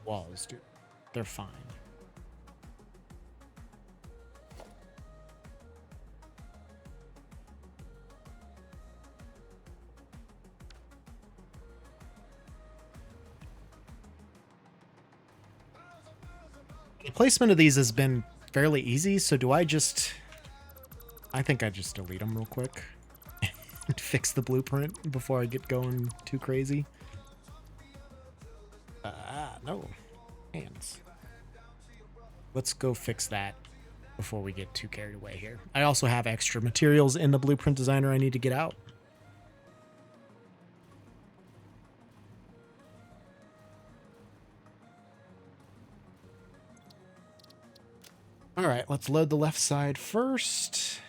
walls, dude. They're fine. The placement of these has been fairly easy, so do I just... I think I just delete them real quick and fix the blueprint before I get going too crazy. No. Hands. Let's go fix that before we get too carried away here. I also have extra materials in the Blueprint Designer I need to get out. All right, let's load the left side first.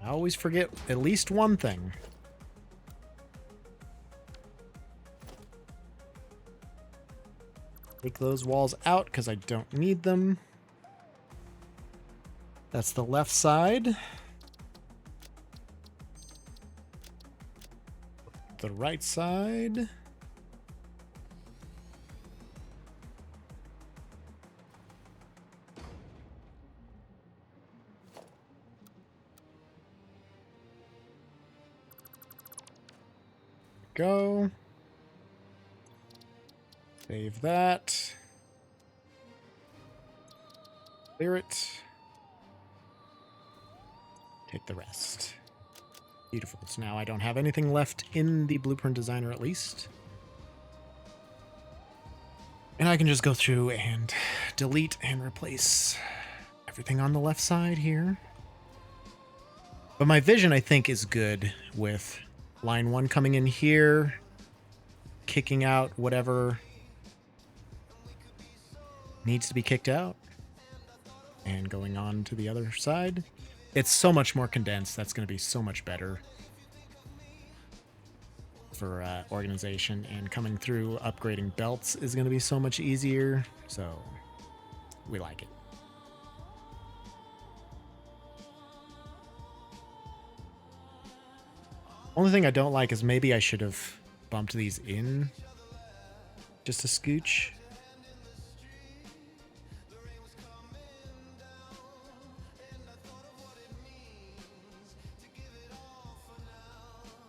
I always forget at least one thing. Take those walls out because I don't need them. That's the left side. The right side. Go. Save that. Clear it. Take the rest. Beautiful. So now I don't have anything left in the blueprint designer at least. And I can just go through and delete and replace everything on the left side here. But my vision, I think, is good with line 1 coming in here, kicking out whatever needs to be kicked out, and going on to the other side. It's so much more condensed. That's going to be so much better for organization, and coming through upgrading belts is going to be so much easier. So we like it. Only thing I don't like is maybe I should have bumped these in just a scooch.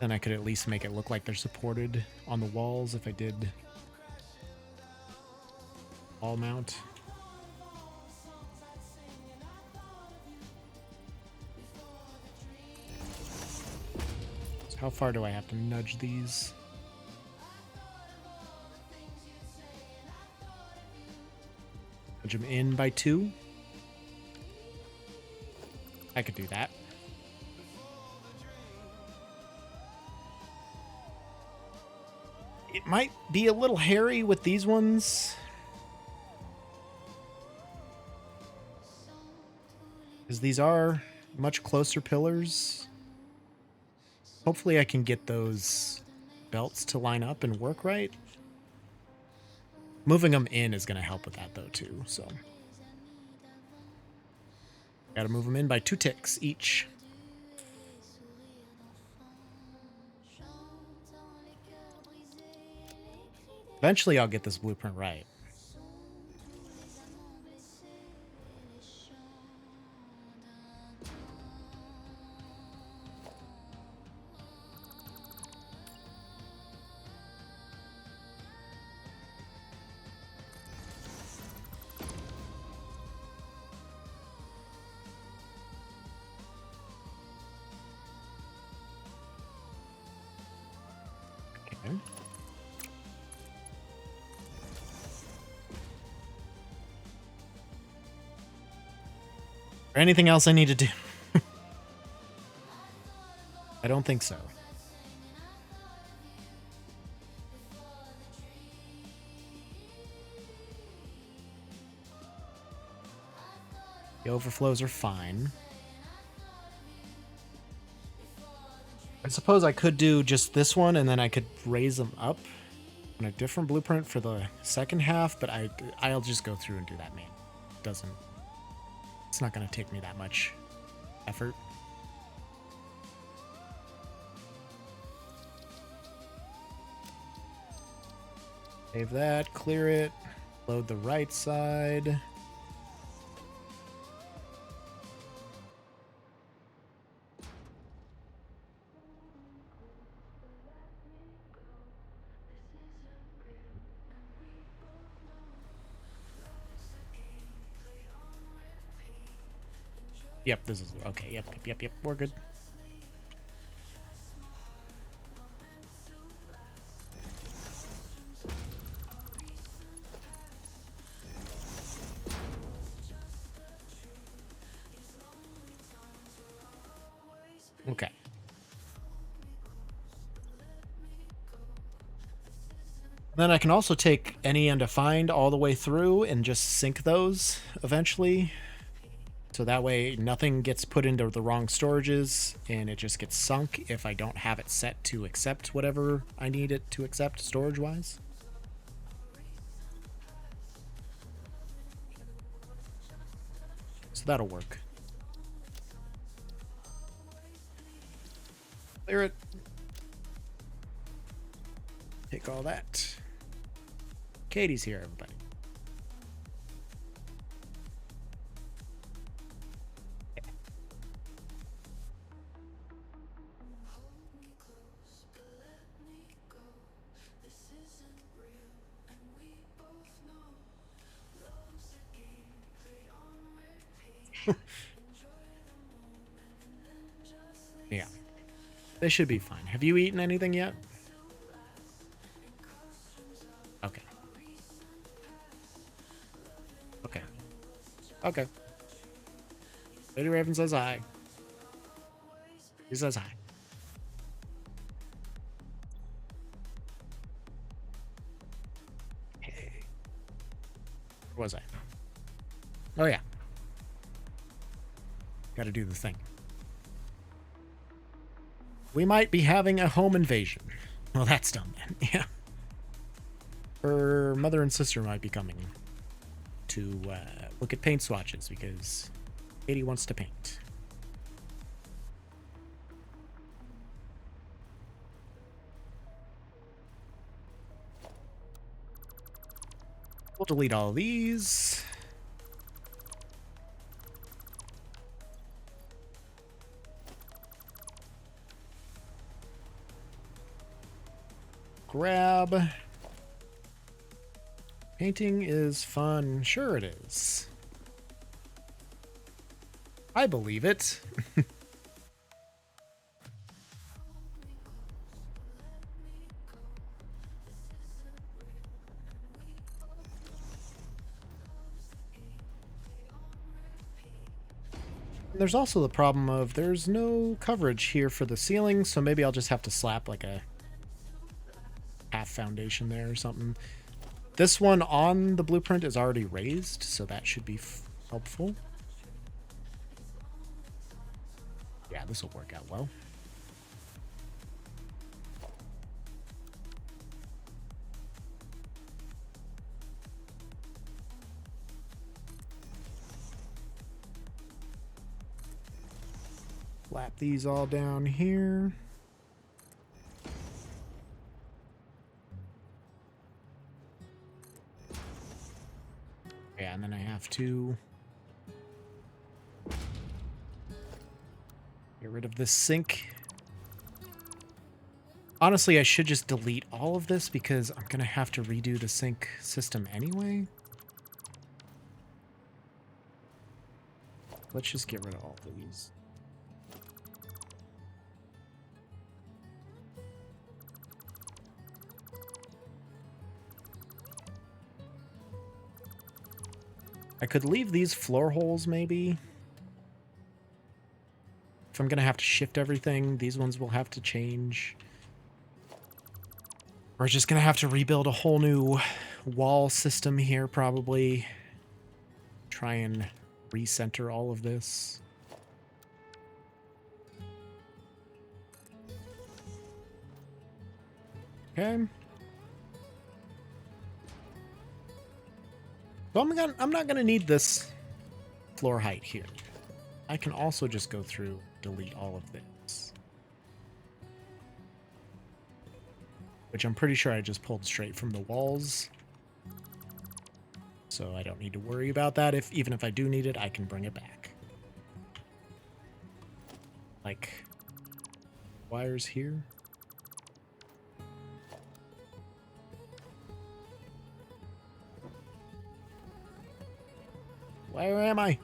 Then I could at least make it look like they're supported on the walls if I did all mount. So how far do I have to nudge these? Nudge them in by 2? I could do that. It might be a little hairy with these ones, because these are much closer pillars. Hopefully I can get those belts to line up and work right. Moving them in is going to help with that though too, so. Gotta move them in by 2 ticks each. Eventually I'll get this blueprint right. Okay. Anything else I need to do? I don't think so. The overflows are fine. I suppose I could do just this one and then I could raise them up on a different blueprint for the second half, but I'll just go through and do that, man. It's not going to take me that much effort. Save that, clear it, load the right side. Yep, this is okay. Yep. We're good. Okay. Then I can also take any undefined all the way through and just sync those eventually. So that way nothing gets put into the wrong storages and it just gets sunk if I don't have it set to accept whatever I need it to accept storage-wise. So that'll work. Clear it. Take all that. Katie's here, everybody. They should be fine. Have you eaten anything yet? Okay. Okay. Okay. Lady Raven says hi. He says hi. Hey. Where was I? Oh, yeah. Gotta do the thing. We might be having a home invasion. Well, that's done then. Yeah. Her mother and sister might be coming to look at paint swatches because Katie wants to paint. We'll delete all of these. Grab. Painting is fun. Sure it is. I believe it. There's also the problem of there's no coverage here for the ceiling, so maybe I'll just have to slap like a half foundation there or something. This one on the blueprint is already raised, so that should be helpful. Yeah, this will work out well. Slap these all down here. Yeah, and then I have to get rid of this sink. Honestly, I should just delete all of this because I'm going to have to redo the sink system anyway. Let's just get rid of all of these. I could leave these floor holes, maybe. If I'm going to have to shift everything, these ones will have to change. We're just going to have to rebuild a whole new wall system here, probably. Try and recenter all of this. Okay. So I'm not gonna need this floor height here. I can also just go through, delete all of this. Which I'm pretty sure I just pulled straight from the walls. So I don't need to worry about that. Even if I do need it, I can bring it back. Like, wires here. Where am I?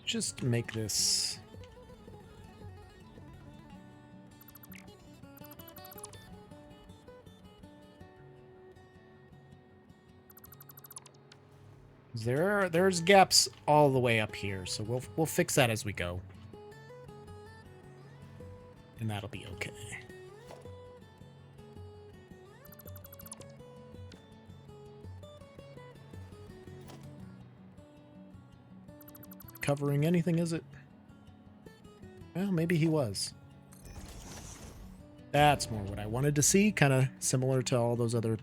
Just make this... There's gaps all the way up here, so we'll fix that as we go. And that'll be okay. Covering anything, is it? Well, maybe he was. That's more what I wanted to see, kind of similar to all those other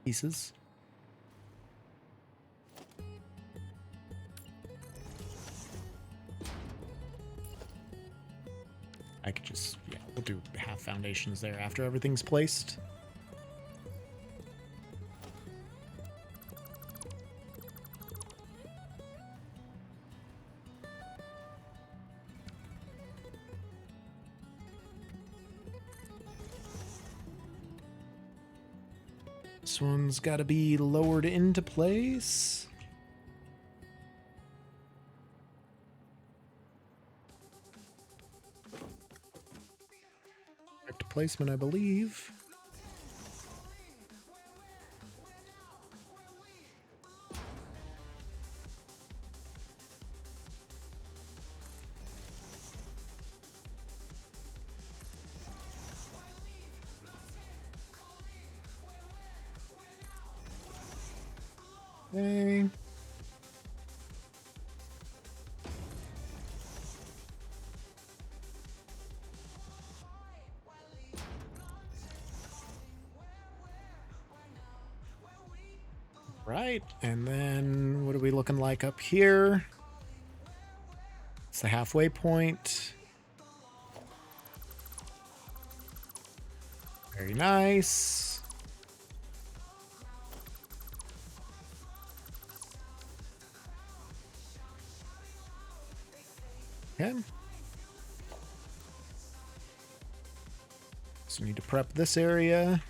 pieces. I could just, yeah, we'll do half foundations there after everything's placed. This one's got to be lowered into place. Back to placement, I believe. Okay. Right, and then what are we looking like up here? It's the halfway point. Very nice. Okay. So we need to prep this area.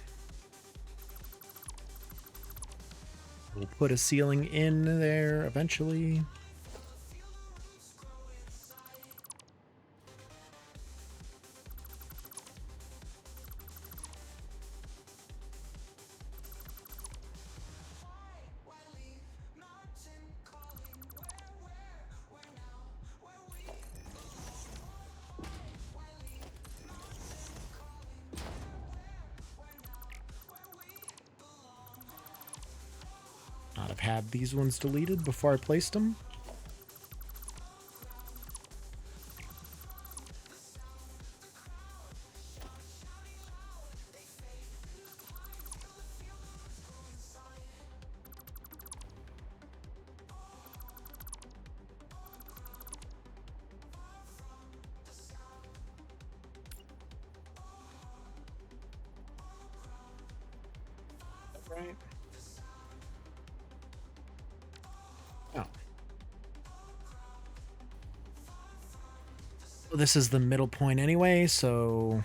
We'll put a ceiling in there eventually. Not have had these ones deleted before I placed them. Right. Oh. Well, this is the middle point anyway, so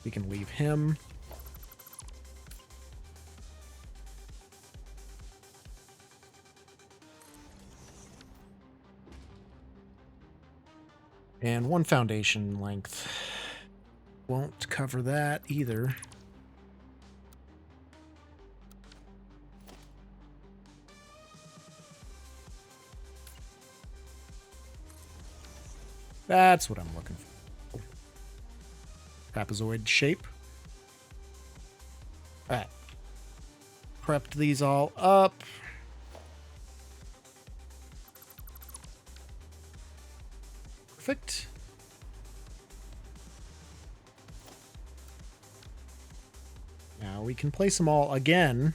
we can leave him. And one foundation length. Won't cover that either. That's what I'm looking for. Trapezoid shape. Alright. Prepped these all up. Perfect. Now we can place them all again.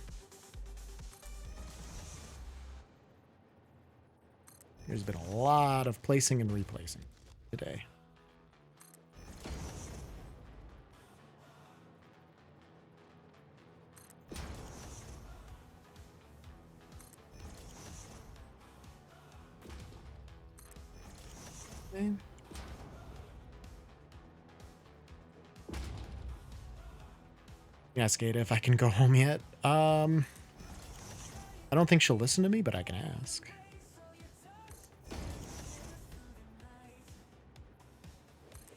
There's been a lot of placing and replacing today. Okay. Ask Ada if I can go home yet. I don't think she'll listen to me, but I can ask.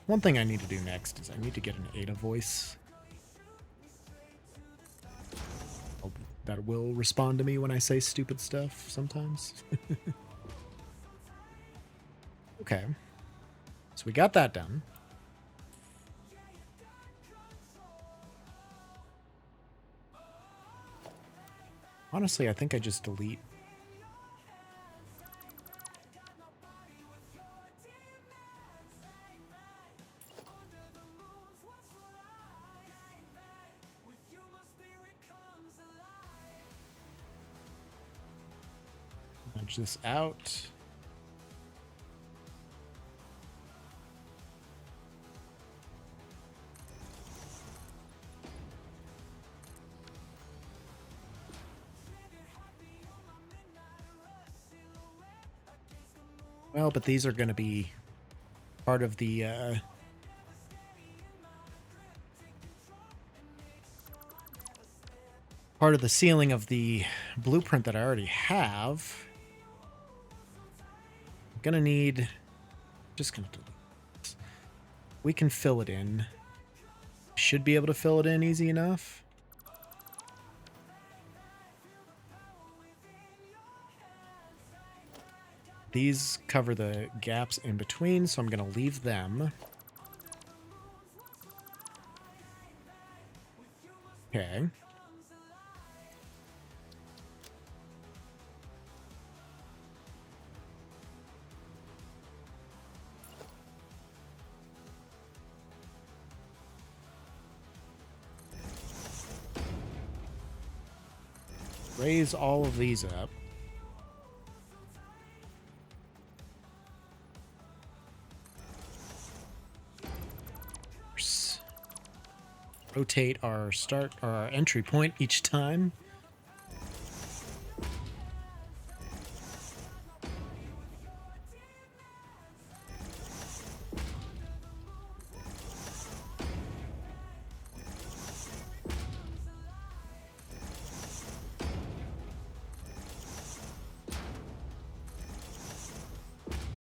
One thing I need to do next is I need to get an Ada voice. That will respond to me when I say stupid stuff sometimes. Okay. So we got that done. Honestly, I think I just delete. Punch this out. Well, but these are going to be part of the ceiling of the blueprint that I already have. I'm gonna need, just gonna delete this. We can fill it in. Should be able to fill it in easy enough. These cover the gaps in between, so I'm gonna leave them. Okay. Raise all of these up. Rotate our entry point each time.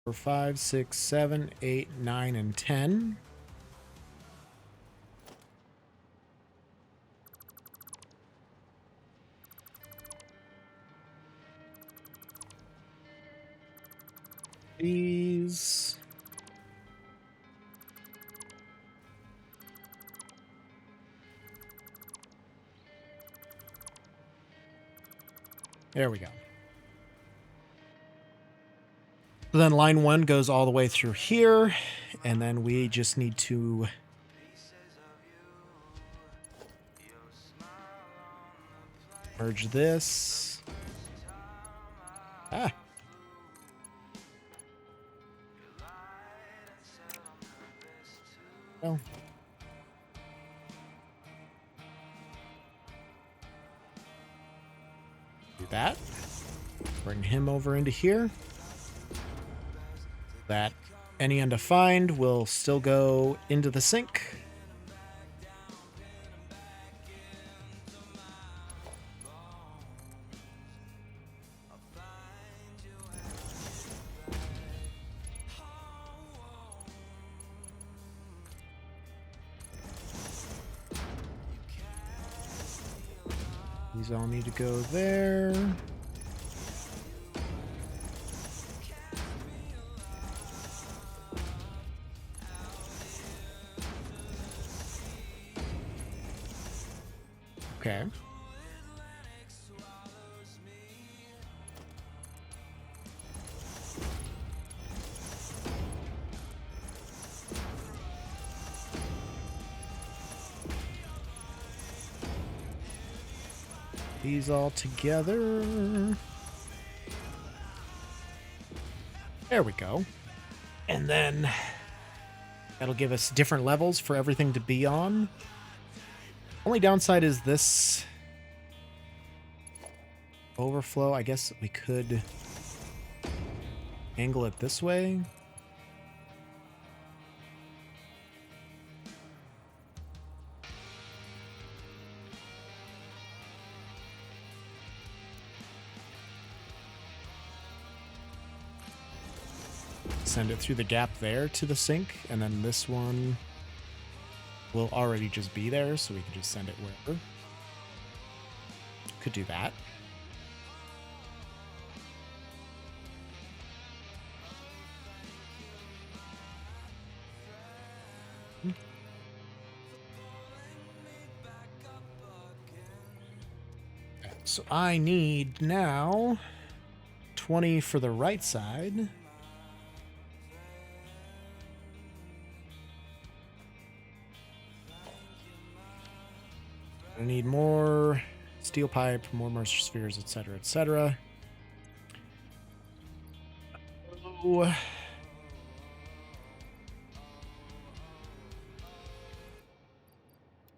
For 5, 6, 7, 8, 9, and 10. These. There we go. So then line 1 goes all the way through here, and then we just need to merge this. Ah. Well. Do that. Bring him over into here. That any undefined will still go into the sink. These all need to go there. Okay. These all together. There we go. And then that'll give us different levels for everything to be on. Only downside is this overflow. I guess we could angle it this way. Send it through the gap there to the sink, and then this one will already just be there, so we can just send it wherever. Could do that. So I need now 20 for the right side. I need more steel pipe, more Mercer spheres, etc., etc. Oh.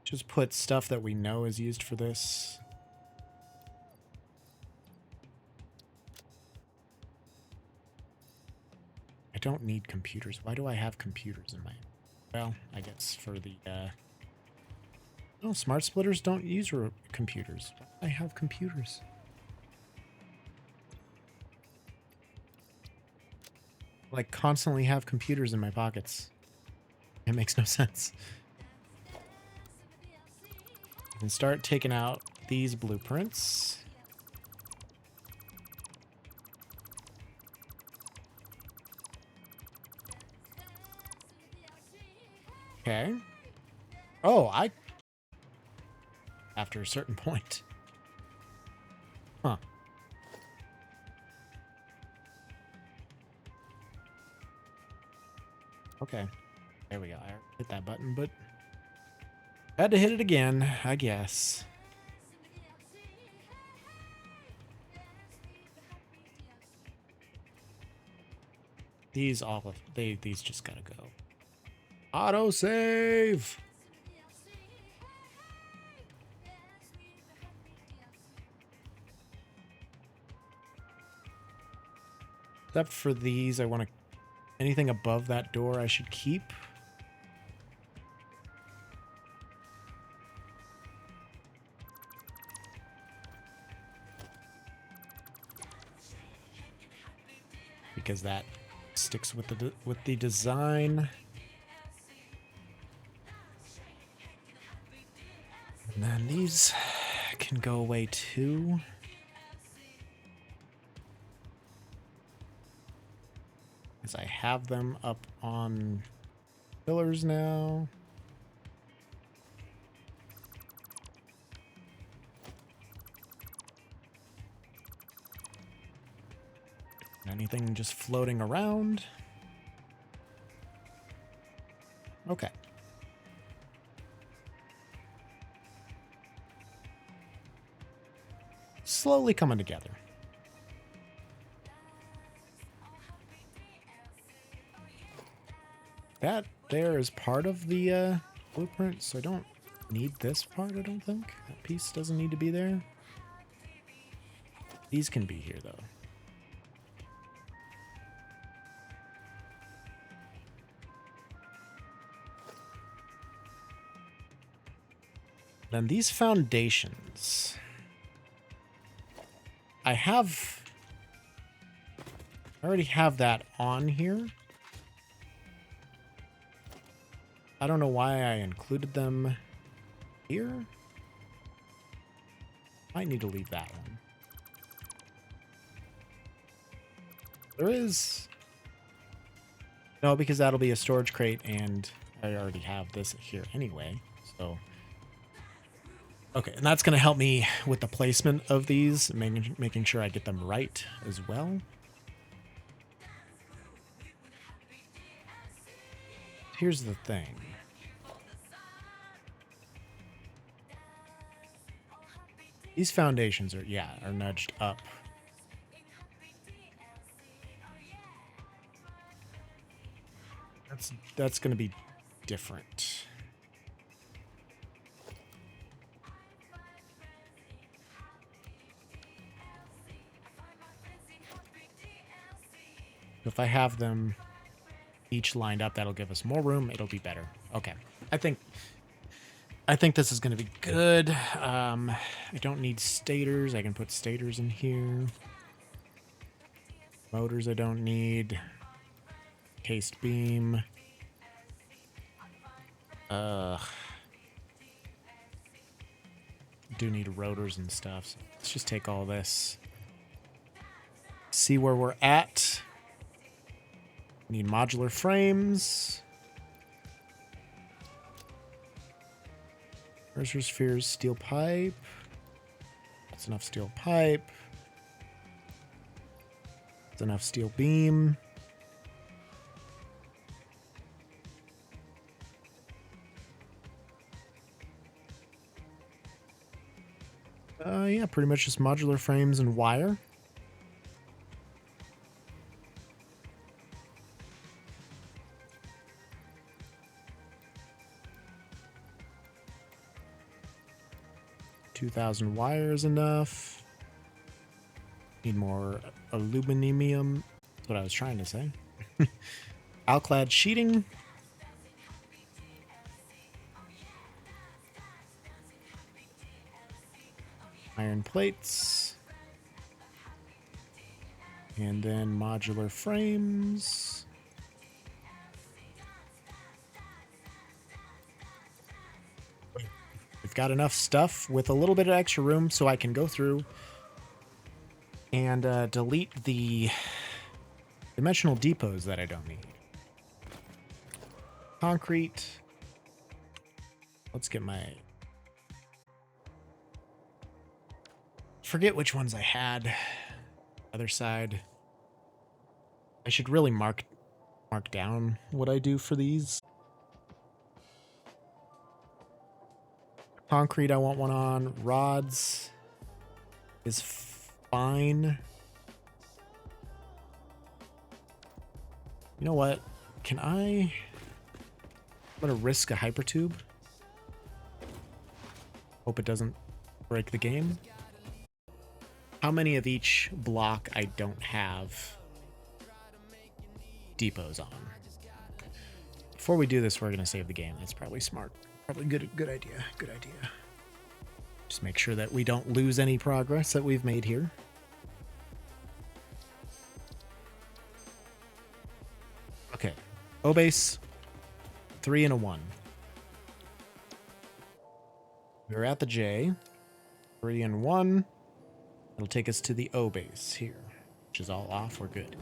Just put stuff that we know is used for this. don't need computers. Why do I have computers in my... Well, I guess for the... No, smart splitters don't use computers. I have computers. Like, constantly have computers in my pockets. It makes no sense. You can start taking out these blueprints. Okay. Oh, after a certain point. Huh. Okay. There we go. I hit that button, but had to hit it again, I guess. These these just gotta go. Auto save. Except for these, I want to... Anything above that door I should keep. Because that sticks with the design. And then these can go away too. Because I have them up on pillars now. Anything just floating around? Okay. Slowly coming together. That there is part of the blueprint, so I don't need this part, I don't think. That piece doesn't need to be there. These can be here, though. Then these foundations. I already have that on here. I don't know why I included them here. Might need to leave that one. There is... No, because that'll be a storage crate, and I already have this here anyway, so... Okay, and that's going to help me with the placement of these, making sure I get them right as well. Here's the thing. These foundations are nudged up. That's going to be different. If I have them each lined up, that'll give us more room. It'll be better. Okay. I think this is going to be good. I don't need stators. I can put stators in here. Motors I don't need. Cased beam. Do need rotors and stuff. So let's just take all this. See where we're at. Need modular frames. Pressure spheres, steel pipe. That's enough steel pipe. That's enough steel beam. Yeah, pretty much just modular frames and wire. $2,000 wire is enough. Need more aluminum. That's what I was trying to say. Alclad sheeting. Iron plates. And then modular frames. We've got enough stuff with a little bit of extra room so I can go through and delete the dimensional depots that I don't need. Concrete. Let's get my... Forget which ones I had. Other side. I should really mark down what I do for these. Concrete, I want one on. Rods is fine. You know what? Can I... I'm going to risk a hypertube. Hope it doesn't break the game. How many of each block I don't have depots on? Before we do this, we're going to save the game. That's probably smart. Probably good idea. Good idea. Just make sure that we don't lose any progress that we've made here. Okay. O-base. 3 and a 1. We're at the J. 3 and 1. It'll take us to the O-base here, which is all off. We're good.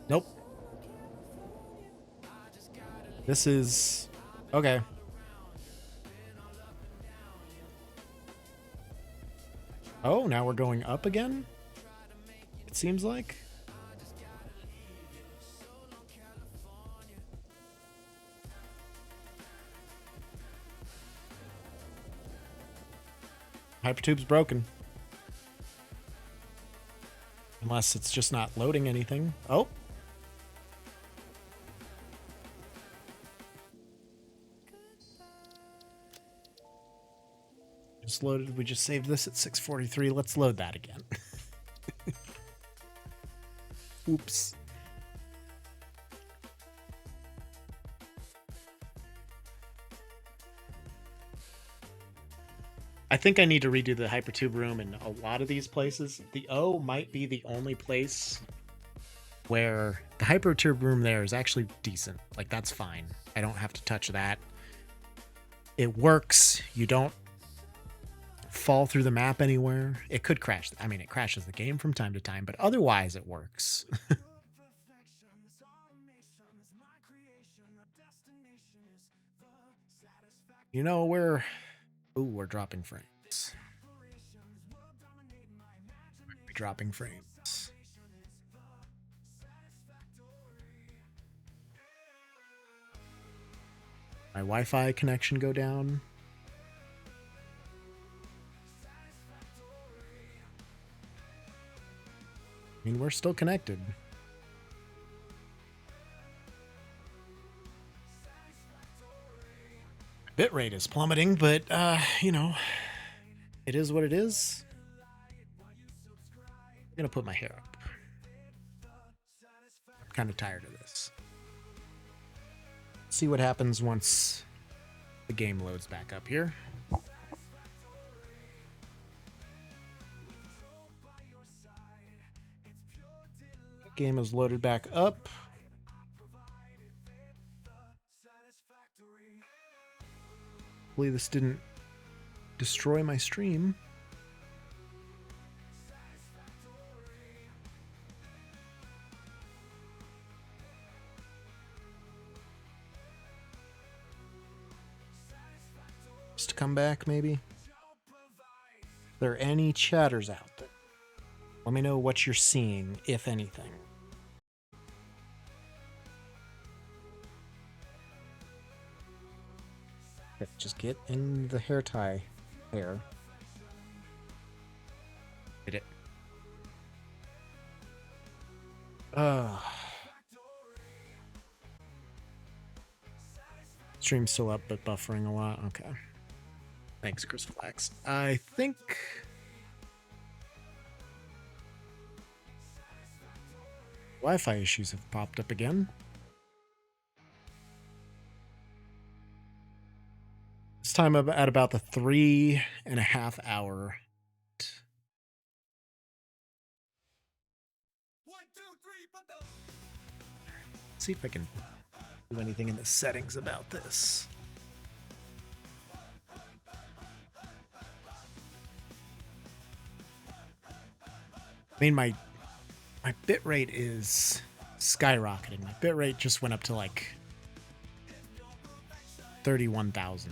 Nope. This is... okay. Oh, now we're going up again? It seems like. Hypertube's broken. Unless it's just not loading anything. Oh. Just loaded. We just saved this at 643. Let's load that again. Oops. I think I need to redo the hypertube room in a lot of these places. The O might be the only place where the hypertube room there is actually decent. Like, that's fine. I don't have to touch that. It works. You don't fall through the map anywhere. It could crash. I mean, it crashes the game from time to time, but otherwise it works. You know, we're dropping frames. We're dropping frames. My Wi-Fi connection go down. I mean, we're still connected. Bitrate is plummeting, but, you know, it is what it is. I'm gonna put my hair up. I'm kind of tired of this. See what happens once the game loads back up here. Game is loaded back up. Hopefully this didn't destroy my stream. Just to come back, maybe? Are there any chatters out there? Let me know what you're seeing, if anything. Okay, just get in the hair tie hair. Did it? Stream's still up, but buffering a lot. Okay. Thanks, Chris Flax. I think Wi-Fi issues have popped up again. This time at about the 3.5 hour. See if I can do anything in the settings about this. I mean, my bitrate is skyrocketing. My bitrate just went up to like 31,000.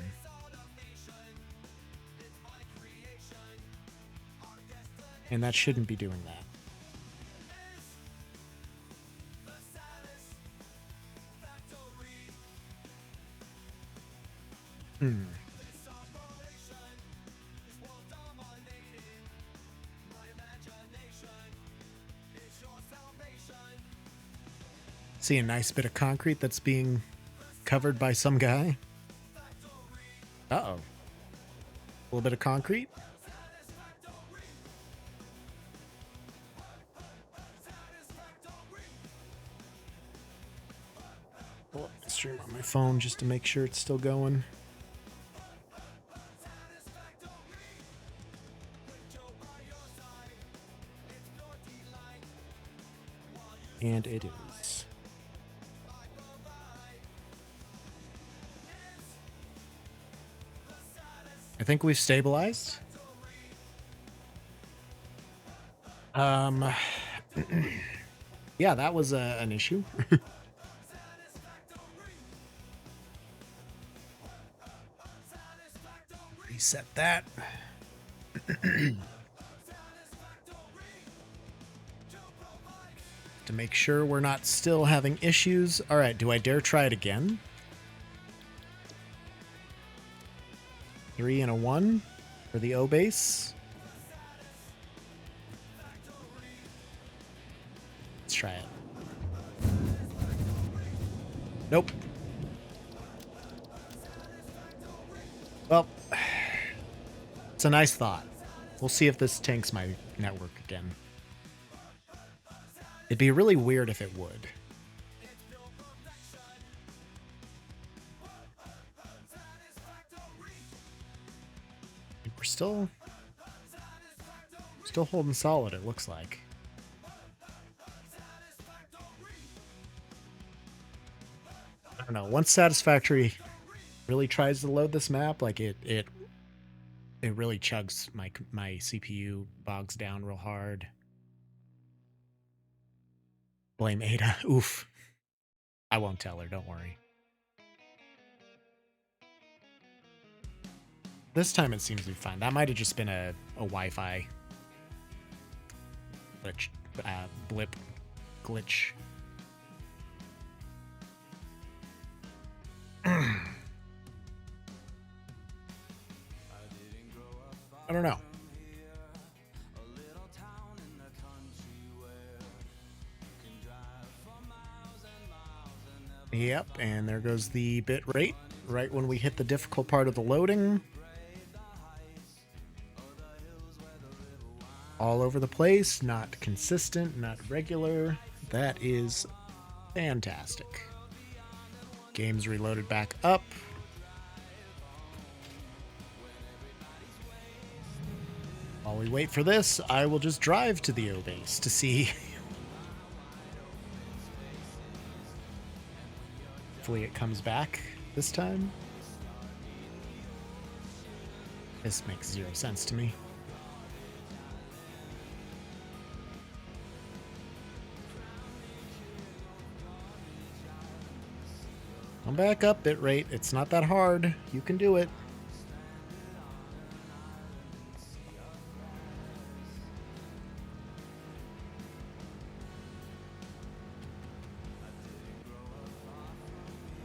And that shouldn't be doing that. See a nice bit of concrete that's being covered by some guy. Uh-oh. A little bit of concrete. Pull up the stream on my phone just to make sure it's still going. And it is. I think we've stabilized. Yeah, that was an issue. Reset that. To make sure we're not still having issues. All right, do I dare try it again? 3 and a 1 for the O base. Let's try it. Nope. Well, it's a nice thought. We'll see if this tanks my network again. It'd be really weird if it would. We're still holding solid, it looks like. I don't know. Once Satisfactory really tries to load this map, like it really chugs my CPU, bogs down real hard. Blame Ada. Oof. I won't tell her, don't worry. This time it seems to be fine. That might have just been a Wi-Fi glitch, blip glitch. I don't know. Yep, and there goes the bit rate right when we hit the difficult part of the loading. All over the place, not consistent, not regular. That is fantastic. Game's reloaded back up. While we wait for this, I will just drive to the O base to see. Hopefully it comes back this time. This makes zero sense to me. Come back up, bitrate. It's not that hard. You can do it.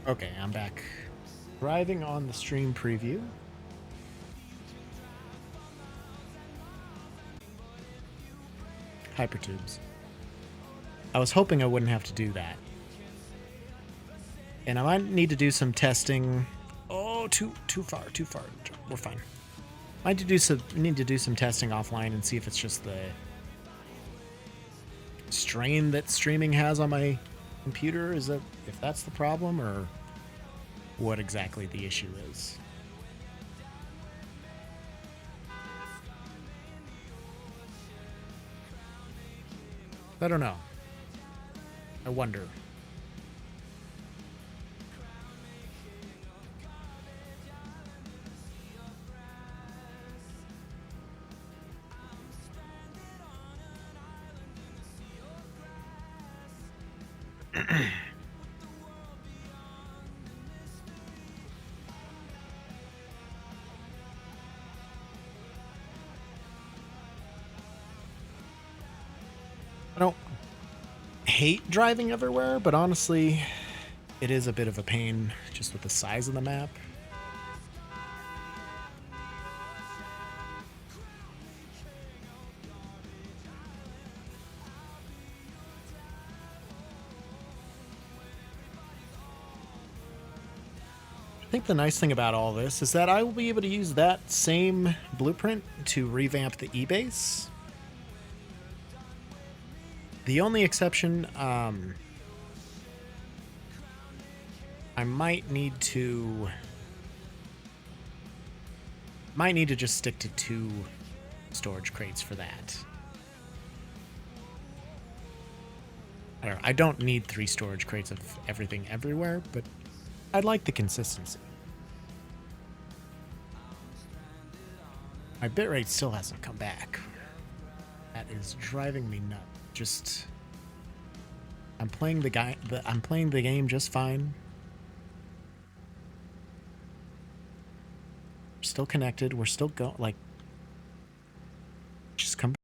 Okay, I'm back. Driving on the stream preview. Hypertubes. I was hoping I wouldn't have to do that. And I might need to do some testing. Oh, too far. We're fine. I need to do some testing offline and see if it's just the strain that streaming has on my computer? Is that if that's the problem, or what exactly the issue is? I don't know. I wonder. I don't hate driving everywhere, but honestly, it is a bit of a pain just with the size of the map. I think the nice thing about all this is that I will be able to use that same blueprint to revamp the E-base. The only exception, I might need to just stick to 2 storage crates for that. I don't need 3 storage crates of everything everywhere, but I'd like the consistency. My bitrate still hasn't come back. That is driving me nuts. Just I'm playing the game just fine. We're still connected. We're still just come.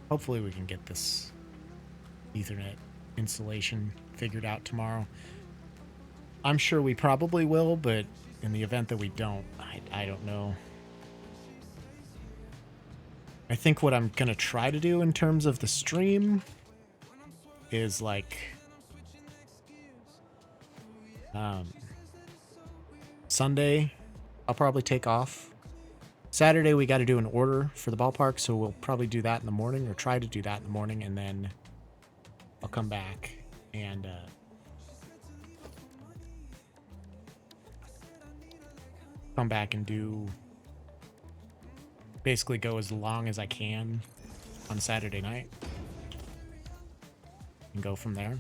Hopefully we can get this Ethernet installation figured out tomorrow. I'm sure we probably will, but in the event that we don't, I don't know. I think what I'm going to try to do in terms of the stream is like Sunday I'll probably take off. Saturday we got to do an order for the ballpark, so we'll probably do that in the morning, or try to do that in the morning, and then I'll come back and do basically go as long as I can on Saturday night and go from there.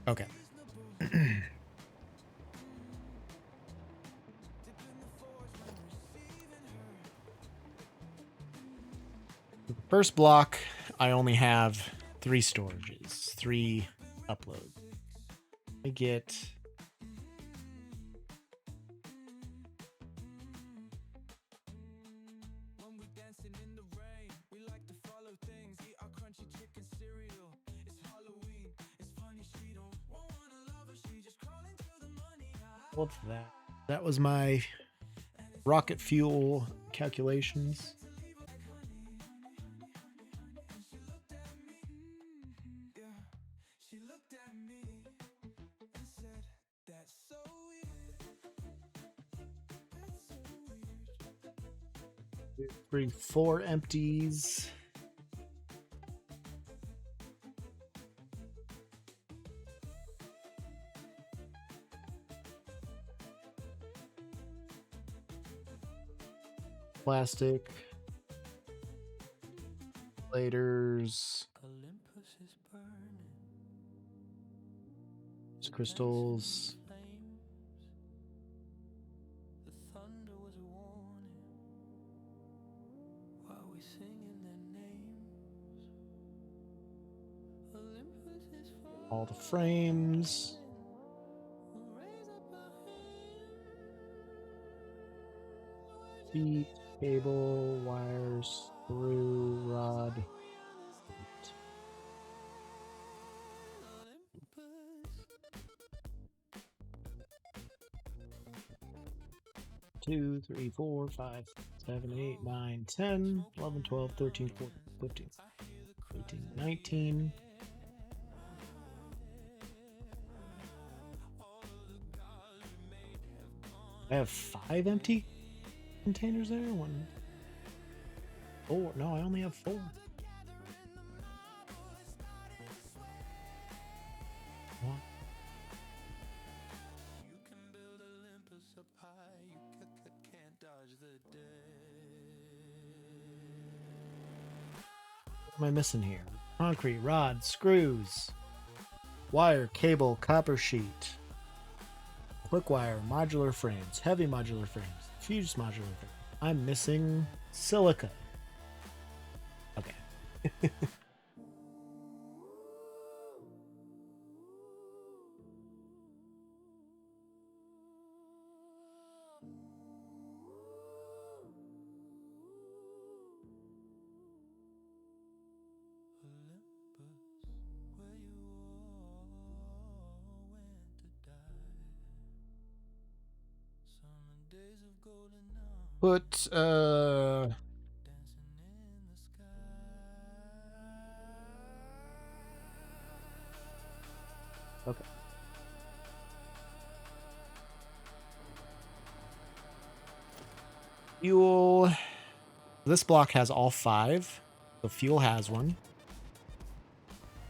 Okay. First block, I only have 3 storages, 3 uploads. I get what's that? That was my rocket fuel calculations. Bring 4 empties. Plastic. Laters. Crystals. All the frames. Feet, cable, wires, screw, rod. 2, 3, 4, 5, 7, 8, 9, 10, 11, 12, 13, 14, 15, 18, 19. I have 5 empty containers there. 1, 4. No, I only have 4. One. What am I missing here? Concrete, rod, screws, wire, cable, copper sheet, quick wire, modular frames, heavy modular frames, fused modular frames. I'm missing silica. Okay. Put okay. Fuel. This block has all 5. The fuel has one.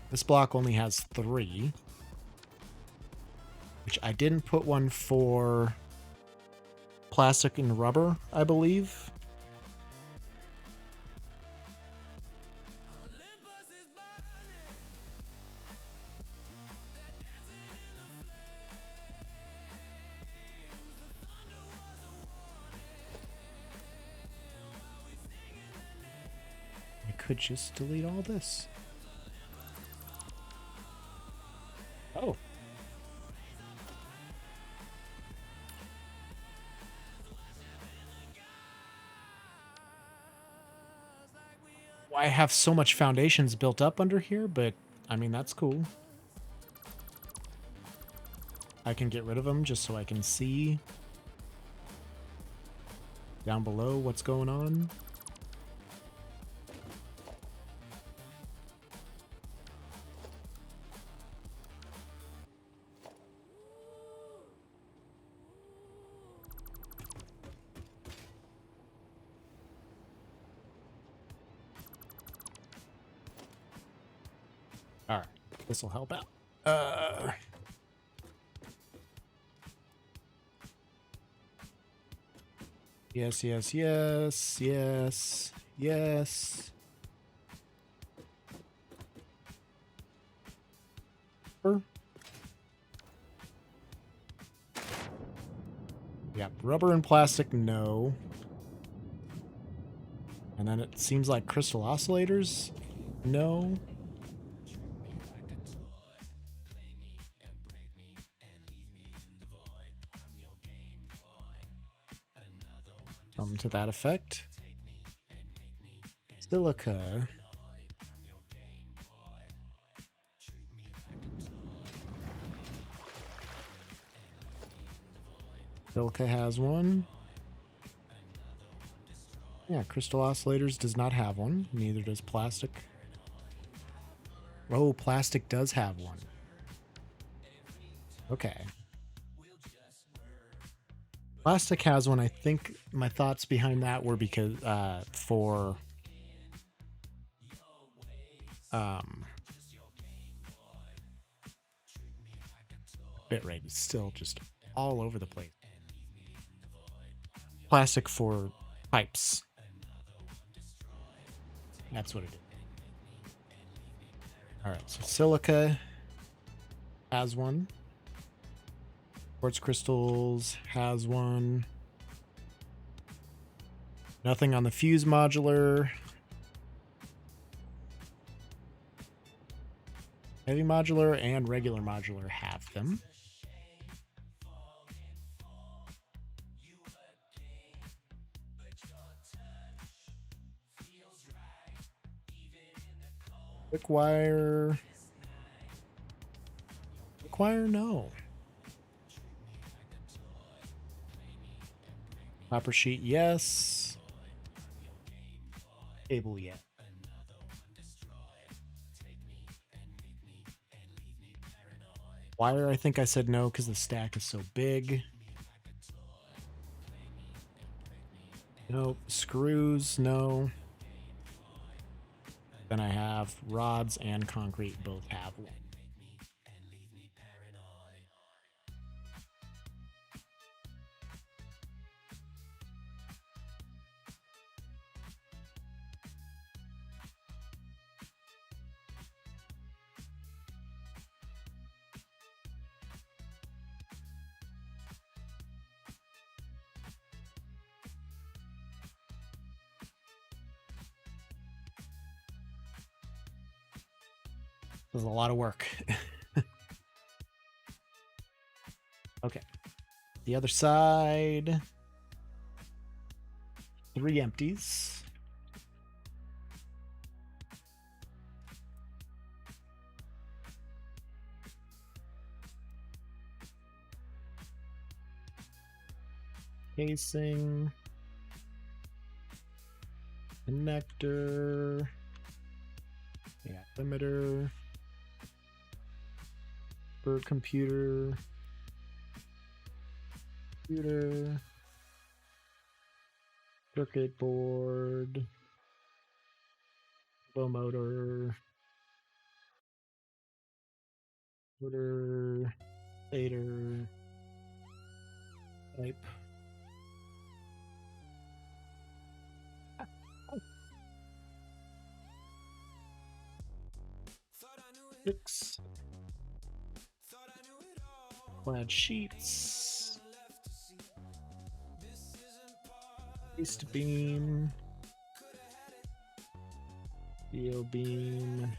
This block only has 3. Which I didn't put one for plastic and rubber, I believe. I could just delete all this. Oh. I have so much foundations built up under here, but I mean, that's cool. I can get rid of them just so I can see down below what's going on. All right, this will help out. Yes, yes, yes, yes, yes. Yep, rubber and plastic, no. And then it seems like crystal oscillators, no. Something to that effect. Silica. Silica has one. Yeah, crystal oscillators does not have one. Neither does plastic. Oh, plastic does have one. Okay. Plastic has one. I think my thoughts behind that were because for bitrate is still just all over the place. Plastic for pipes. That's what it is. All right, so silica has one. Quartz crystals has one. Nothing on the fuse modular. Heavy modular and regular modular have them. Quick wire. Quick wire, no. Copper sheet, yes. Cable, yeah. Wire, I think I said no because the stack is so big. Nope. Screws, no. Then I have rods and concrete both have one. This is a lot of work. Okay. The other side. 3 empties. Casing. Connector. Yeah, limiter. For computer. Circuit board. Bow motor. Motor. Stator. Pipe. Six. Clad sheets. East beam. Steel beam.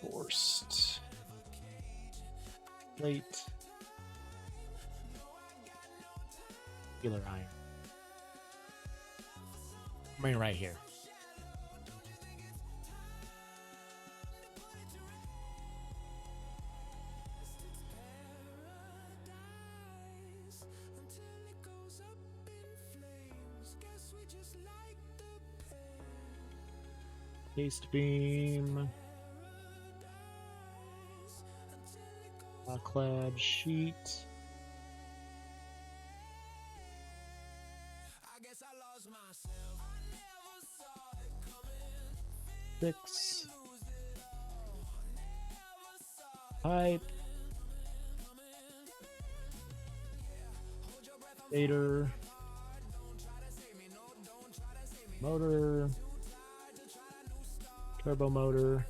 Forced. Plate. Regular iron. I mean, right here. Paste beam. Clad sheet. Six. Pipe. Stator. Motor. Turbo motor.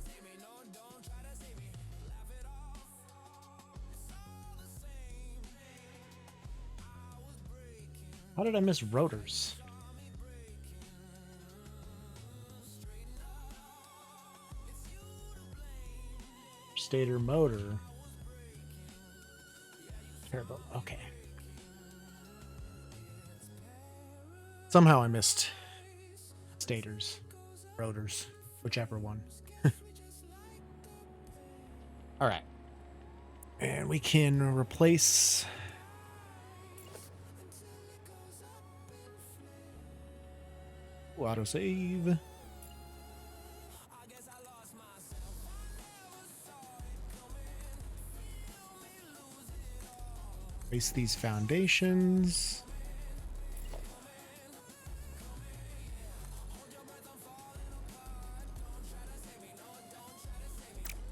How did I miss rotors? Stator motor. Turbo. Okay. Somehow I missed stators, rotors, whichever one. All right. And we can replace autosave. Replace these foundations.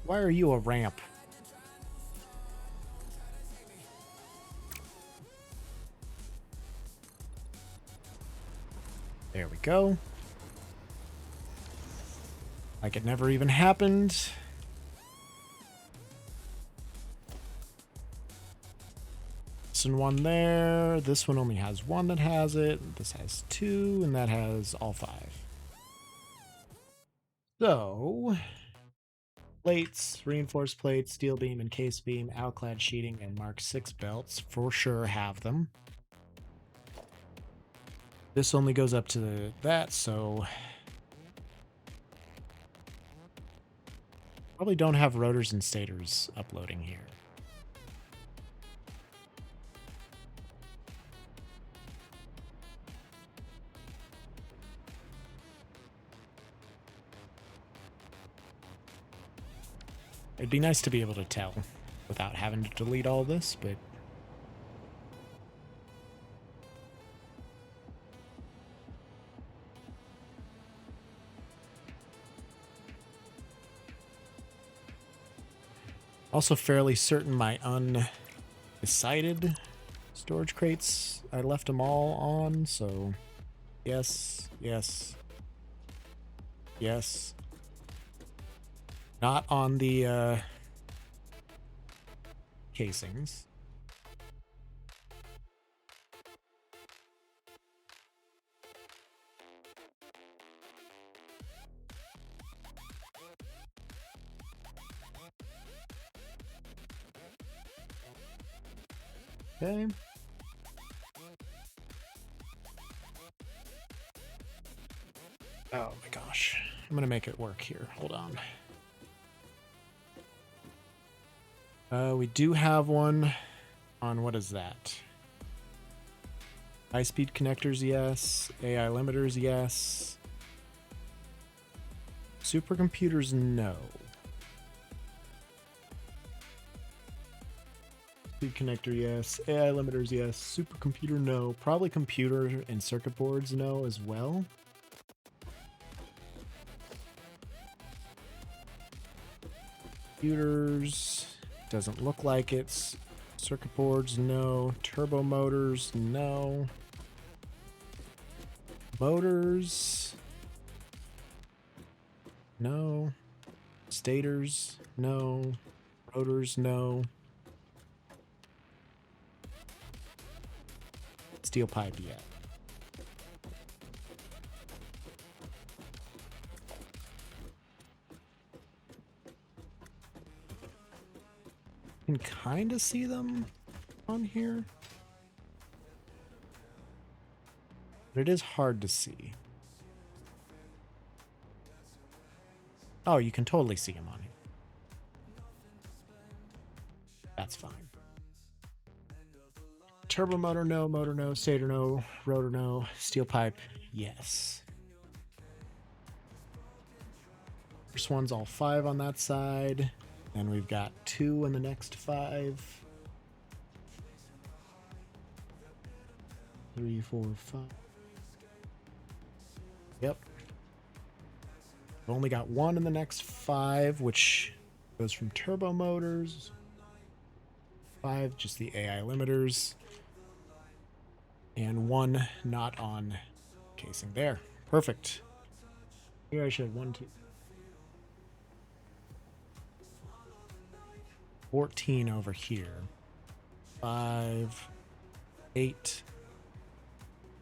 Why are you a ramp? There we go. Like it never even happened. This one there. This one only has one that has it. This has 2, and that has all 5. So, plates, reinforced plates, steel beam and case beam, outclad sheeting, and Mark 6 belts for sure have them. This only goes up to that, so probably don't have rotors and stators uploading here. It'd be nice to be able to tell without having to delete all this, but Also fairly certain my undecided storage crates, I left them all on, so yes, yes, yes. Not on the casings. Okay. Oh my gosh. I'm gonna make it work here. Hold on. We do have one on, what is that? High-speed connectors, yes. AI limiters, yes. Supercomputers, no. Speed connector, yes. AI limiters, yes. Supercomputer, no. Probably computer and circuit boards, no, as well. Computers, doesn't look like it's. Circuit boards, no. Turbo motors, no. Motors, no. Stators, no. Rotors, no. Steel pipe, yeah. You can kind of see them on here, but it is hard to see. Oh, you can totally see them on here. That's fine. Turbo motor, no. Stator, no. Rotor, no. Steel pipe, yes. First one's all 5 on that side. And we've got 2 in the next 5. 3, 4, 5. Yep. We've only got 1 in the next 5, which goes from turbo motors. 5, just the AI limiters. And 1 not on casing there. Perfect. Here I should have 1, 2. 14 over here. 5, 8,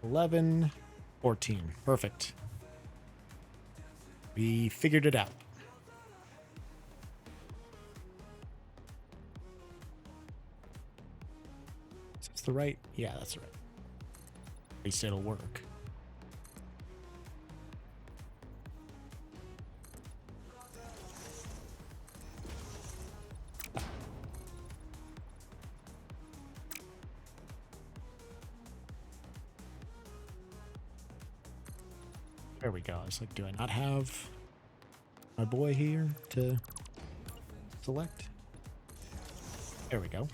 11, 14. Perfect. We figured it out. Is this the right? Yeah, that's right. At least it'll work. There we go. I was like, do I not have my boy here to select? There we go.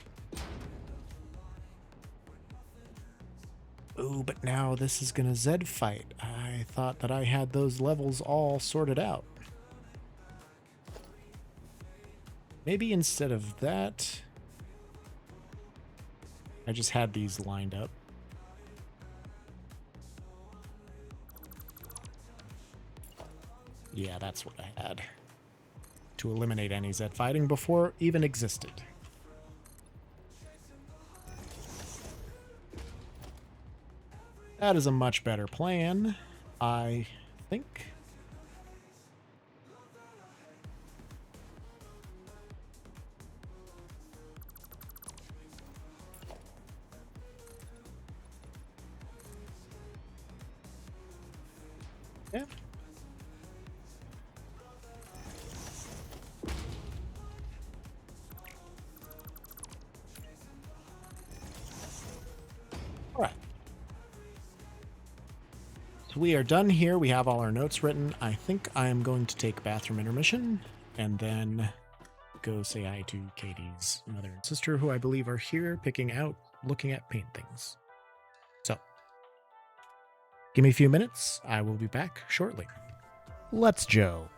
Ooh, but now this is gonna Zed fight. I thought that I had those levels all sorted out. Maybe instead of that, I just had these lined up. Yeah, that's what I had. To eliminate any Zed fighting before it even existed. That is a much better plan, I think. Yeah. All right. So we are done here. We have all our notes written. I think I'm going to take bathroom intermission and then go say hi to Katie's mother and sister, who I believe are here looking at paint things. So, give me a few minutes. I will be back shortly. Let's Joe.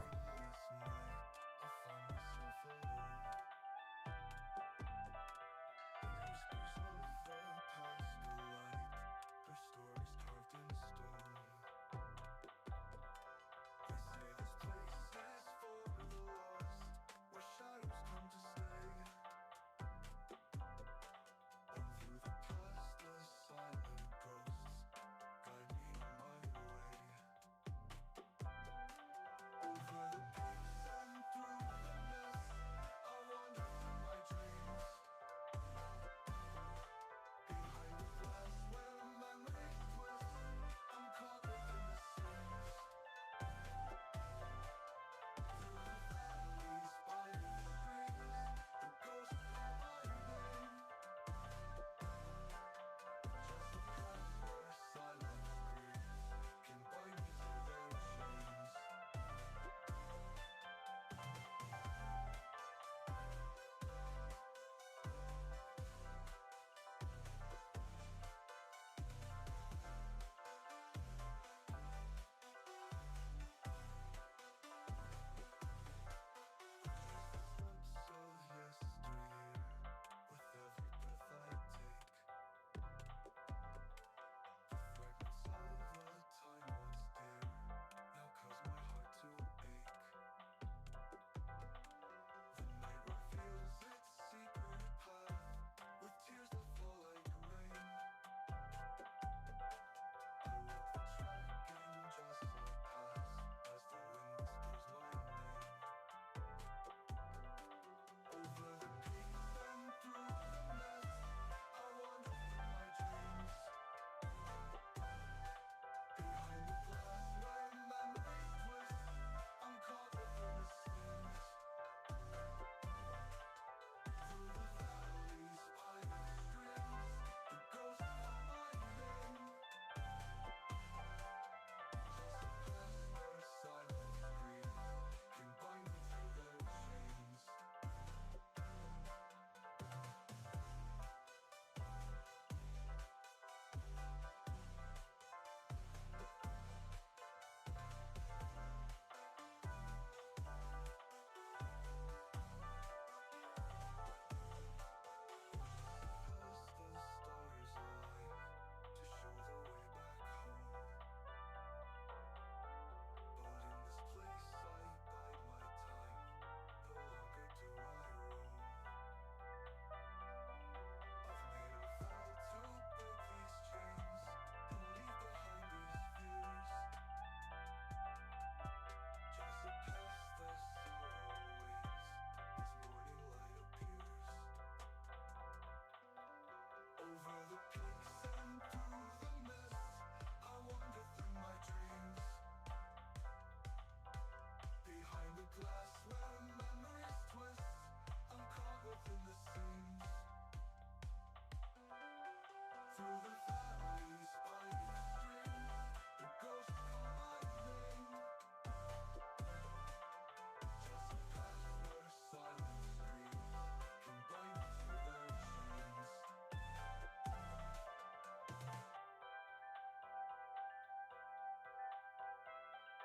the valleys by the stream, the ghosts call my name. Just a path where silent streams can bite through their dreams.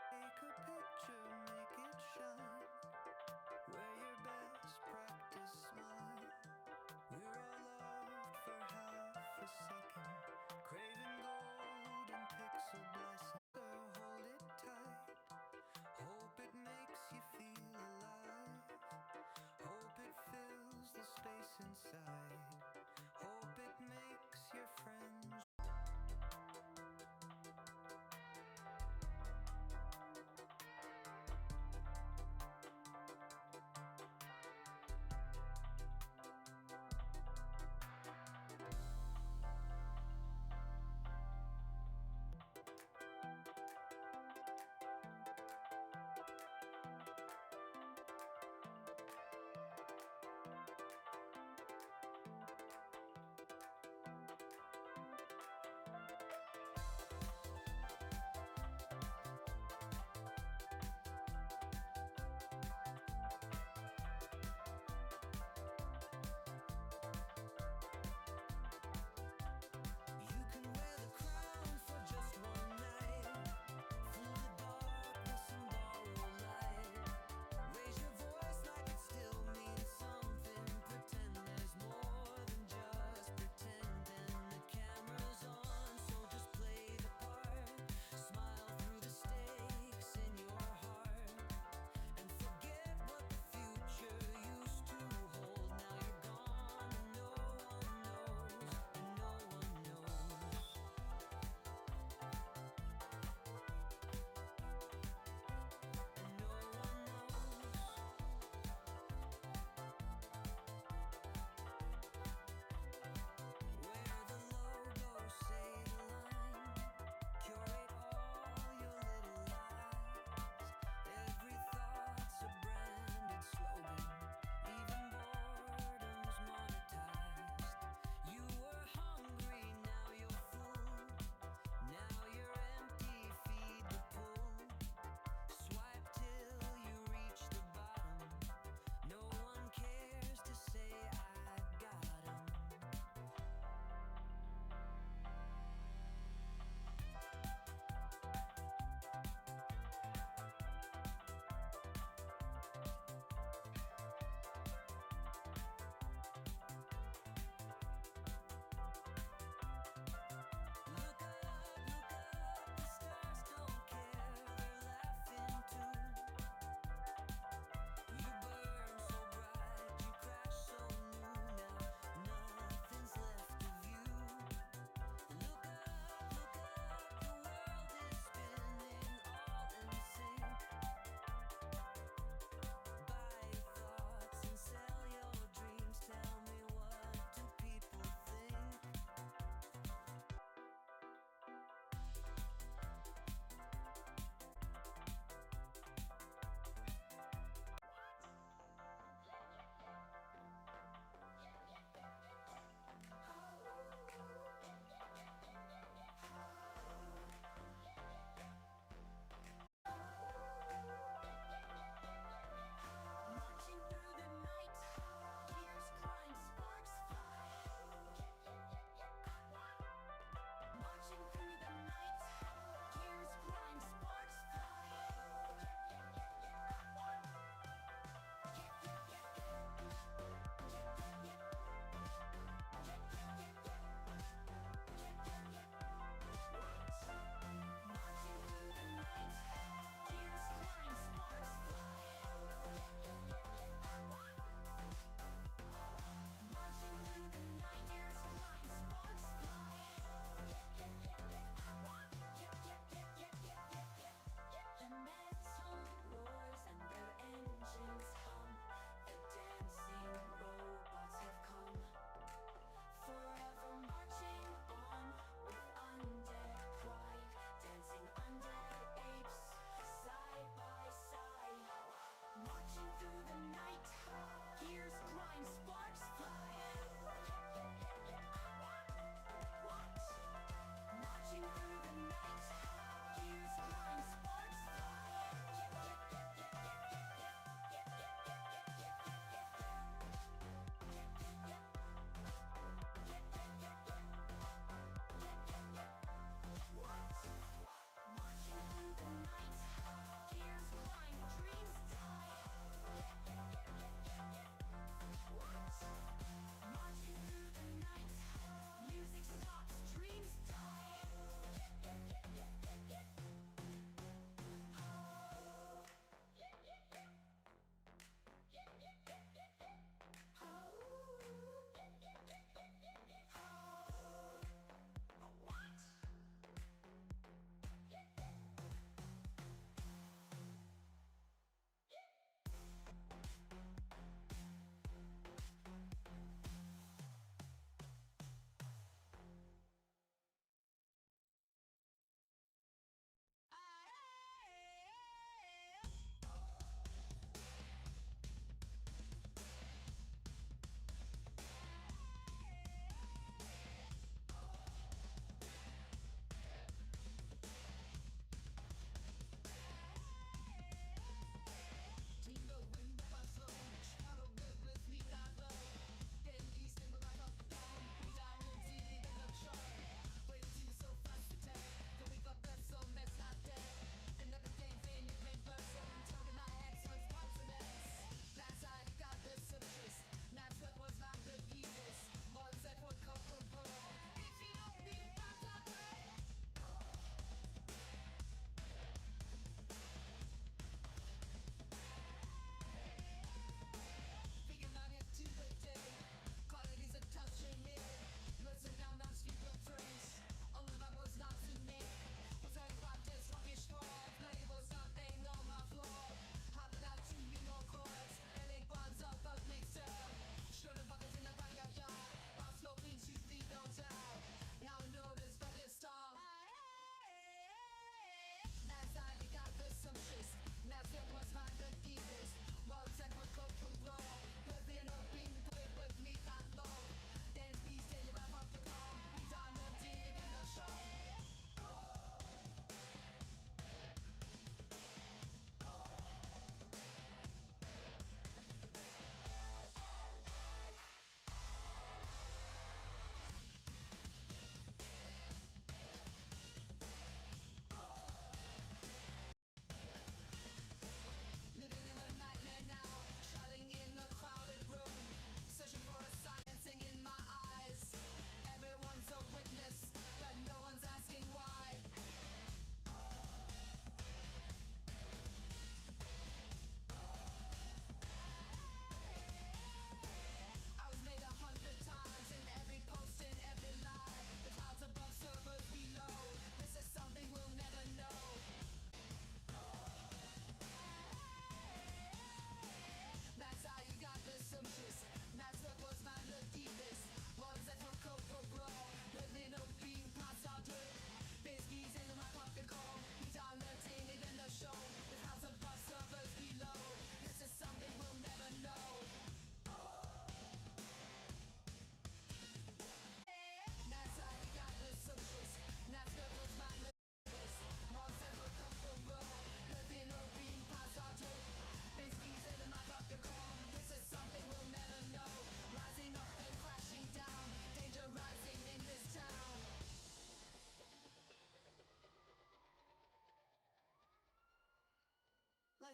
Take a picture, make it shine. Wear your best practice smile. We're all loved for half a second.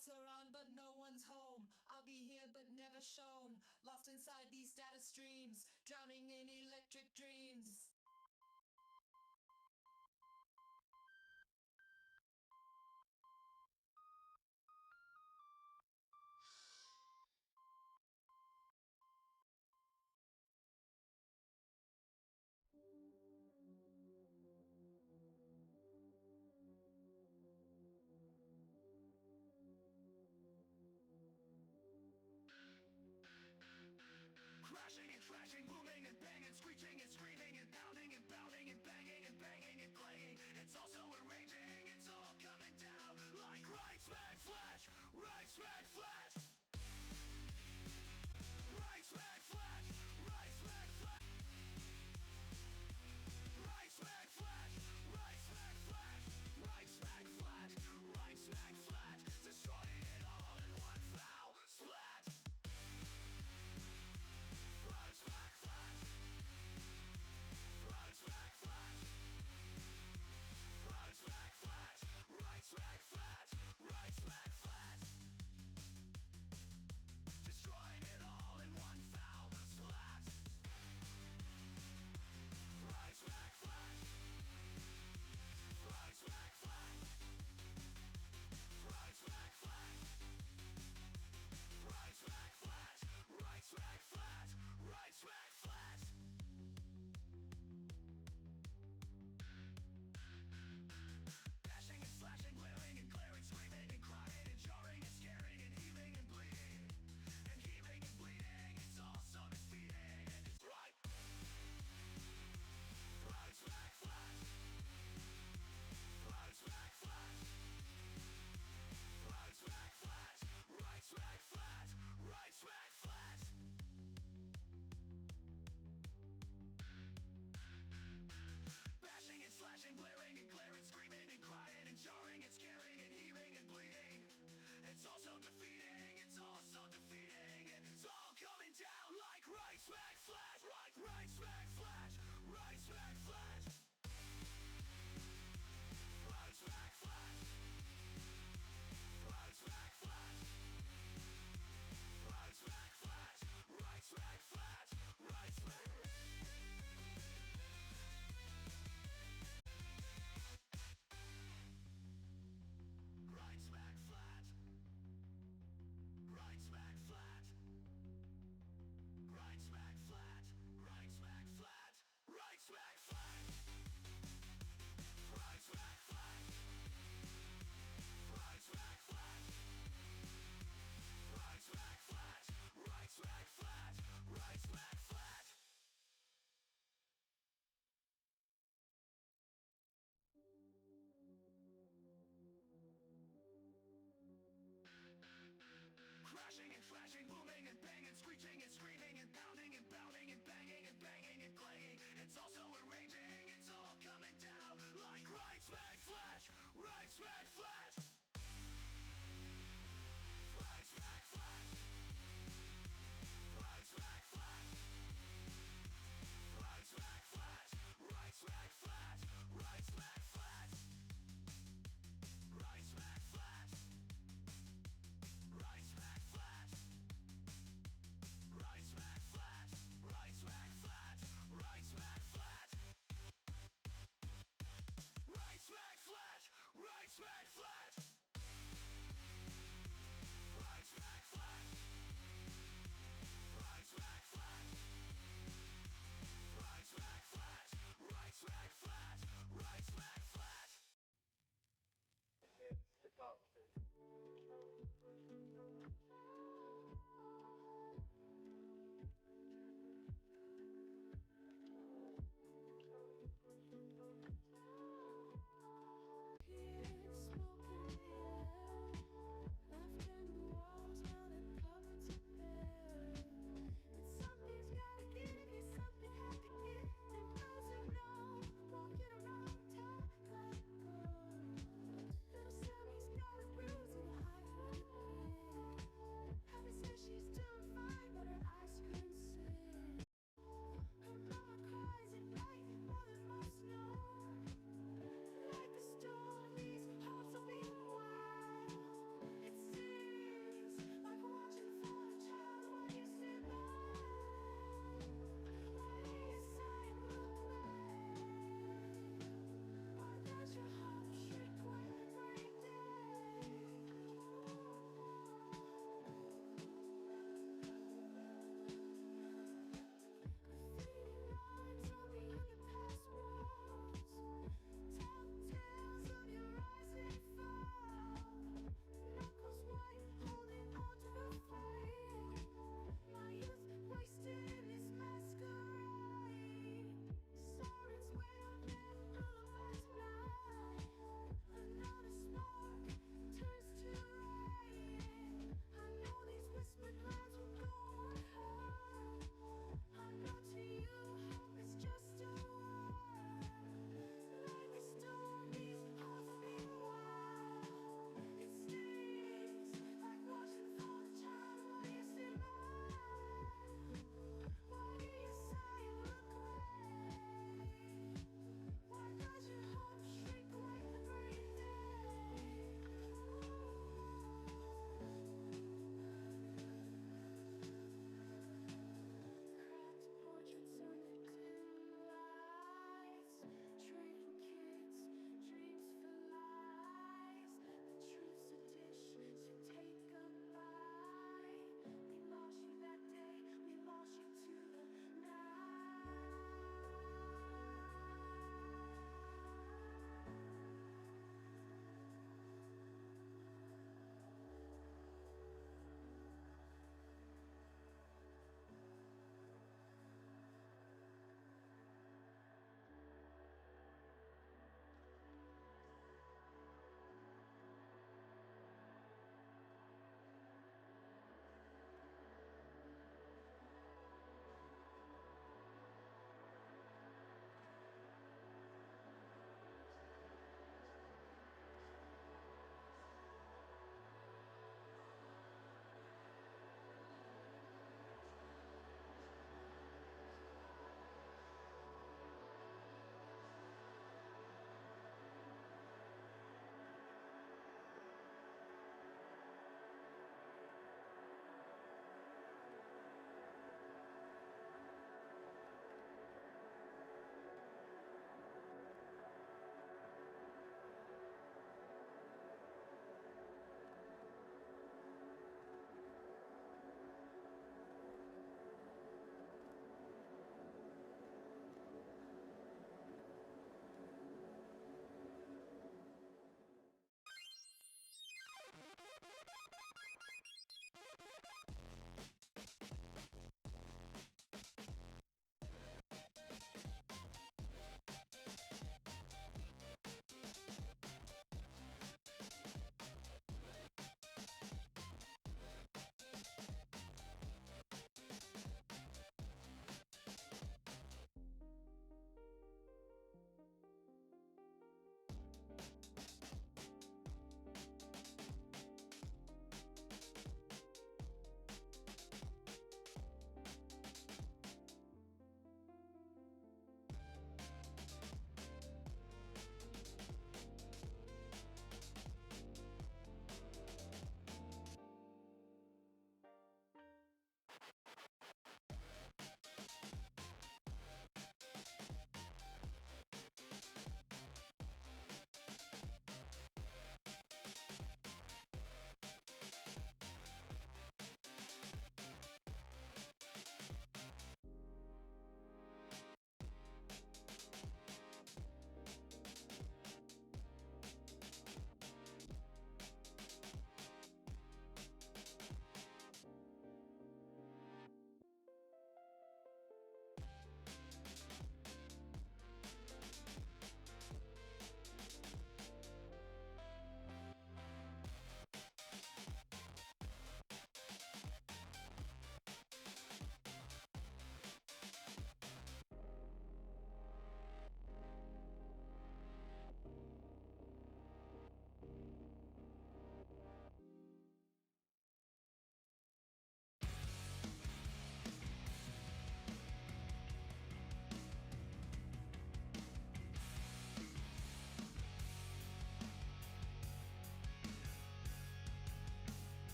lights are on, but no one's home. I'll be here, but never shown. Lost inside these data streams, drowning in electric dreams. Crashing and crashing, booming and banging, screeching and screaming and pounding and pounding and banging and banging and clanging. It's also arranging, it's all coming down like right smack flash, right smack flash. Right smack flash, right smack flash. Right smack flash, right smack flash, right smack flash, right smack flash. Destroying it all in one foul splat. Right smack flash. Right smack flash. Right smack flash. Right smack flash. Right smack flash. Destroying it all in one foul splat. Right smack flash. Right smack flash. Right smack flash. Right smack flash. Right smack flash. Right smack flash. Bashing and slashing, glaring and glaring, screaming and crying and jarring and scaring and healing and bleeding. And healing and bleeding, it's all so defeating. And it's right. Right smack flash. Right smack flash. Right smack flash. Right smack flash. Right smack flash. Bashing and slashing, blaring and glaring, screaming and crying and jarring and scaring and healing and bleeding. It's all so defeating, it's all so defeating. And it's all coming down like right smack flash. Right smack flash. Right smack flash. Right smack flash. Right smack flash. Right smack flash. Right smack flash. Right smack. Right smack flat. Right smack flat. Right smack flat. Right smack flat. Right smack flat.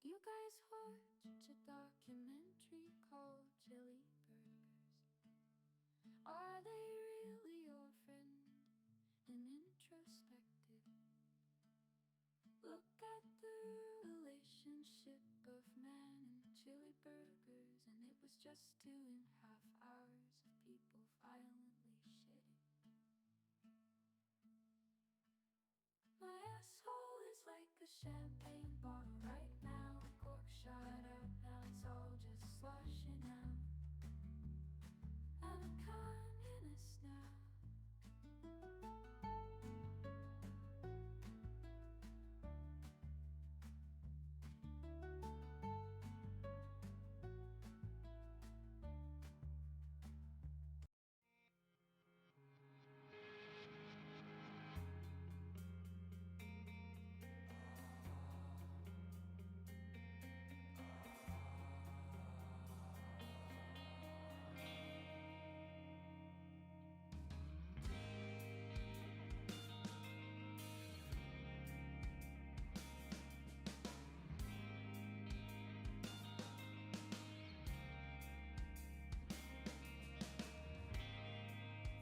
You guys watch a documentary called Chili Burgers. Are they really your friend and introspective? Look at the relationship of man and chili burgers, and it was just 2.5 hours of people violently shitting. My asshole is like a champagne bottle right now, cork shot out, now it's all just sloshing out. I'm a communist now.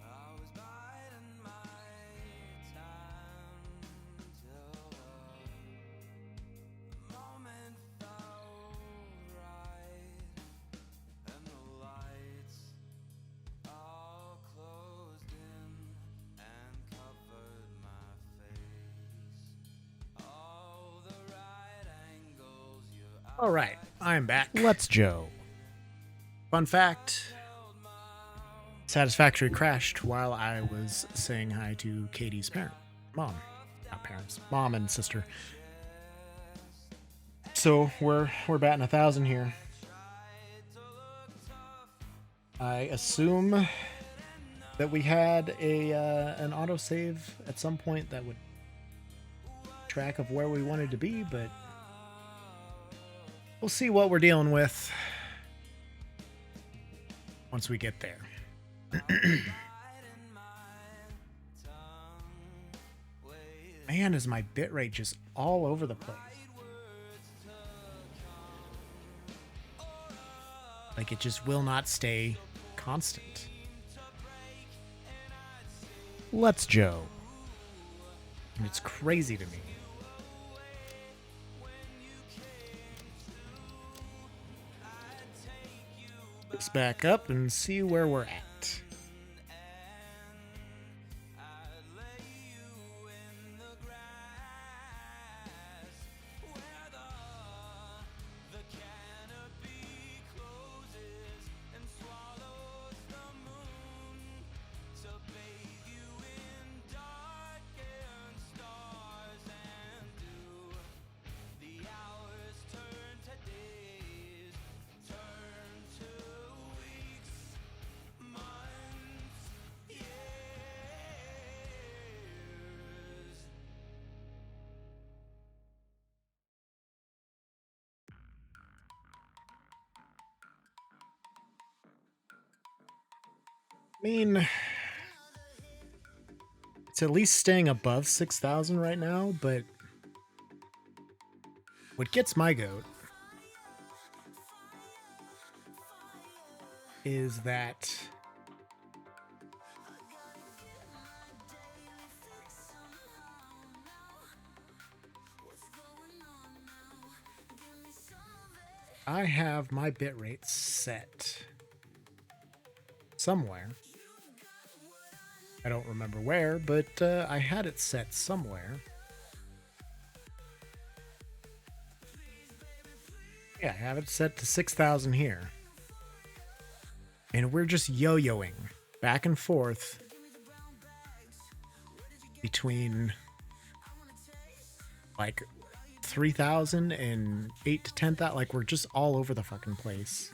I was biding my time till the moment felt right, and the lights all closed in and covered my face. All the right angles, your All right, I'm back. Let's Joe. Fun fact. Satisfactory crashed while I was saying hi to Katie's mom, not parents, mom and sister. So we're batting 1,000 here. I assume that we had an autosave at some point that would track of where we wanted to be, but we'll see what we're dealing with once we get there. Man, is my bitrate just all over the place. Like, it just will not stay constant. Let's Joe. And it's crazy to me. Let's back up and see where we're at. I mean, it's at least staying above 6,000 right now, but what gets my goat is that I have my bitrate set somewhere. I don't remember where, but I had it set somewhere. Yeah, I have it set to 6,000 here. And we're just yo-yoing back and forth between like 3,000 and 8 to 10,000. Like, we're just all over the fucking place.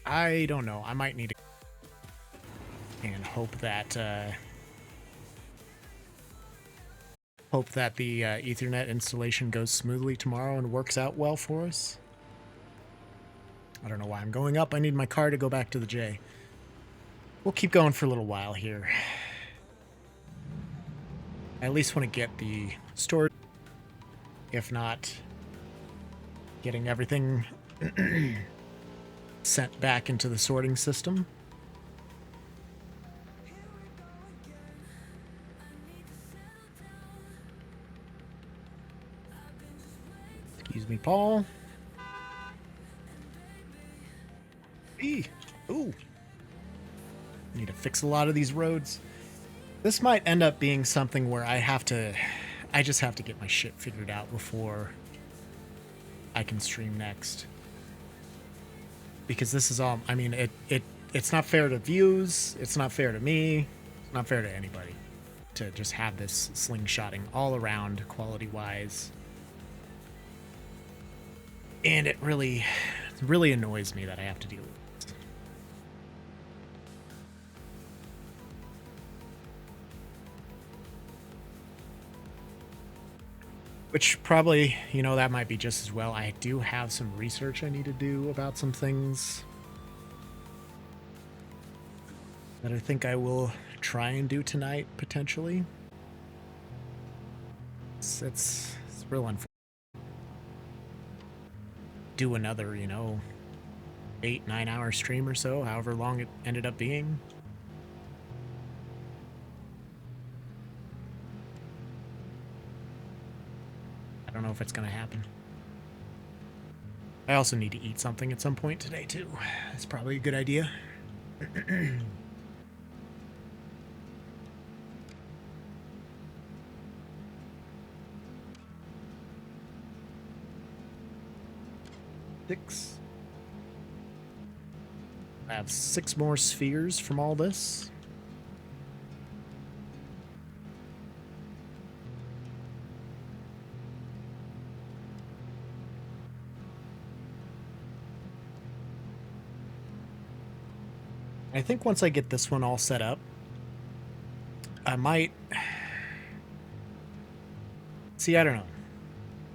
I don't know. I might need to and hope that the Ethernet installation goes smoothly tomorrow and works out well for us. I don't know why I'm going up. I need my car to go back to the J. We'll keep going for a little while here. I at least want to get the storage if not getting everything sent back into the sorting system. Excuse me, Paul. Eee. Ooh. Need to fix a lot of these roads. This might end up being something where I just have to get my shit figured out before I can stream next. Because this is all, I mean, it's not fair to views, it's not fair to me, it's not fair to anybody to just have this slingshotting all around quality-wise. And it really annoys me that I have to deal with it. Which probably, you know, that might be just as well. I do have some research I need to do about some things that I think I will try and do tonight, potentially. It's real unfortunate. Do another, you know, 8-9 hour stream or so, however long it ended up being. I don't know if it's gonna happen. I also need to eat something at some point today too. That's probably a good idea. Six. I have 6 more spheres from all this. I think once I get this one all set up, I might... See, I don't know.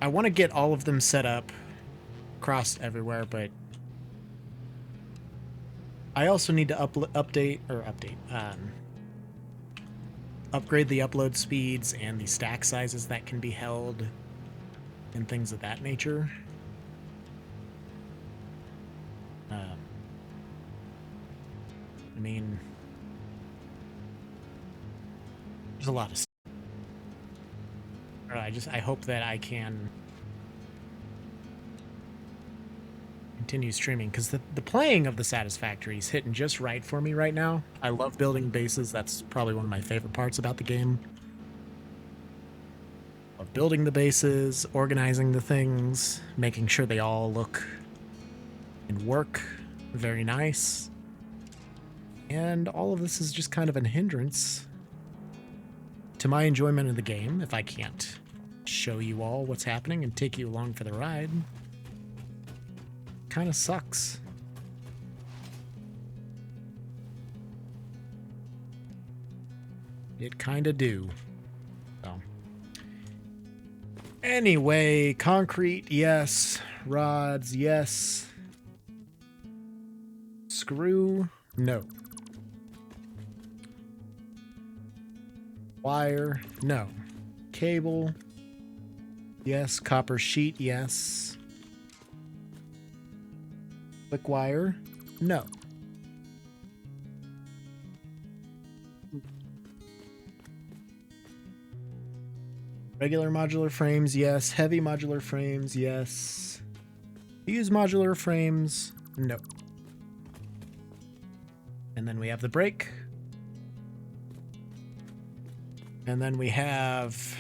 I want to get all of them set up across everywhere, but I also need to upgrade the upload speeds and the stack sizes that can be held and things of that nature. I mean, there's a lot of stuff. I hope that I can continue streaming, because the playing of the Satisfactory is hitting just right for me right now. I love building bases. That's probably one of my favorite parts about the game. Of building the bases, organizing the things, making sure they all look and work very nice. And all of this is just kind of a hindrance to my enjoyment of the game if I can't show you all what's happening and take you along for the ride. Kind of sucks. It kind of do. So. Anyway, concrete, yes. Rods, yes. Screw, no. Wire, no. Cable, yes. Copper sheet, yes. Click wire, no. Regular modular frames, yes. Heavy modular frames, yes. Use modular frames, no. And then we have the brake. And then we have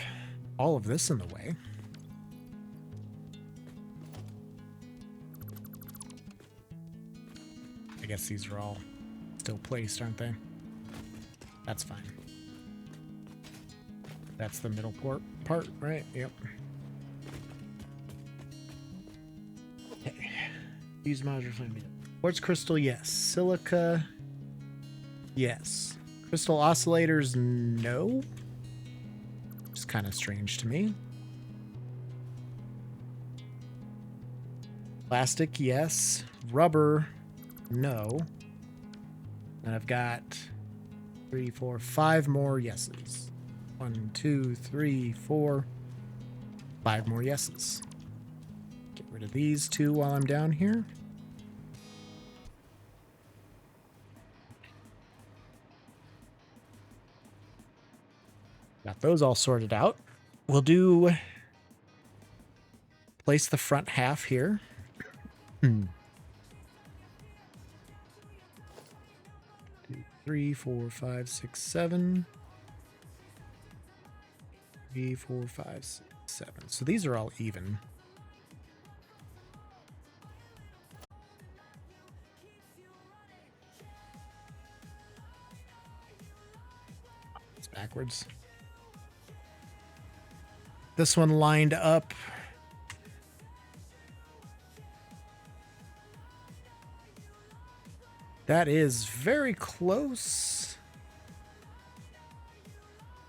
all of this in the way. I guess these are all still placed, aren't they? That's fine. That's the middle part, right? Yep. Okay. Use modular flame. Quartz crystal, yes. Silica, yes. Crystal oscillators, no. It's kind of strange to me. Plastic, yes. Rubber, no. And I've got 3, 4, 5 more yeses. 1, 2, 3, 4. 5 more yeses. Get rid of these 2 while I'm down here. Got those all sorted out. We'll do place the front half here. 2, 3, 4, 5, 6, 7. 3, 4, 5, 6, 7. So these are all even. It's backwards. This one lined up. That is very close.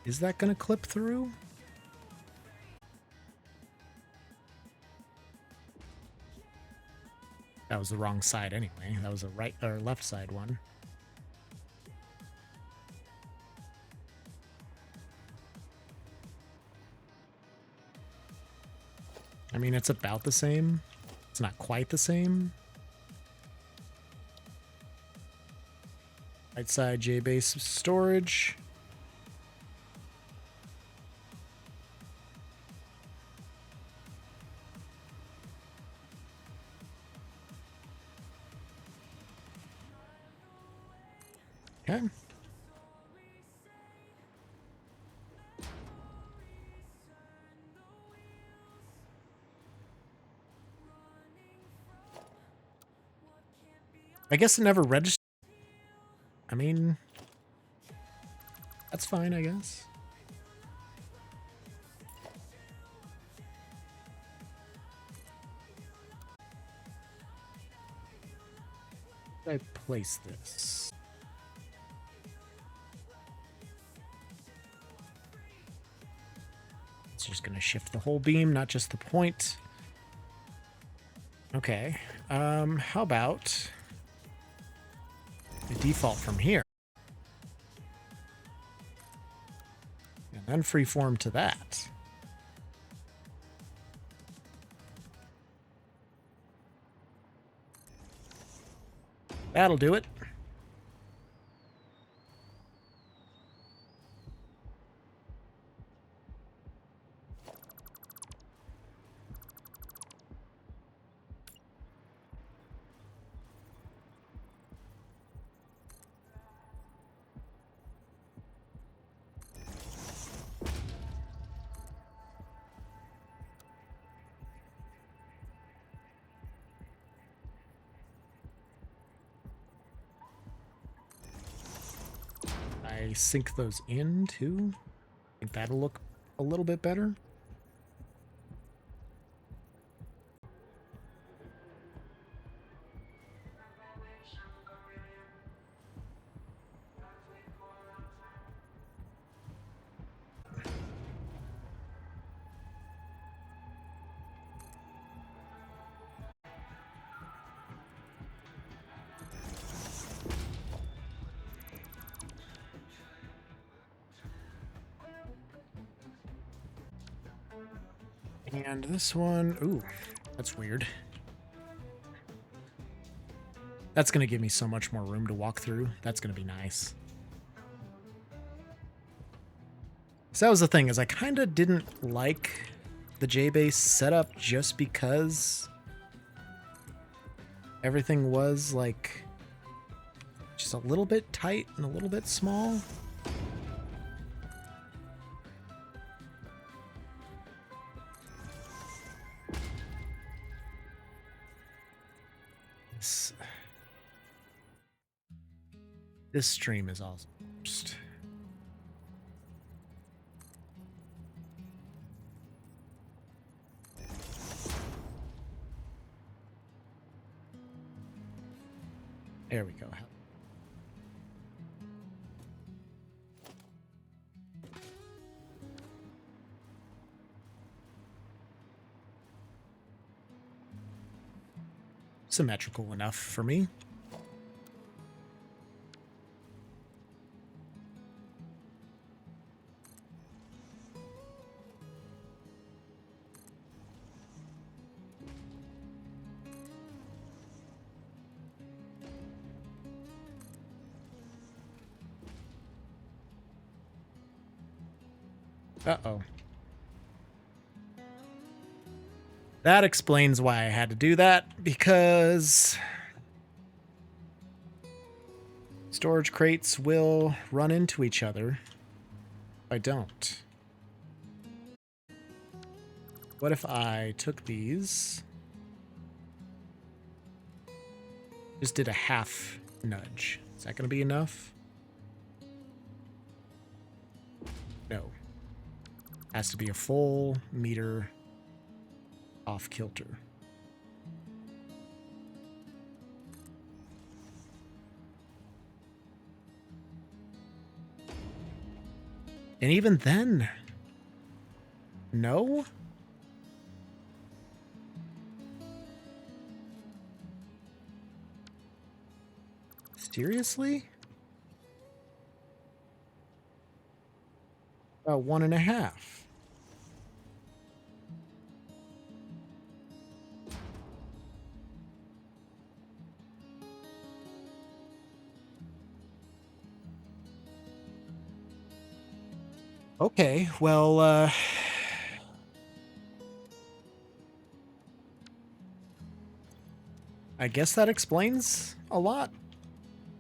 Is that going to clip through? That was the wrong side anyway. That was a right or left side one. I mean, it's about the same. It's not quite the same. Right side J-base storage. Okay. I guess it never registered. I mean, that's fine, I guess. Where did I place this? It's just going to shift the whole beam, not just the point. Okay. How about the default from here? And then freeform to that. That'll do it. I sink those in too. I think that'll look a little bit better. And this one, ooh, that's weird. That's going to give me so much more room to walk through. That's going to be nice. So that was the thing, is I kind of didn't like the J-base setup just because everything was like just a little bit tight and a little bit small. This stream is also just... There we go. Symmetrical enough for me. Uh-oh. That explains why I had to do that, because storage crates will run into each other if I don't. What if I took these, just did a half nudge? Is that going to be enough? No. Has to be a full meter off kilter. And even then, no? Seriously? About 1.5. Okay, well, I guess that explains a lot,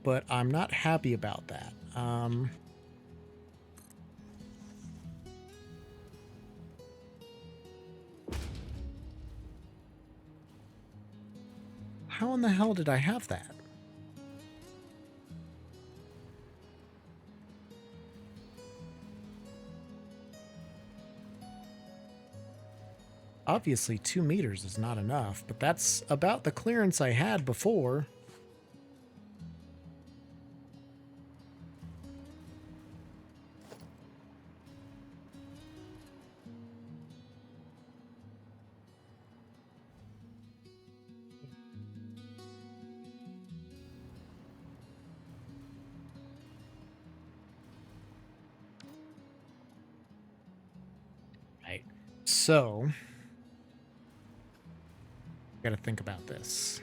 but I'm not happy about that. How in the hell did I have that? Obviously, 2 meters is not enough, but that's about the clearance I had before. Right. So, gotta think about this.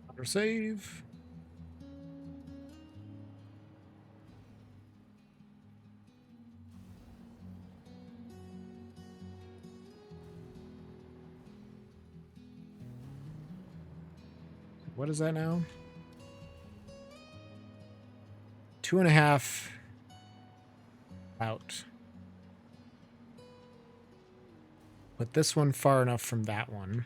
Auto save. What is that now? 2.5 out. Put this one far enough from that one.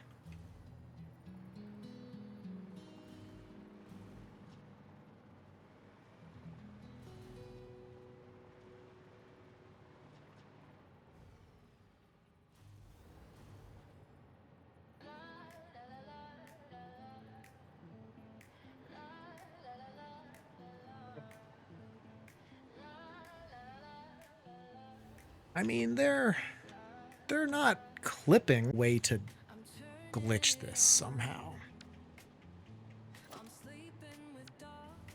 I mean, they're not clipping. Way to glitch this somehow. I'm sleeping with dogs.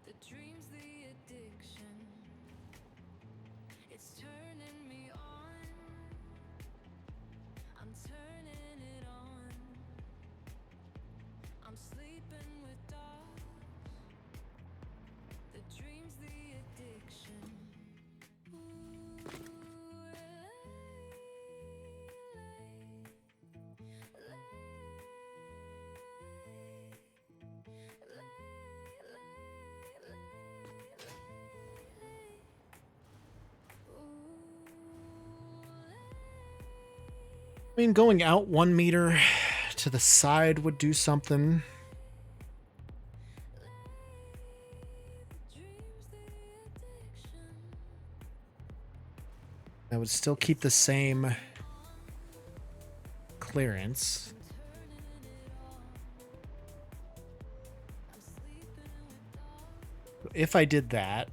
The dreams, the addiction. It's turning me on. I'm turning it on. I'm sleeping with dogs. The dreams, the addiction. I mean, going out 1 meter to the side would do something. That would still keep the same clearance. if I did that,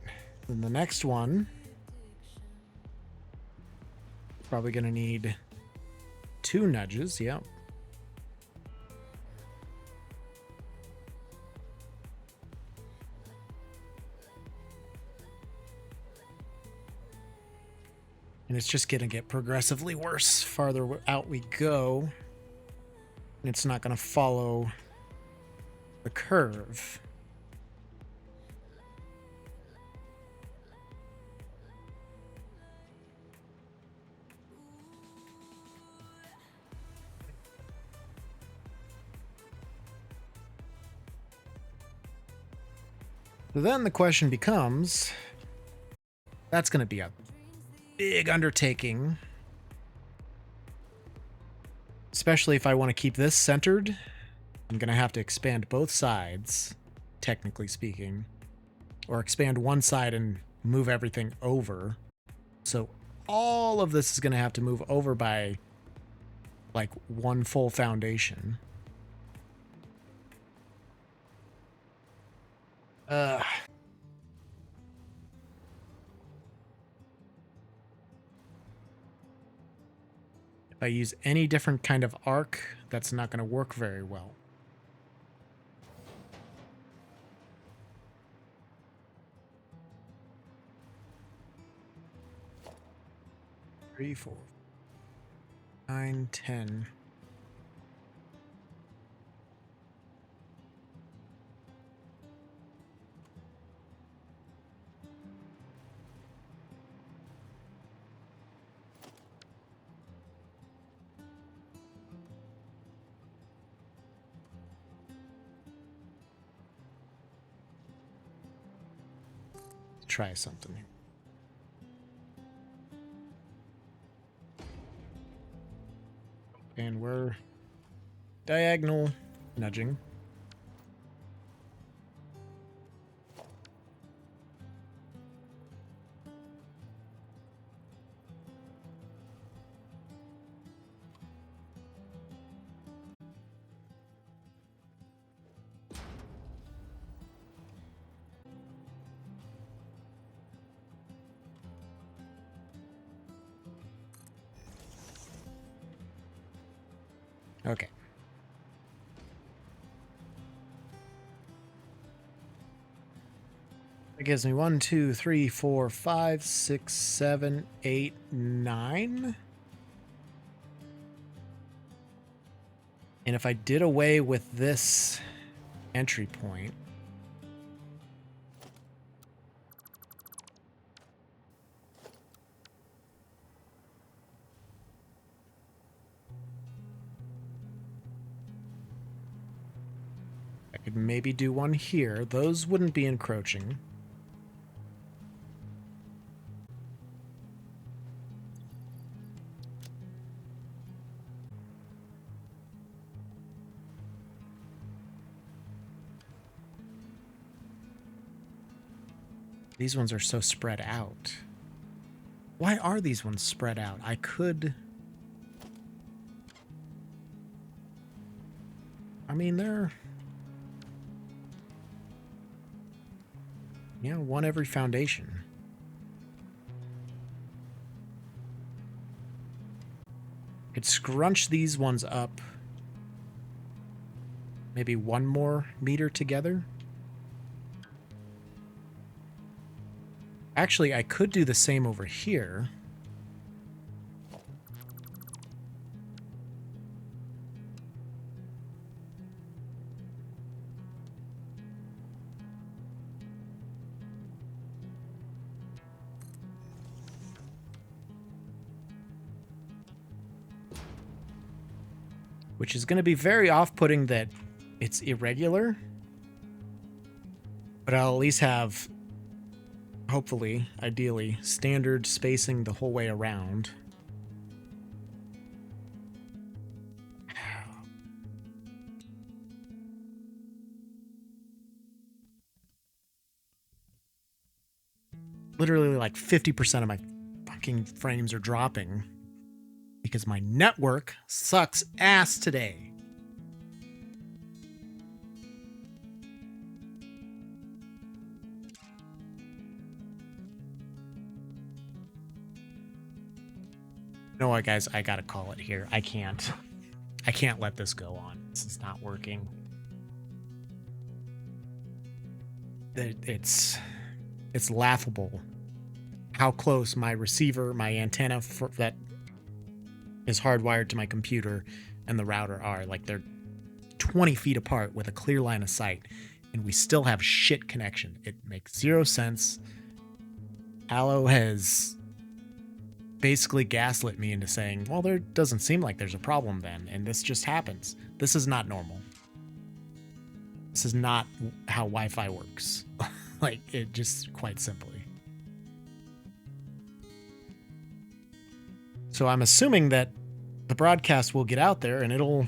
then the next one probably going to need 2 nudges. Yep. And it's just going to get progressively worse farther out we go. And it's not going to follow the curve. So then the question becomes, that's going to be a big undertaking, especially if I want to keep this centered. I'm going to have to expand both sides, technically speaking, or expand one side and move everything over. So all of this is going to have to move over by like one full foundation. If I use any different kind of arc, that's not going to work very well. Three, 4, 9, 10. Try something. And we're diagonal nudging. Okay. That gives me 1, 2, 3, 4, 5, 6, 7, 8, 9. And if I did away with this entry point, I could maybe do one here. Those wouldn't be encroaching. These ones are so spread out. Why are these ones spread out? I could... I mean, they're... Yeah, one every foundation. Could scrunch these ones up maybe 1 more meter together. Actually, I could do the same over here. Which is going to be very off-putting that it's irregular. But I'll at least have, hopefully, ideally, standard spacing the whole way around. Literally like 50% of my fucking frames are dropping because my network sucks ass today. know what, guys? I gotta call it here. I can't let this go on. This is not working. It's laughable how close my receiver, my antenna that is hardwired to my computer, and the router are. Like, they're 20 feet apart with a clear line of sight, and we still have shit connection. It makes zero sense. Allo has basically gaslit me into saying, well, there doesn't seem like there's a problem then, and this just happens. This is not normal. This is not how Wi-Fi works. Like, it just quite simply. So I'm assuming that the broadcast will get out there, and it'll,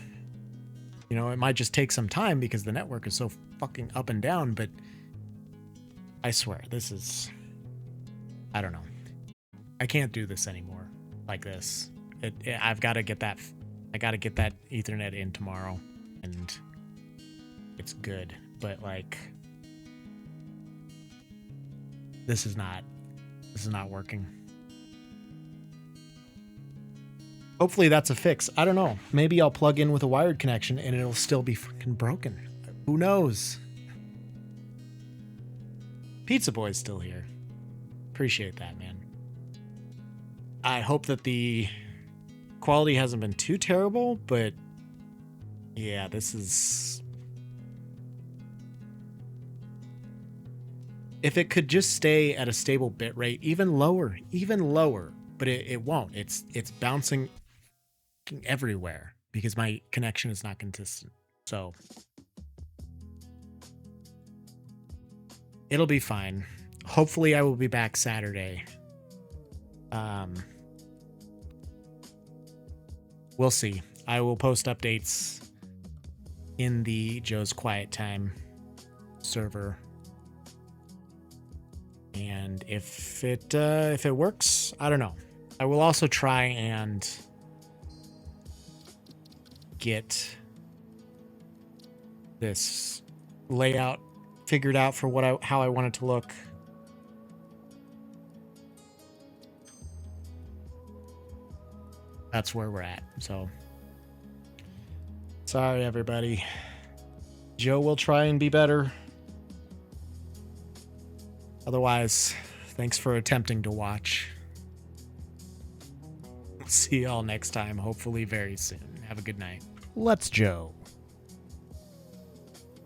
you know, it might just take some time because the network is so fucking up and down, but I swear, this is, I don't know. I can't do this anymore like this. I've got to get that, I got to get that Ethernet in tomorrow, and it's good, but like, this is not working. Hopefully that's a fix. I don't know. Maybe I'll plug in with a wired connection and it'll still be fucking broken. Who knows? Pizza Boy's still here. Appreciate that, man. I hope that the quality hasn't been too terrible, but yeah, this is... If it could just stay at a stable bit rate, even lower, but it won't. It's bouncing everywhere because my connection is not consistent. So it'll be fine. Hopefully I will be back Saturday. We'll see. I will post updates in the Joe's Quiet Time server. And if it works, I don't know. I will also try and get this layout figured out for how I want it to look. That's where we're at. So sorry, everybody. Joe will try and be better. Otherwise, thanks for attempting to watch. See y'all next time, hopefully very soon. Have a good night. Let's Joe.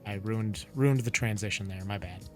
I ruined the transition there. My bad.